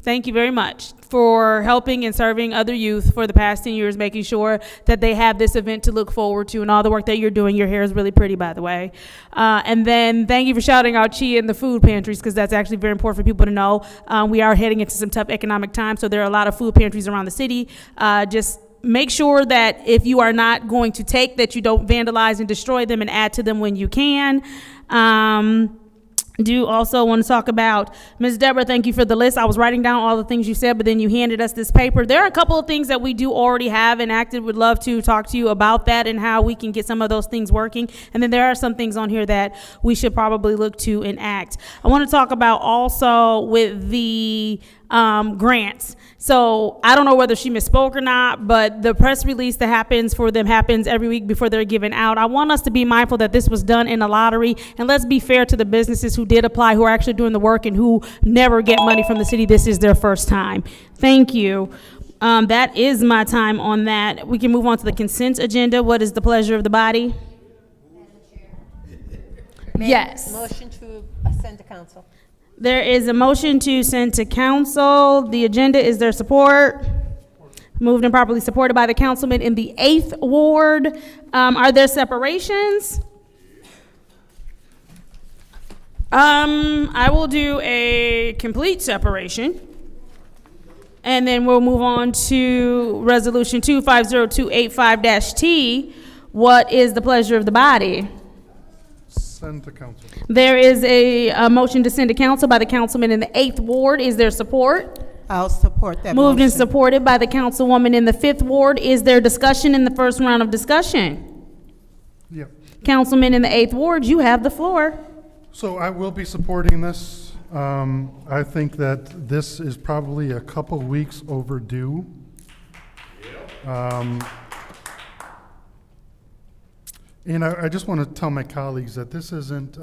Thank you very much for helping and serving other youth for the past 10 years, making sure that they have this event to look forward to and all the work that you're doing. Your hair is really pretty, by the way. And then thank you for shouting out Chia in the food pantries, because that's actually very important for people to know. We are heading into some tough economic times, so there are a lot of food pantries around the city. Just make sure that if you are not going to take, that you don't vandalize and destroy them, and add to them when you can. do also want to talk about, Ms. Deborah, thank you for the list. I was writing down all the things you said, but then you handed us this paper. There are a couple of things that we do already have enacted. Would love to talk to you about that and how we can get some of those things working. And then there are some things on here that we should probably look to enact. I want to talk about also with the grants. So I don't know whether she misspoke or not, but the press release that happens for them happens every week before they're given out. I want us to be mindful that this was done in a lottery, and let's be fair to the businesses who did apply, who are actually doing the work and who never get money from the city. This is their first time. Thank you. That is my time on that. We can move on to the consent agenda. What is the pleasure of the body? Yes. Motion to send to council. There is a motion to send to council. The agenda, is there support? Moved and properly supported by the councilman in the 8th Ward. Are there separations? I will do a complete separation. And then we'll move on to resolution 250285-T. What is the pleasure of the body? Send to council. There is a motion to send to council by the councilman in the 8th Ward. Is there support? I'll support that Moved and motion. supported by the councilwoman in the 5th Ward. Is there discussion in the first round of discussion? Yep. Councilman in the 8th Ward, you have the floor. So I will be supporting this. I think that this is probably a couple weeks overdue. And I just want to tell my colleagues that this isn't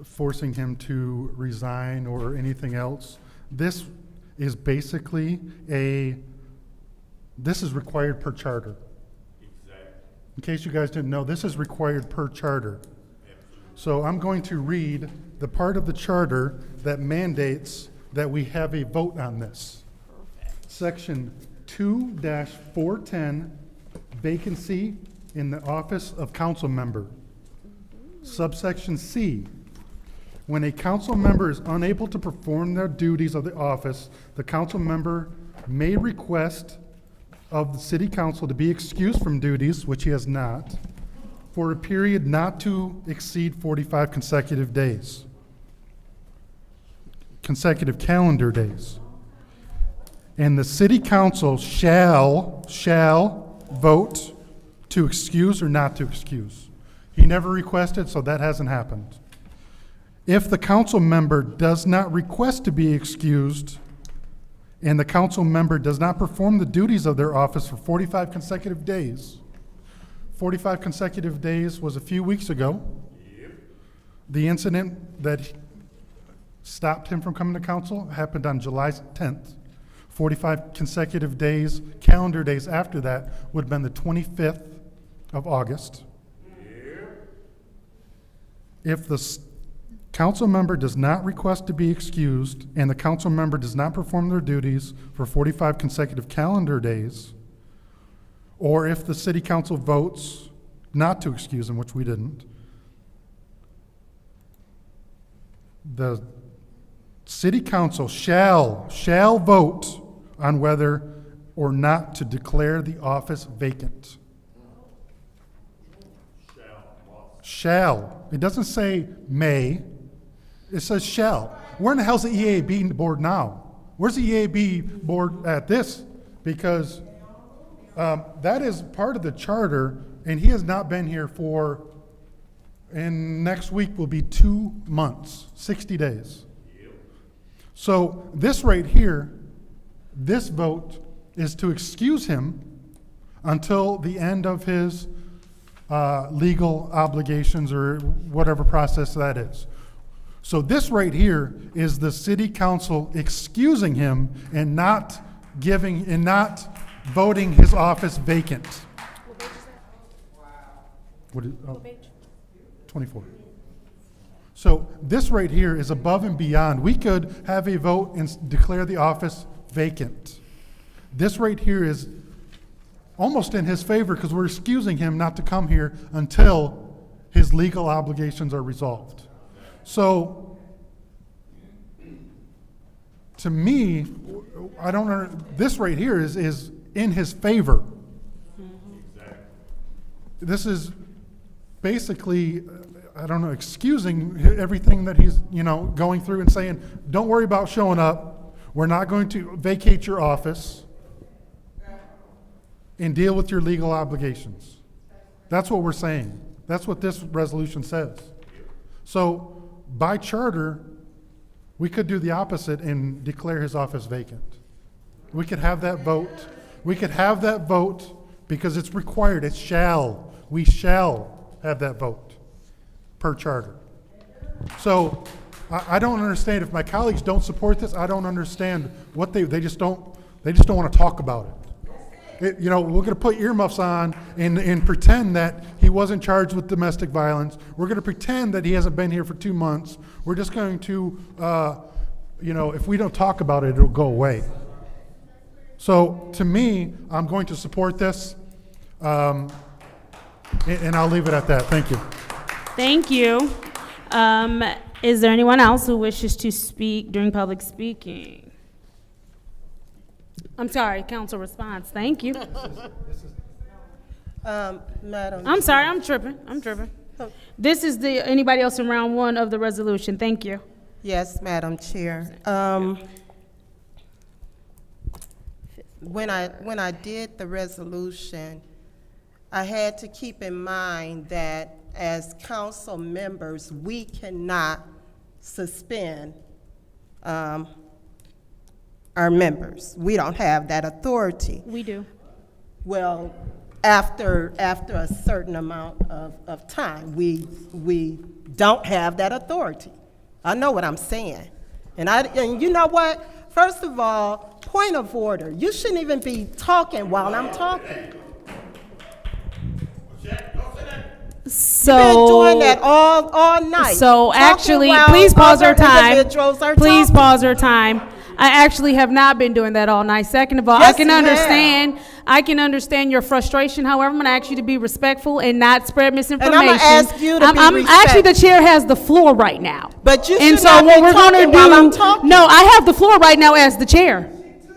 forcing him to resign or anything else. This is basically this is required per charter. Exactly. In case you guys didn't know, this is required per charter. So I'm going to read the part of the charter that mandates that we have a vote on this. Section 2-410, vacancy in the office of council member. Subsection C, when a council member is unable to perform their duties of the office, the council member may request of the city council to be excused from duties, which he has not, for a period not to exceed 45 consecutive days. Consecutive calendar days. And the city council shall vote to excuse or not to excuse. He never requested, so that hasn't happened. If the council member does not request to be excused and the council member does not perform the duties of their office for 45 consecutive days, 45 consecutive days was a few weeks ago. Yep. The incident that stopped him from coming to council happened on July 10th. 45 consecutive days, calendar days after that would have been the 25th of August. Yep. If the council member does not request to be excused and the council member does not perform their duties for 45 consecutive calendar days, or if the city council votes not to excuse him, which we didn't, the city council shall vote on whether or not to declare the office vacant. Shall. It doesn't say may. It says shall. Where in the hell's the EAB board now? Where's the EAB board at this? Because that is part of the charter, and he has not been here and next week will be 2 months, 60 days. So this right here, this vote is to excuse him until the end of his legal obligations or whatever process that is. So this right here is the city council excusing him and not voting his office vacant. What page is that? What page? 24. So this right here is above and beyond. We could have a vote and declare the office vacant. This right here is almost in his favor because we're excusing him not to come here until his legal obligations are resolved. So to me, I don't know, this right here is in his favor. This is basically I don't know, excusing everything that he's, going through and saying, don't worry about showing up. We're not going to vacate your office and deal with your legal obligations. That's what we're saying. That's what this resolution says. So by charter, we could do the opposite and declare his office vacant. We could have that vote. We could have that vote because it's required. It shall. We shall have that vote per charter. So I don't understand if my colleagues don't support this. I don't understand what they just don't want to talk about it. We're going to put earmuffs on and pretend that he wasn't charged with domestic violence. We're going to pretend that he hasn't been here for 2 months. We're just going to, if we don't talk about it, it'll go away. So to me, I'm going to support this, and I'll leave it at that. Thank you. Thank you. Is there anyone else who wishes to speak during public speaking? I'm sorry, council response. Thank you. Madam. I'm sorry, I'm tripping. This is anybody else in round one of the resolution. Thank you. Yes, Madam Chair. When I did the resolution, I had to keep in mind that as council members, we cannot suspend our members. We don't have that authority. We do. Well, after a certain amount of time, we don't have that authority. I know what I'm saying. And you know what? First of all, point of order. You shouldn't even be talking while I'm talking. So, you've been doing that all night. So actually, please pause our time. Please pause our time. I actually have not been doing that all night. Second of all, yes, I can understand your frustration. However, I'm going to ask you to be respectful and not spread misinformation. And I'm going to ask you to be respectful. Actually, the chair has the floor right now. But you and should so not what be we're going to talking while I'm do? talking. No, I have the floor right now as the chair.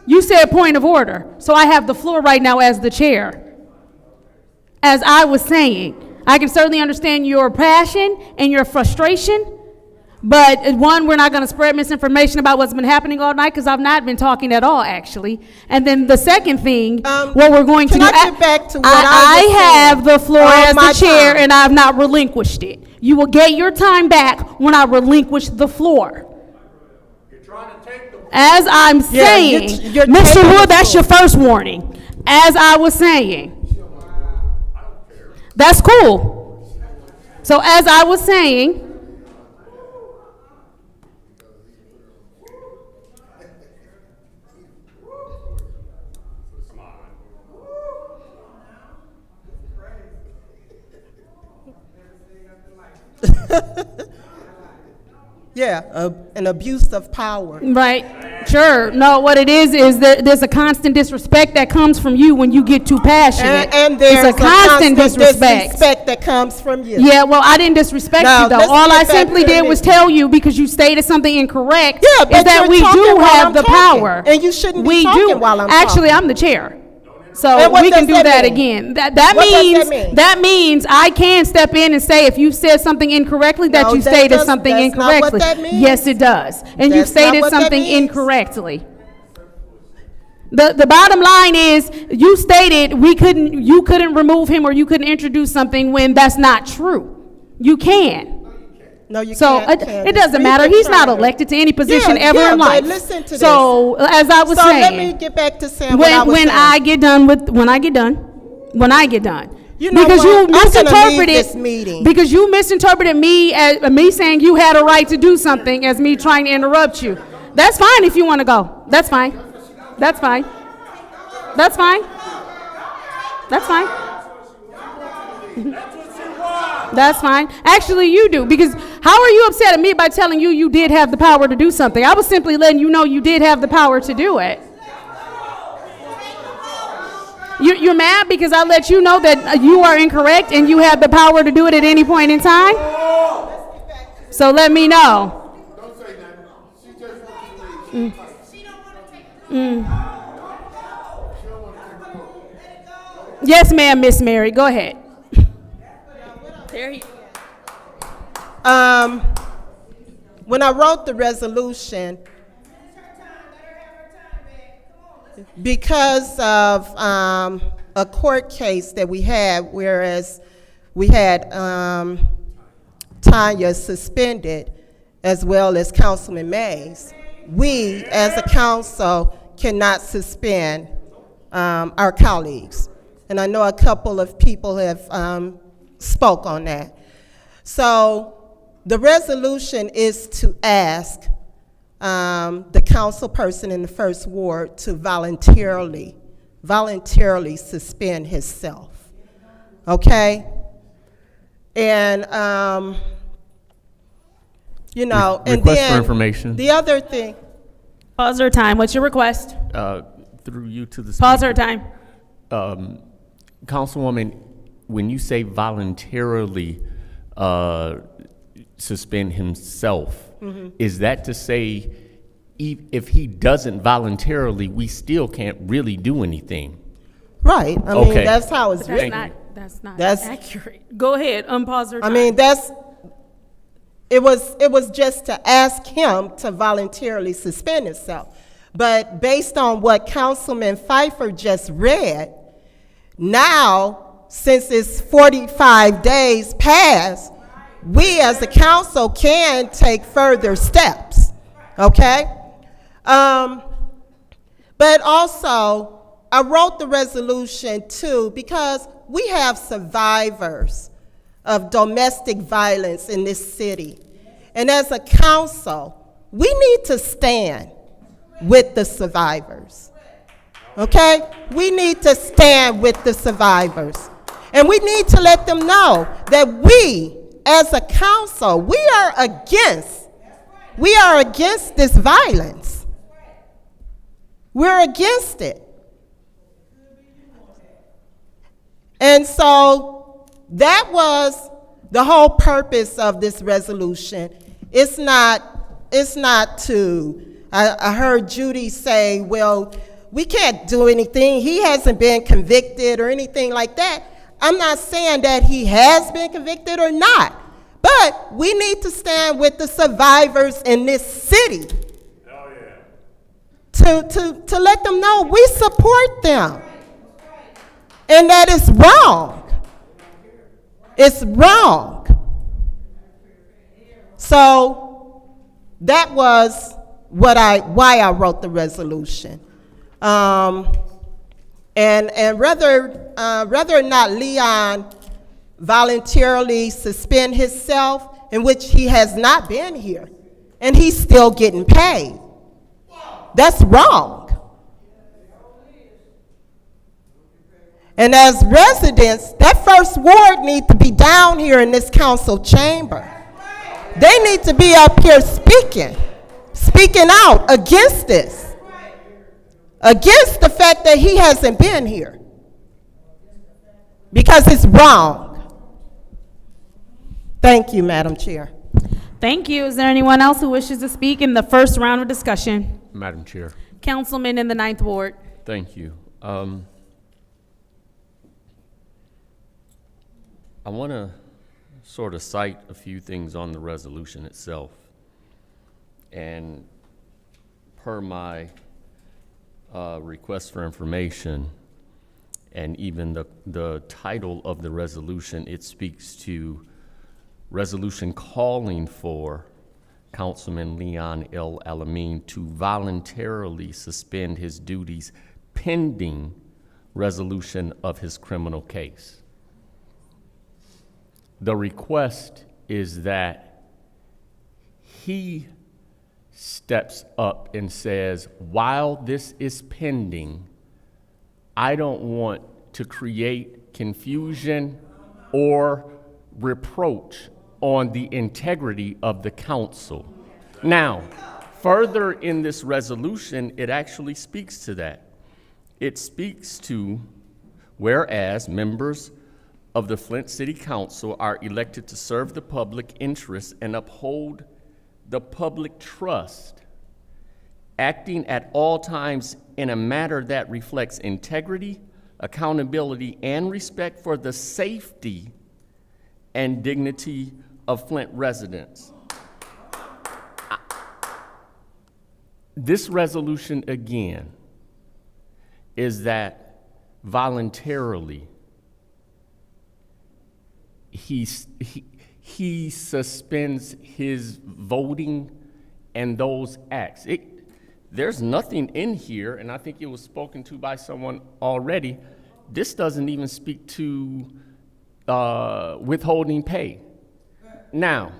You said point of order, so I have the floor right now as the chair. As I was saying, I can certainly understand your passion and your frustration. But one, we're not going to spread misinformation about what's been happening all night because I've not been talking at all, actually. And then the second thing, what we're going to do, Can I get back to what I was have saying? the floor as the chair, and I have not relinquished it. You will get your time back when I relinquish the floor. As I'm saying, Mr. Wood, that's your first warning. As I was saying, that's cool. So as I was saying. Yeah, an abuse of power. Right. Sure. No, what it is that there's a constant disrespect that comes from you when you get too passionate. And there's a constant disrespect that comes from you. Yeah, well, I didn't disrespect you, though. All I simply did was tell you, because you stated something incorrect, is that we do have the power. And you shouldn't be talking while I'm talking. Actually, I'm the chair. So we can do that again. That means I can step in and say if you said something incorrectly that you stated something incorrectly. Yes, it does. And you stated something incorrectly. The bottom line is you stated you couldn't remove him or you couldn't introduce something when that's not true. You can. No, you so can't. It doesn't matter. He's not elected to any position ever in life. But listen to so this. As I was saying, let me get back to saying what I was saying. When I get done. You know because what? you misinterpreted this meeting. Because you misinterpreted me as me saying you had a right to do something as me trying to interrupt you. That's fine if you want to go. That's fine. That's fine. That's fine. That's fine. That's fine. Actually, you do. Because how are you upset at me by telling you did have the power to do something? I was simply letting you know you did have the power to do it. You're mad because I let you know that you are incorrect and you have the power to do it at any point in time? So let me know. Don't say that. She just wants to leave. She don't want to take the Yes, ma'am, Miss Mary. Go ahead. There he When I wrote the resolution, because of a court case that we had, whereas we had Tanya suspended, as well as Councilman Mays, we, as a council, cannot suspend our colleagues. And I know a couple of people have spoke on that. So the resolution is to ask the council person in the first ward to voluntarily suspend himself, okay? And, you know, and Request then for information. the other thing. Pause our time. What's your request? Through you to the Pause our speaker. time. Councilwoman, when you say voluntarily suspend himself, is that to say if he doesn't voluntarily, we still can't really do anything? Right. I mean, that's how it's But written. that's not That's- accurate. Go ahead. Unpause our time. I mean, it was just to ask him to voluntarily suspend himself. But based on what Councilman Pfeiffer just read, now, since it's 45 days past, we as a council can take further steps, okay? But also, I wrote the resolution too because we have survivors of domestic violence in this city. And as a council, we need to stand with the survivors, okay? We need to stand with the survivors. And we need to let them know that we, as a council, we are against this violence. We're against it. And so that was the whole purpose of this resolution. It's not to, I heard Judy say, well, we can't do anything. He hasn't been convicted or anything like that. I'm not saying that he has been convicted or not, but we need to stand with the survivors in this city. Hell yeah. To let them know we support them. And that is wrong. It's wrong. So that was why I wrote the resolution. And whether or not Leon voluntarily suspend himself, in which he has not been here, and he's still getting paid. That's wrong. And as residents, that first ward need to be down here in this council chamber. They need to be up here speaking out against this, against the fact that he hasn't been here, because it's wrong. Thank you, Madam Chair. Thank you. Is there anyone else who wishes to speak in the first round of discussion? Madam Chair. Councilman in the 9th Ward. Thank you. I want to sort of cite a few things on the resolution itself. And per my request for information, and even the title of the resolution, it speaks to resolution calling for Councilman Leon L. Alamin to voluntarily suspend his duties pending resolution of his criminal case. The request is that he steps up and says, while this is pending, I don't want to create confusion or reproach on the integrity of the council. Now, further in this resolution, it actually speaks to that. It speaks to, whereas members of the Flint City Council are elected to serve the public interest and uphold the public trust, acting at all times in a manner that reflects integrity, accountability, and respect for the safety and dignity of Flint residents. This resolution, again, is that voluntarily he suspends his voting and those acts. There's nothing in here, and I think it was spoken to by someone already. This doesn't even speak to withholding pay. Now,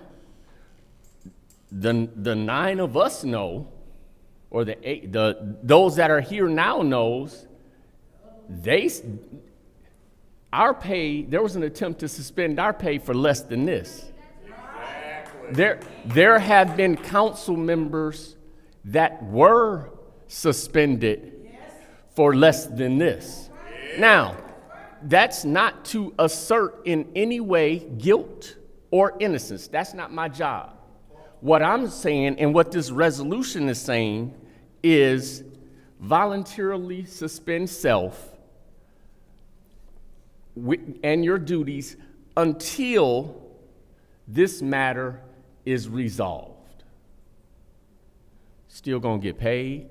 the 9 of us know, or those that are here now knows, our pay, there was an attempt to suspend our pay for less than this. There have been council members that were suspended for less than this. Now, that's not to assert in any way guilt or innocence. That's not my job. What I'm saying and what this resolution is saying is voluntarily suspend self and your duties until this matter is resolved. Still gonna get paid.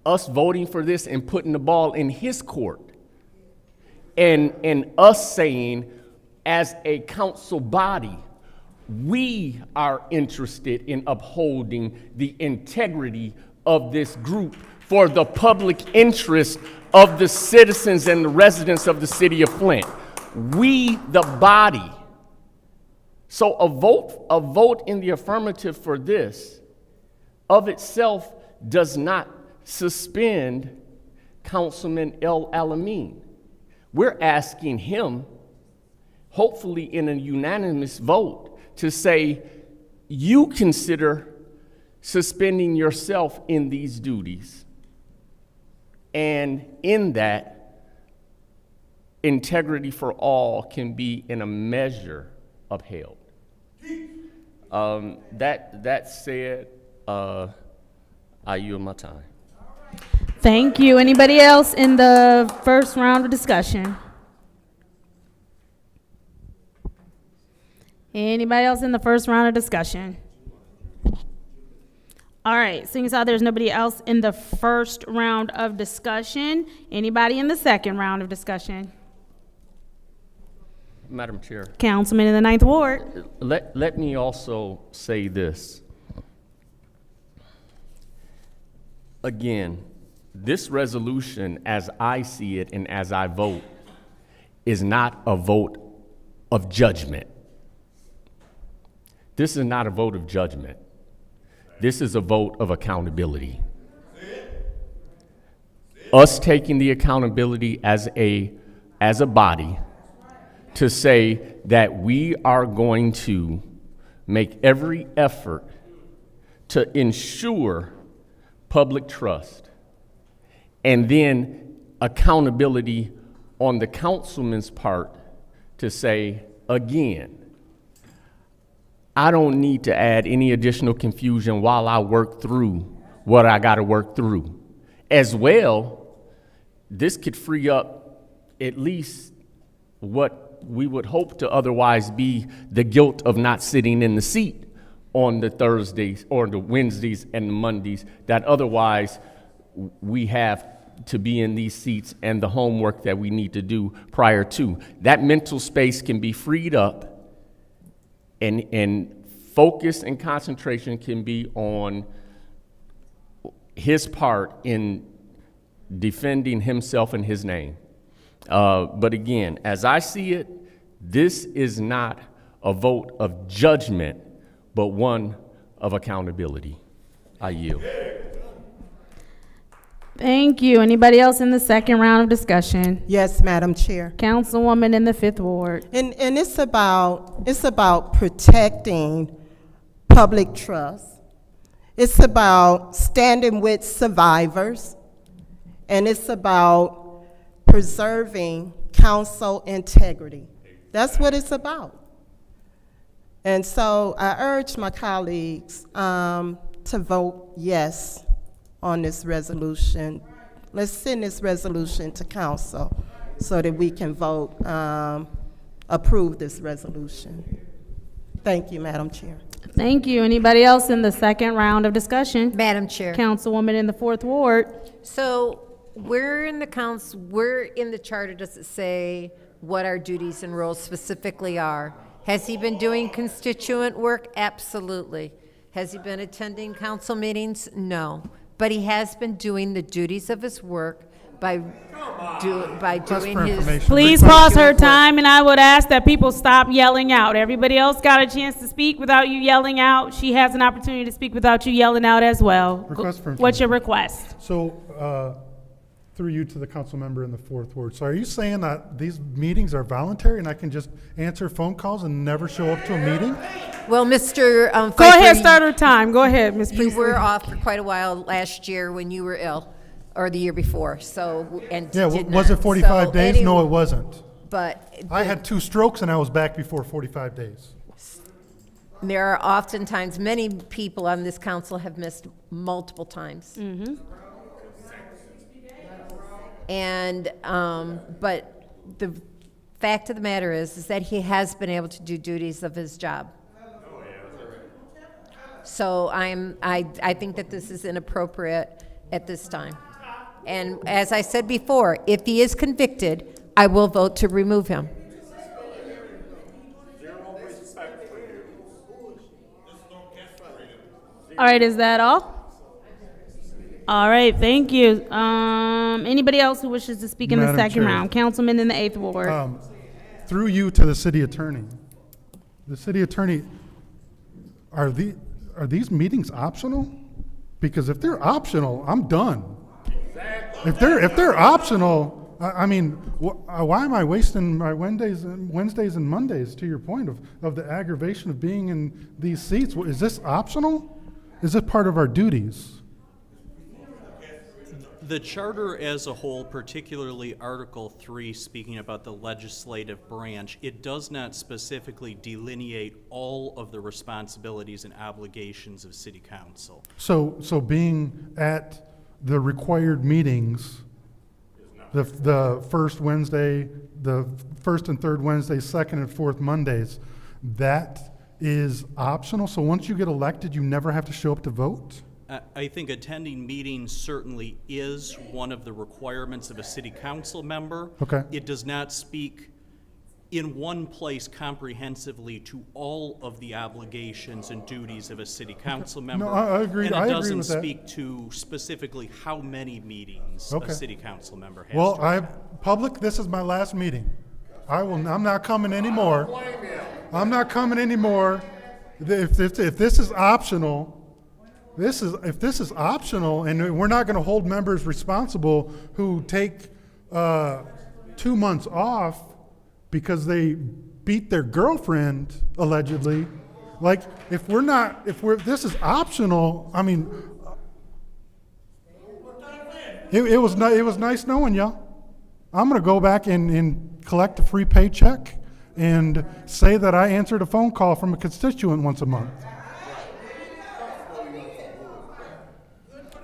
Us voting for this and putting the ball in his court, and us saying as a council body, we are interested in upholding the integrity of this group for the public interest of the citizens and the residents of the city of Flint. We, the body. So a vote in the affirmative for this of itself does not suspend Councilman El Alamin. We're asking him, hopefully in a unanimous vote, to say, you consider suspending yourself in these duties. And in that, integrity for all can be in a measure upheld. That said, I yield my time. Thank you. Anybody else in the first round of discussion? Anybody else in the first round of discussion? All right, seeing as how there's nobody else in the first round of discussion, anybody in the second round of discussion? Madam Chair. Councilman in the 9th Ward. Let me also say this. Again, this resolution, as I see it and as I vote, is not a vote of judgment. This is not a vote of judgment. This is a vote of accountability. Us taking the accountability as a body to say that we are going to make every effort to ensure public trust, and then accountability on the councilman's part to say, again, I don't need to add any additional confusion while I work through what I got to work through. As well, this could free up at least what we would hope to otherwise be the guilt of not sitting in the seat on the Thursdays or the Wednesdays and the Mondays that otherwise we have to be in these seats, and the homework that we need to do prior to. That mental space can be freed up, and focus and concentration can be on his part in defending himself and his name. But again, as I see it, this is not a vote of judgment, but one of accountability. I yield. Thank you. Anybody else in the second round of discussion? Yes, Madam Chair. Councilwoman in the 5th Ward. And it's about protecting public trust. It's about standing with survivors, and it's about preserving council integrity. That's what it's about. And so I urge my colleagues to vote yes on this resolution. Let's send this resolution to council so that we can vote approve this resolution. Thank you, Madam Chair. Thank you. Anybody else in the second round of discussion? Madam Chair. Councilwoman in the 4th Ward. So where in the charter does it say what our duties and roles specifically are? Has he been doing constituent work? Absolutely. Has he been attending council meetings? No. But he has been doing the duties of his work by doing his. Please pause her time, and I would ask that people stop yelling out. Everybody else got a chance to speak without you yelling out. She has an opportunity to speak without you yelling out as well. What's your request? So, through you to the council member in the 4th Ward. So are you saying that these meetings are voluntary and I can just answer phone calls and never show up to a meeting? Well, Mr. Go Pfeiffer, ahead, start her time. Go ahead, Ms. You Priestley. were off for quite a while last year when you were ill, or the year before, so, and Yeah, did was not. it 45 So days? No, it wasn't. But I had 2 strokes and I was back before 45 days. there are oftentimes, many people on this council have missed multiple times. Mm-hmm. And, but the fact of the matter is that he has been able to do duties of his job. So I think that this is inappropriate at this time. And as I said before, if he is convicted, I will vote to remove him. All right, is that all? All right, thank you. Anybody else who wishes to speak in the Madam second Chair. round? Councilman in the 8th Ward. Through you to the city attorney. The city attorney, are these meetings optional? Because if they're optional, I'm done. If they're optional, I mean, why am I wasting my Wednesdays and Mondays, to your point of the aggravation of being in these seats? Is this optional? Is it part of our duties? The charter as a whole, particularly Article 3, speaking about the legislative branch, it does not specifically delineate all of the responsibilities and obligations of city council. So being at the required meetings, the first Wednesday, the first and third Wednesdays, second and fourth Mondays, that is optional? So once you get elected, you never have to show up to vote? I think attending meetings certainly is one of the requirements of a city council member. Okay. It does not speak in one place comprehensively to all of the obligations and duties of a city council member. No, I agree. And I it agree doesn't with that. speak to specifically how many meetings Okay. a city council member has. Well, to public, this is my last meeting. I'm not coming anymore. I'm not coming anymore. If this is optional, if this is optional, and we're not going to hold members responsible who take 2 months off because they beat their girlfriend allegedly, like if this is optional, I mean, it was nice knowing y'all. I'm going to go back and collect a free paycheck and say that I answered a phone call from a constituent once a month.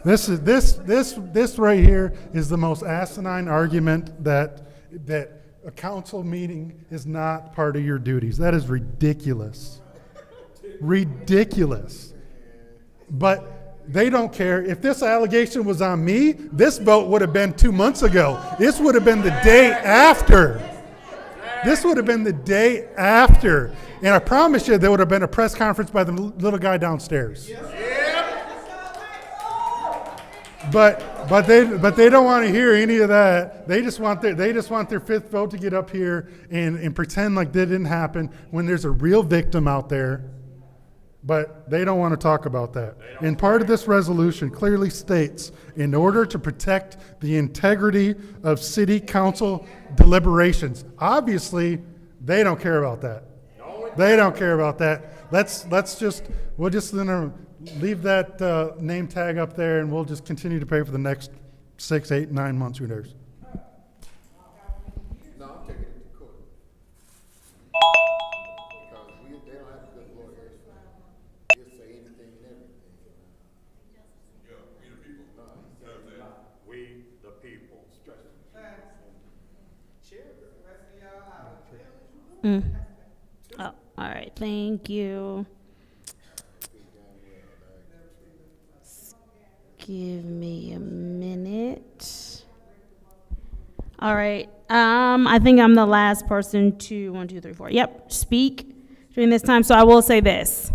This right here is the most asinine argument that a council meeting is not part of your duties. That is ridiculous. Ridiculous. But they don't care. If this allegation was on me, this vote would have been 2 months ago. This would have been the day after. This would have been the day after. And I promise you there would have been a press conference by the little guy downstairs. But they don't want to hear any of that. They just want their fifth vote to get up here and pretend like that didn't happen when there's a real victim out there. But they don't want to talk about that. And part of this resolution clearly states, in order to protect the integrity of city council deliberations. Obviously, they don't care about that. They don't care about that. We'll just leave that name tag up there, and we'll just continue to pay for the next 6, 8, 9 months. Who knows? No, I'm taking it to court. Because they don't have good lawyers. They'll say anything and everything. We the people. Oh, all right, thank you. Give me a minute. All right, I think I'm the last person to, 1, 2, 3, 4, yep, speak during this time, so I will say this.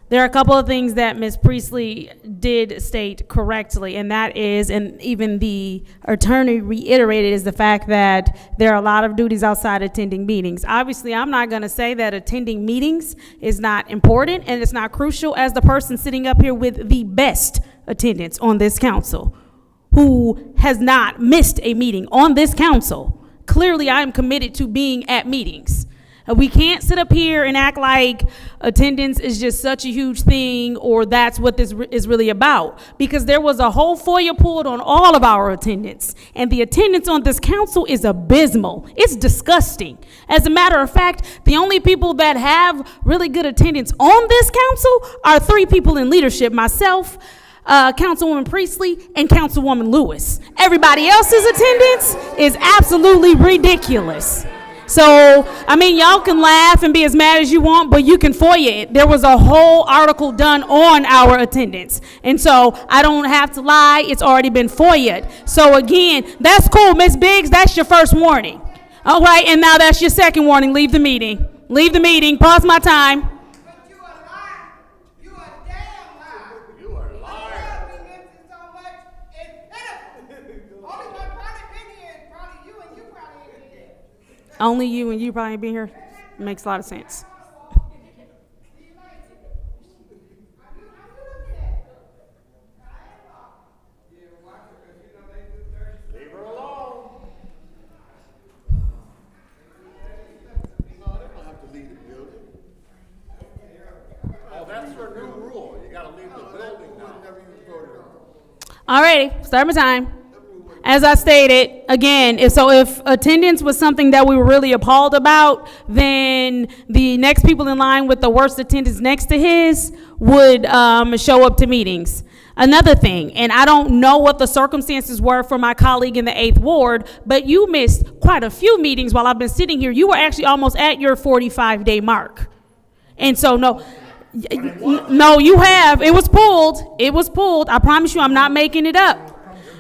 There are a couple of things that Ms. Priestley did state correctly, and that is, and even the attorney reiterated, is the fact that there are a lot of duties outside attending meetings. Obviously, I'm not gonna say that attending meetings is not important and it's not crucial as the person sitting up here with the best attendance on this council, who has not missed a meeting on this council. Clearly, I am committed to being at meetings. We can't sit up here and act like attendance is just such a huge thing, or that's what this is really about, because there was a whole FOIA pulled on all of our attendance, and the attendance on this council is abysmal. It's disgusting. As a matter of fact, the only people that have really good attendance on this council are 3 people in leadership: myself, Councilwoman Priestley, and Councilwoman Lewis. Everybody else's attendance is absolutely ridiculous. So, I mean, y'all can laugh and be as mad as you want, but you can FOIA it. There was a whole article done on our attendance. And so, I don't have to lie, it's already been FOIA'd. So again, that's cool, Ms. Biggs, that's your first warning. All right, and now that's your second warning, leave the meeting. Leave the meeting, pause my time. Only you and you probably ain't been here. Makes a lot of sense. Leave her alone. No, they don't have to leave the building. Oh, that's your new rule. You gotta leave the building now. Never even voted on. Alrighty, start my time. As I stated, again, if attendance was something that we were really appalled about, then the next people in line with the worst attendance next to his would show up to meetings. Another thing, and I don't know what the circumstances were for my colleague in the 8th Ward, but you missed quite a few meetings while I've been sitting here. You were actually almost at your 45-day mark. And so, no, you have. It was pulled. It was pulled. I promise you, I'm not making it up.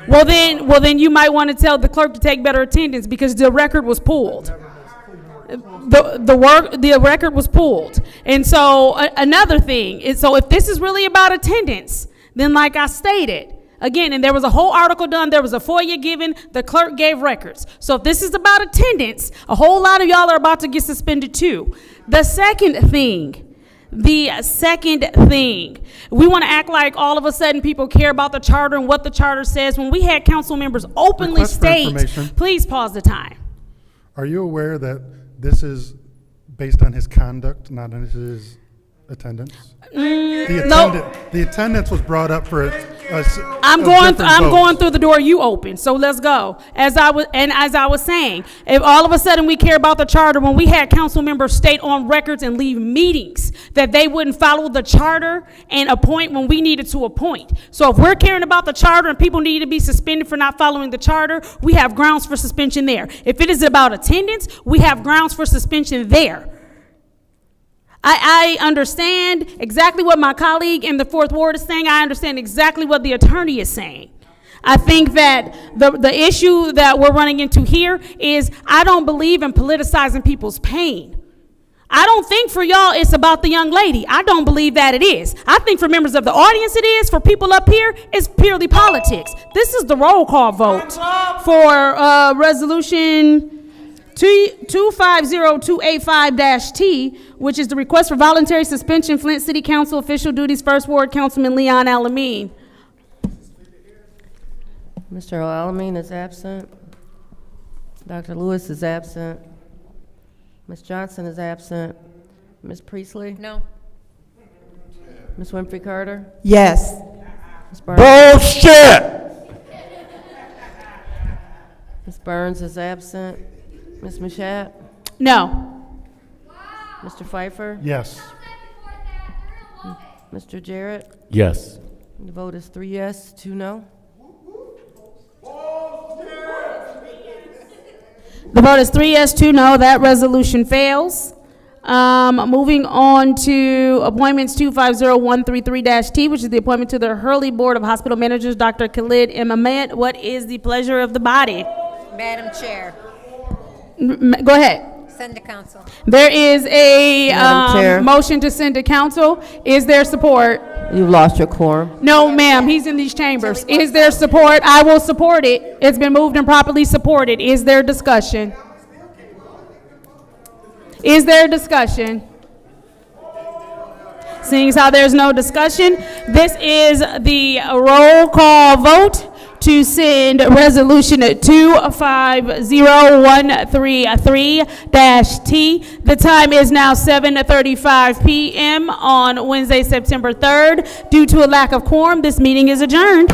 Well then you might want to tell the clerk to take better attendance, because the record was pulled. The record was pulled. And so another thing is, so if this is really about attendance, then like I stated, again, and there was a whole article done, there was a FOIA given, the clerk gave records. So if this is about attendance, a whole lot of y'all are about to get suspended too. The second thing, we want to act like all of a sudden people care about the charter and what the charter says, when we had council members openly state, please pause the time. Are you aware that this is based on his conduct, not on his attendance? The attendance was brought up for I'm going through the door you opened, so let's go. As I was saying, if all of a sudden we care about the charter, when we had council members state on records and leave meetings that they wouldn't follow the charter and appoint when we needed to appoint. So if we're caring about the charter and people need to be suspended for not following the charter, we have grounds for suspension there. If it is about attendance, we have grounds for suspension there. I understand exactly what my colleague in the 4th Ward is saying. I understand exactly what the attorney is saying. I think that the issue that we're running into here is, I don't believe in politicizing people's pain. I don't think for y'all it's about the young lady. I don't believe that it is. I think for members of the audience it is. For people up here, it's purely politics. This is the roll call vote for resolution 250285-T, which is the request for voluntary suspension, Flint City Council official duties, 1st Ward Councilman Leon Alameen. Mr. Alameen is absent. Dr. Lewis is absent. Ms. Johnson is absent. Ms. Priestley? No. Ms. Winfrey Carter? Yes. Ms. Burns? Bullshit! Ms. Burns is absent. Ms. Mashat? No. Mr. Pfeiffer? Yes. Mr. Jarrett? Yes. The vote is 3 yes, 2 no. The vote is 3 yes, 2 no. That resolution fails. Moving on to appointments 250133-T, which is the appointment to the Hurley Board of Hospital Managers, Dr. Khalid M. Ahmed. What is the pleasure of the body? Madam Chair, Go ahead. send to council. There is a Madam Chair. motion to send to council. Is there support? You've lost your quorum. No, ma'am, he's in these chambers. Is there support? I will support it. It's been moved and properly supported. Is there discussion? Is there discussion? Seeing as how there's no discussion, this is the roll call vote to send resolution 250133-T. The time is now 7:35 p.m. on Wednesday, September 3rd. Due to a lack of quorum, this meeting is adjourned.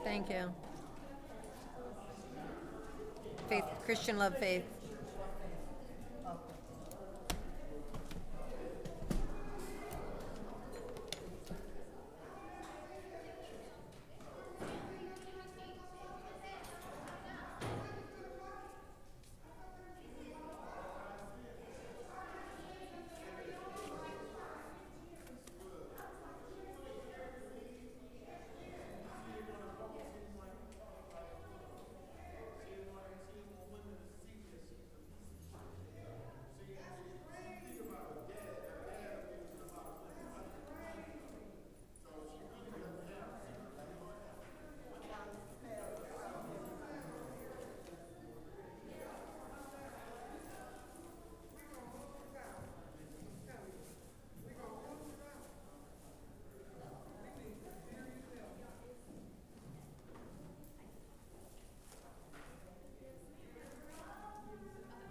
Thank you. Faith, Christian Love Faith.